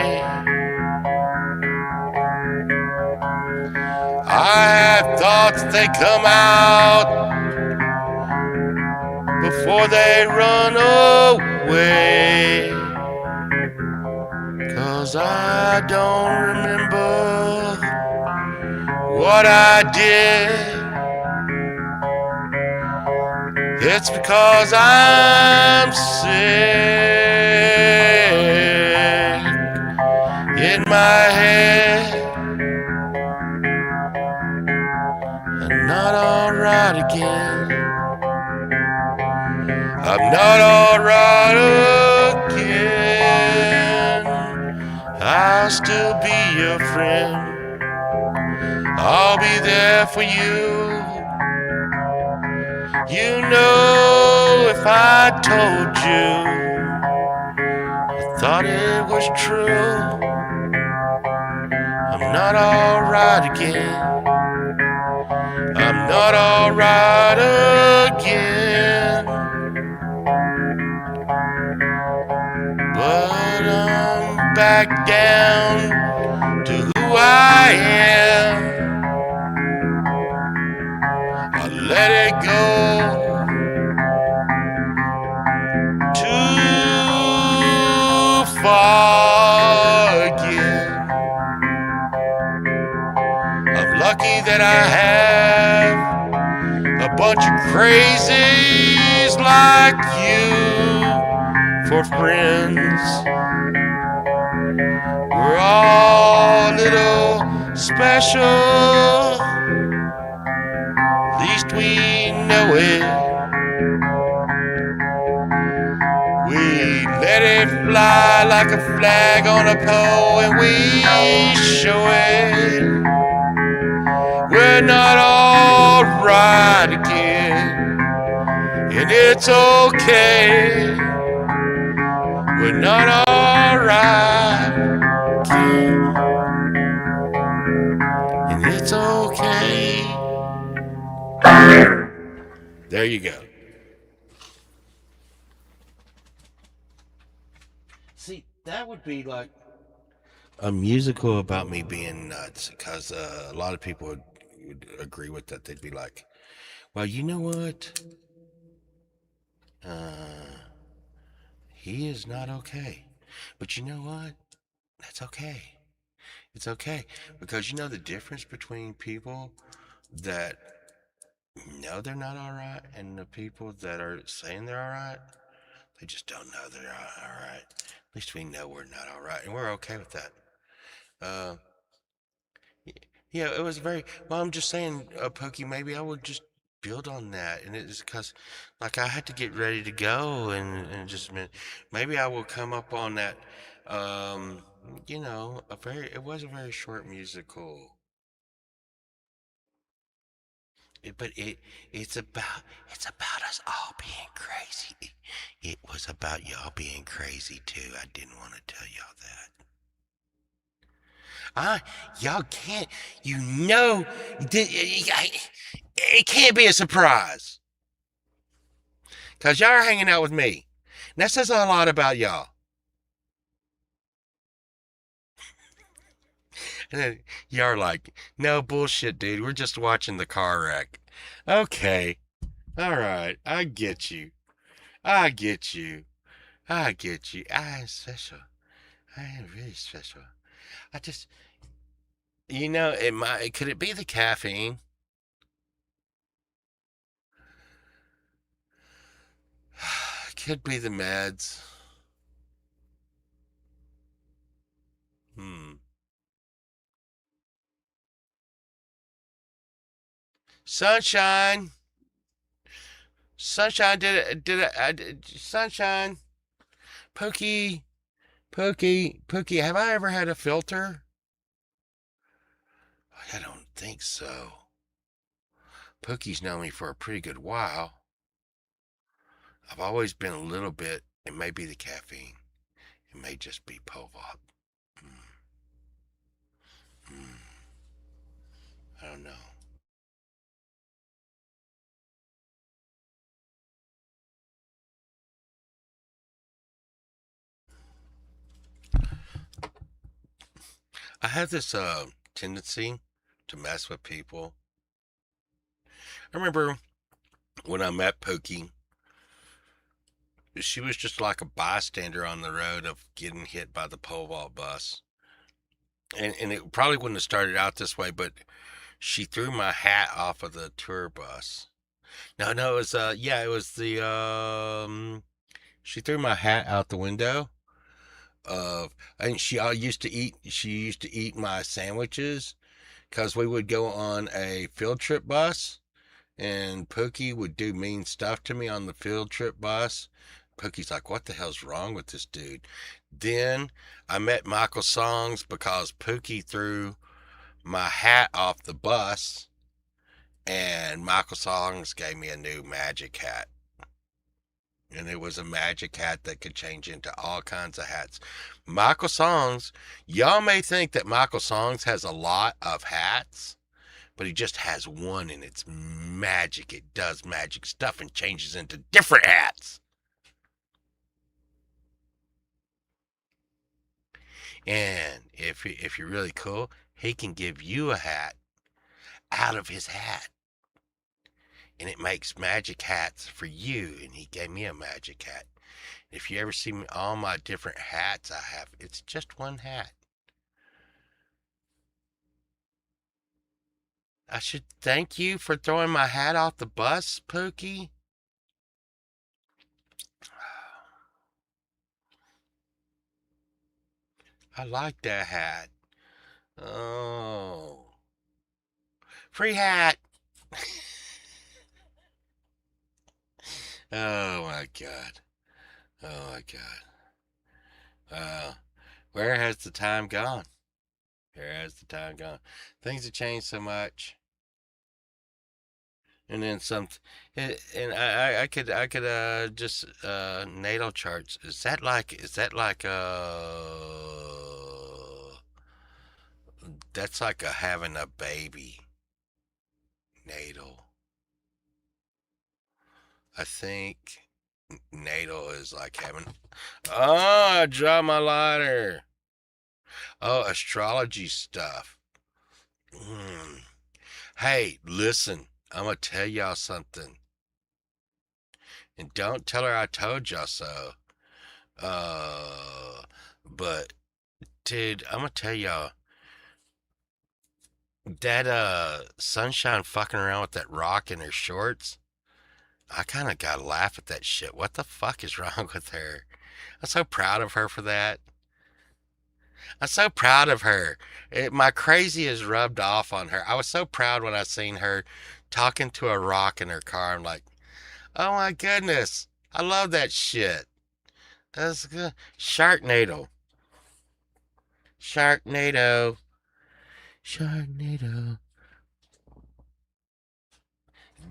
I have thoughts that come out before they run away. 'Cause I don't remember what I did. It's because I'm sick in my head. I'm not alright again. I'm not alright again. I'll still be your friend. I'll be there for you. You know, if I told you I thought it was true, I'm not alright again. I'm not alright again. But I'm back down to who I am. I let it go too far again. I'm lucky that I have a bunch of crazies like you for friends. We're all a little special, at least we know it. We let it it fly like a flag on a pole, and we show it. We're not all right again, and it's okay. We're not all right again, and it's okay. There you go. See, that would be like a musical about me being nuts, because a lot of people would agree with that. They'd be like, well, you know what? He is not okay. But you know what? That's okay. It's okay. Because you know the difference between people that know they're not all right and the people that are saying they're all right? They just don't know they're all right. At least we know we're not all right, and we're okay with that. Uh, Yeah, it was very well. I'm just saying, Pokey. Maybe I would just build on that, and it's because, like, I had to get ready to go, and just a minute. Maybe I will come up on that. Um, a very. It was a very short musical, but it's about us all being crazy. It was about y'all being crazy too. I didn't want to tell y'all that. I y'all can't. You know, it can't be a surprise. Because y'all are hanging out with me. And that says a lot about y'all. And then y'all are like, no bullshit, dude. We're just watching the car wreck. Okay. All right. I get you. I get you. I get you. I am special. I am really special. I just, could it be the caffeine? Could be the meds. Hmm. Sunshine. Sunshine Sunshine. Pookie. Pookie, have I ever had a filter? I don't think so. Pookie's known me for a pretty good while. I've always been a little bit. It may be the caffeine. It may just be Povop. Mm, mm, I don't know. I have this tendency to mess with people. I remember when I met Pookie, she was just like a bystander on the road of getting hit by the pole vault bus. And it probably wouldn't have started out this way, but she threw my hat off of the tour bus. No, it was yeah, it was the she threw my hat out the window of, and she used to eat my sandwiches because we would go on a field trip bus, and Pookie would do mean stuff to me on the field trip bus. Pookie's like, what the hell's wrong with this dude? Then I met Michael Songs because Pookie threw my hat off the bus, and Michael Songs gave me a new magic hat. And it was a magic hat that could change into all kinds of hats. Michael Songs, y'all may think that Michael Songs has a lot of hats, but he just has one, and it's magic. It does magic stuff and changes into different hats. And if you're really cool, he can give you a hat out of his hat. And it makes magic hats for you. And he gave me a magic hat. If you ever see me, all my different hats I have, it's just one hat. I should thank you for throwing my hat off the bus, Pookie. I like that hat. Oh. Free hat. Oh my God. Oh my God. Uh, where has the time gone? Where has the time gone? Things have changed so much. And then some, and I could just natal charts. That's like having a baby natal. I think natal is like having. Oh, I dropped my lighter. Oh, astrology stuff. Mm. Hey, listen, I'm gonna tell y'all something, and don't tell her I told y'all so. Uh, but dude, I'm gonna tell y'all that Sunshine fucking around with that rock in her shorts. I kind of gotta laugh at that shit. What the fuck is wrong with her? I'm so proud of her for that. I'm so proud of her. My crazy is rubbed off on her. I was so proud when I seen her talking to a rock in her car. I'm like, oh my goodness, I love that shit. That's good. Sharknado. Sharknado. Sharknado.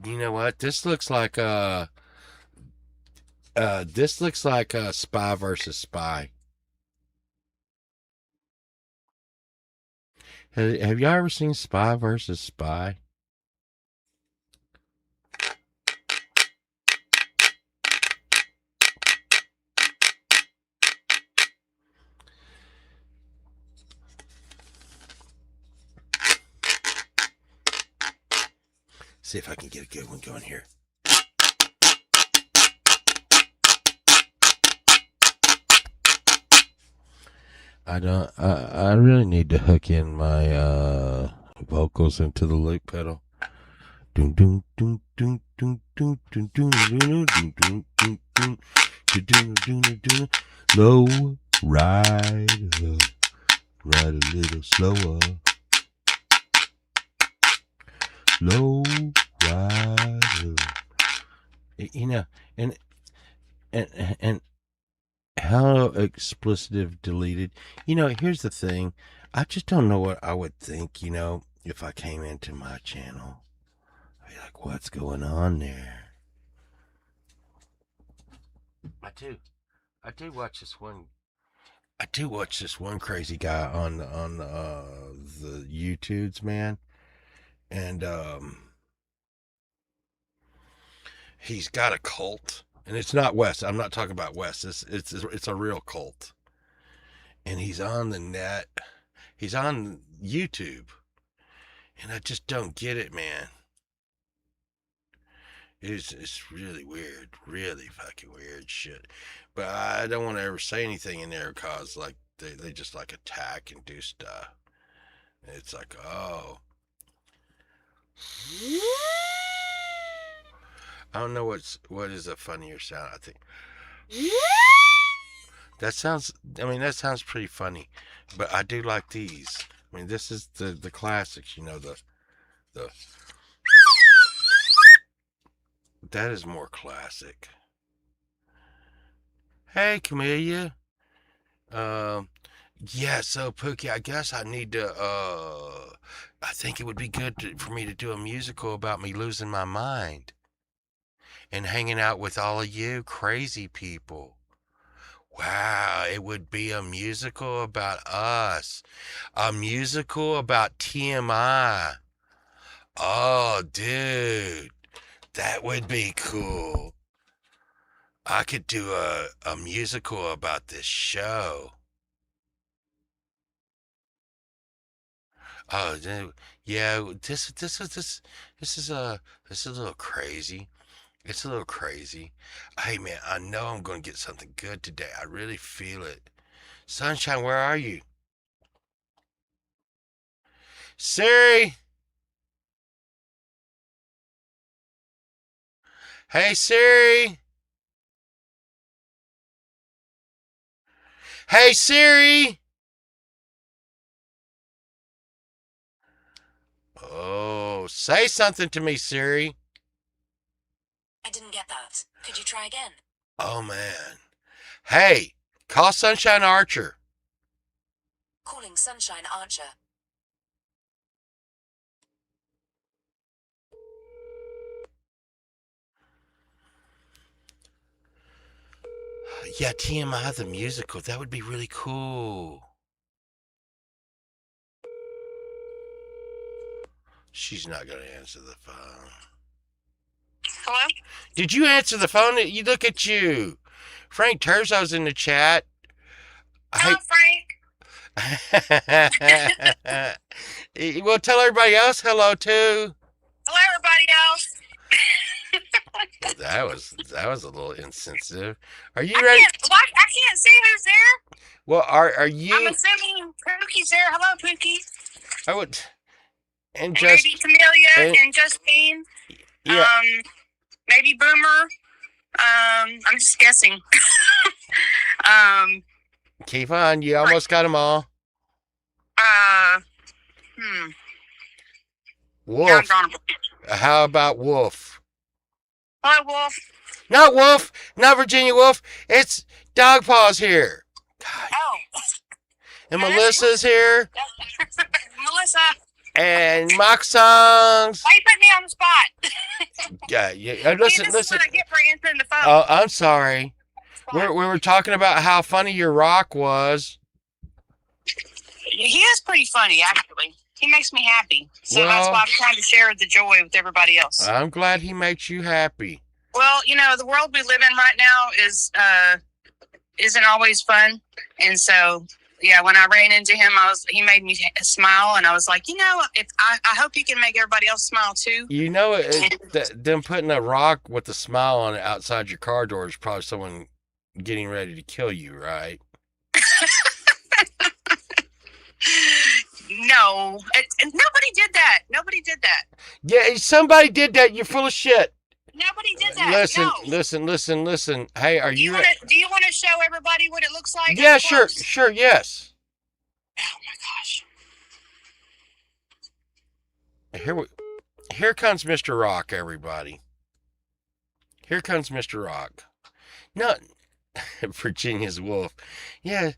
You know what? This looks like Spy versus Spy. Have y'all ever seen Spy versus Spy? See if I can get a good one going here. I really need to hook in my vocals into the loop pedal. Doom doom doom doom doom doom doom doom doom doom doom doom doom doom doom. Low rider, ride a little slower. Low rider. You know, and how explicit deleted. Here's the thing. I just don't know what I would think, if I came into my channel. I'd be like, what's going on there? I do watch this one. I do watch this one crazy guy on the YouTubes, man, and he's got a cult, and it's not West. I'm not talking about West. It's a real cult, and he's on the net. He's on YouTube, and I just don't get it, man. It's really weird, really fucking weird shit. But I don't want to ever say anything in there because like they just like attack and do stuff. And it's like, oh, I don't know what is a funnier sound. I think that sounds. I mean, that sounds pretty funny, but I do like these. I mean, this is the classics. The that is more classic. Hey, Camellia. Um, yeah. So Pookie, I guess I need to. I think it would be good for me to do a musical about me losing my mind and hanging out with all of you crazy people. Wow, it would be a musical about us. A musical about TMI. Oh, dude, that would be cool. I could do a musical about this show. Oh, yeah, this is a little crazy. It's a little crazy. Hey man, I know I'm gonna get something good today. I really feel it. Sunshine, where are you? Siri! Hey Siri! Hey Siri! Oh, say something to me, Siri. I didn't get that. Could you try again? Oh man. Hey, Call Sunshine Archer. Calling Sunshine Archer. Yeah, TMI the musical. That would be really cool. She's not going to answer the phone. Hello? Did you answer the phone? You look at you. Frank Terzo's in the chat. Hello, Frank. Well, tell everybody else hello too. Hello, everybody else. That was a little insensitive. Are you I ready? can't see who's there. Well, are you? I'm assuming Pookie's there. Hello, Pookie. I would. And Maybe Camellia and Justine. Yeah. Maybe Boomer. I'm just guessing. Keep on. You almost got them all. Wolf. How about Wolf? Hello, Wolf. Not Wolf. Not Virginia Wolf. It's Dog Paws here. God. Oh. And Melissa's here. Melissa. And Mock Songs. Why you put me on the spot? Yeah. Listen. This is what I get for answering the phone. Oh, I'm sorry. We were talking about how funny your rock was. He is pretty funny, actually. He makes me happy. So that's why I'm trying to share the joy with everybody else. I'm glad he makes you happy. Well, the world we live in right now isn't always fun. And so, yeah, when I ran into him, he made me smile. And I was like, if I hope you can make everybody else smile too. Them putting a rock with a smile on it outside your car door is probably someone getting ready to kill you, right? No, nobody did that. Nobody did that. Yeah, somebody did that. You're full of shit. Nobody did that. Listen. Hey, are you? Do you want to show everybody what it looks like? Yeah, sure, yes. Oh my gosh. Here comes Mr. Rock, everybody. Here comes Mr. Rock. No, Virginia's Wolf. Yeah,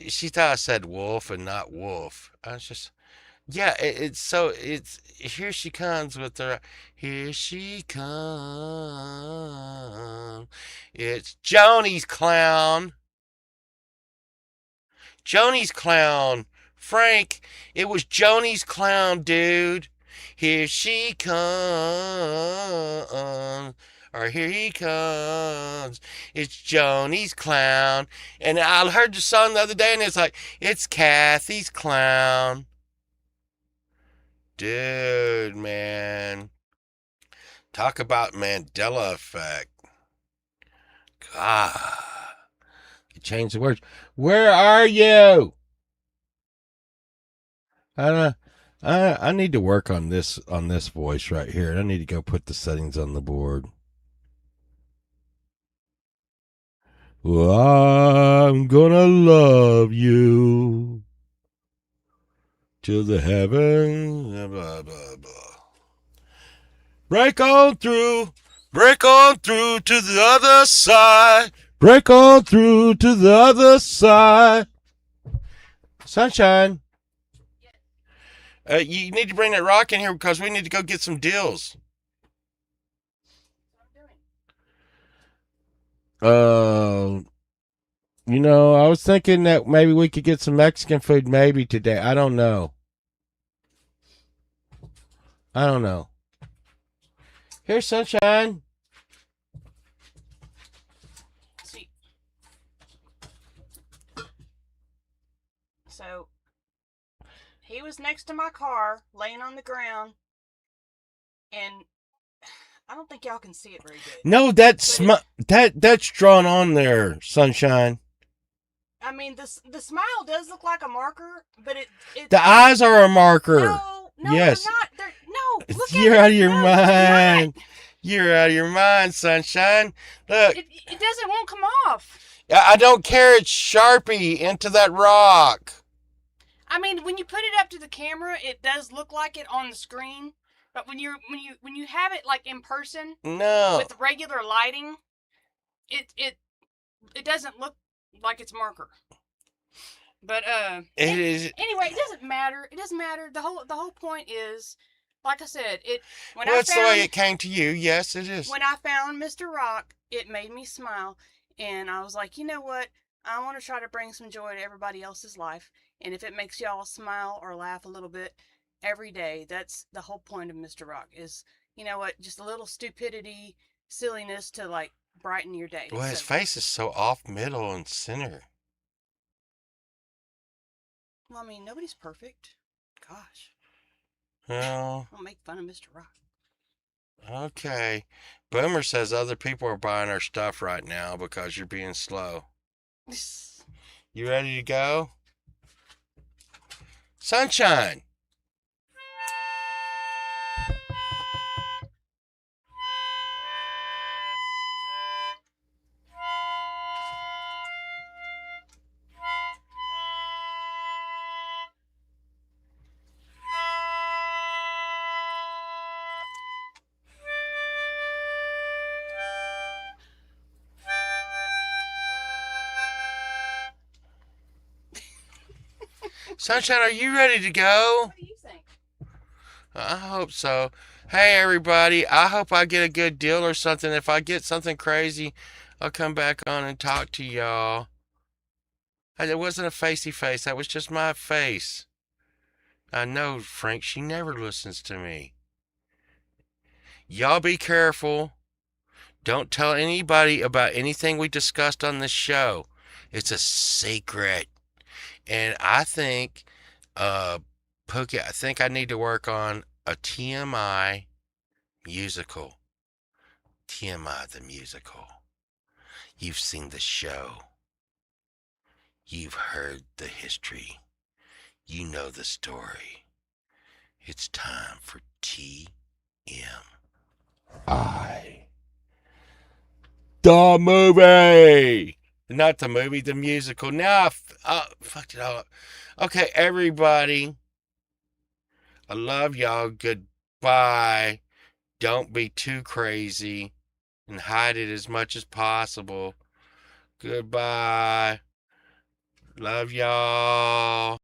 she thought I said wolf and not wolf. I was just, yeah, it's here she comes with her, here she comes. It's Joni's clown. Joni's clown. Frank, it was Joni's clown, dude. Here she comes. Or here he comes. It's Joni's clown. And I heard the song the other day and it's like, it's Kathy's clown. Dude, man. Talk about Mandela effect. God. You changed the words. Where are you? I need to work on this voice right here. I need to go put the settings on the board. Well, I'm gonna love you till the heavens, blah, blah, blah. Break on through to the other side. Break on through to the other side. Sunshine. You need to bring that rock in here because we need to go get some deals. I was thinking that maybe we could get some Mexican food maybe today. I don't know. Here's Sunshine. See. So he was next to my car, laying on the ground, and I don't think y'all can see it very good. No, that's drawn on there, Sunshine. I mean, the smile does look like a marker, but the eyes are a marker. No, yes. they're not. Look You're at out of it. your No, mind. You're out of your mind, Sunshine. Look. It won't come off. I don't care. It's Sharpie into that rock. I mean, when you put it up to the camera, it does look like it on the screen. But when you have it like in person, no, with regular lighting, it it doesn't look like it's marker. But It is. anyway, it doesn't matter. It doesn't matter. The whole point is, like I said, Well, it's the way it came to you. Yes, it is. When I found Mr. Rock, it made me smile, and I was like, you know what? I want to try to bring some joy to everybody else's life, and if it makes y'all smile or laugh a little bit every day, that's the whole point of Mr. Rock. Is, you know what? Just a little stupidity, silliness to like brighten your day. Well, his face is so off middle and center. Well, I mean, nobody's perfect. Gosh. Well, Don't make fun of Mr. Rock. okay. Boomer says other people are buying our stuff right now because you're being slow. You ready to go? Sunshine! Sunshine, are you ready to go? What do you think? I hope so. Hey, everybody. I hope I get a good deal or something. If I get something crazy, I'll come back on and talk to y'all. It wasn't a facey face. That was just my face. I know, Frank. She never listens to me. Y'all be careful. Don't tell anybody about anything we discussed on this show. It's a secret. And I think, Pookie, I think I need to work on a TMI musical. TMI the musical. You've seen the show. You've heard the history. You know the story. It's time for TMI. The movie! Not the movie, the musical. Now I fucked it all up. Okay, everybody. I love y'all. Goodbye. Don't be too crazy and hide it as much as possible. Goodbye. Love y'all.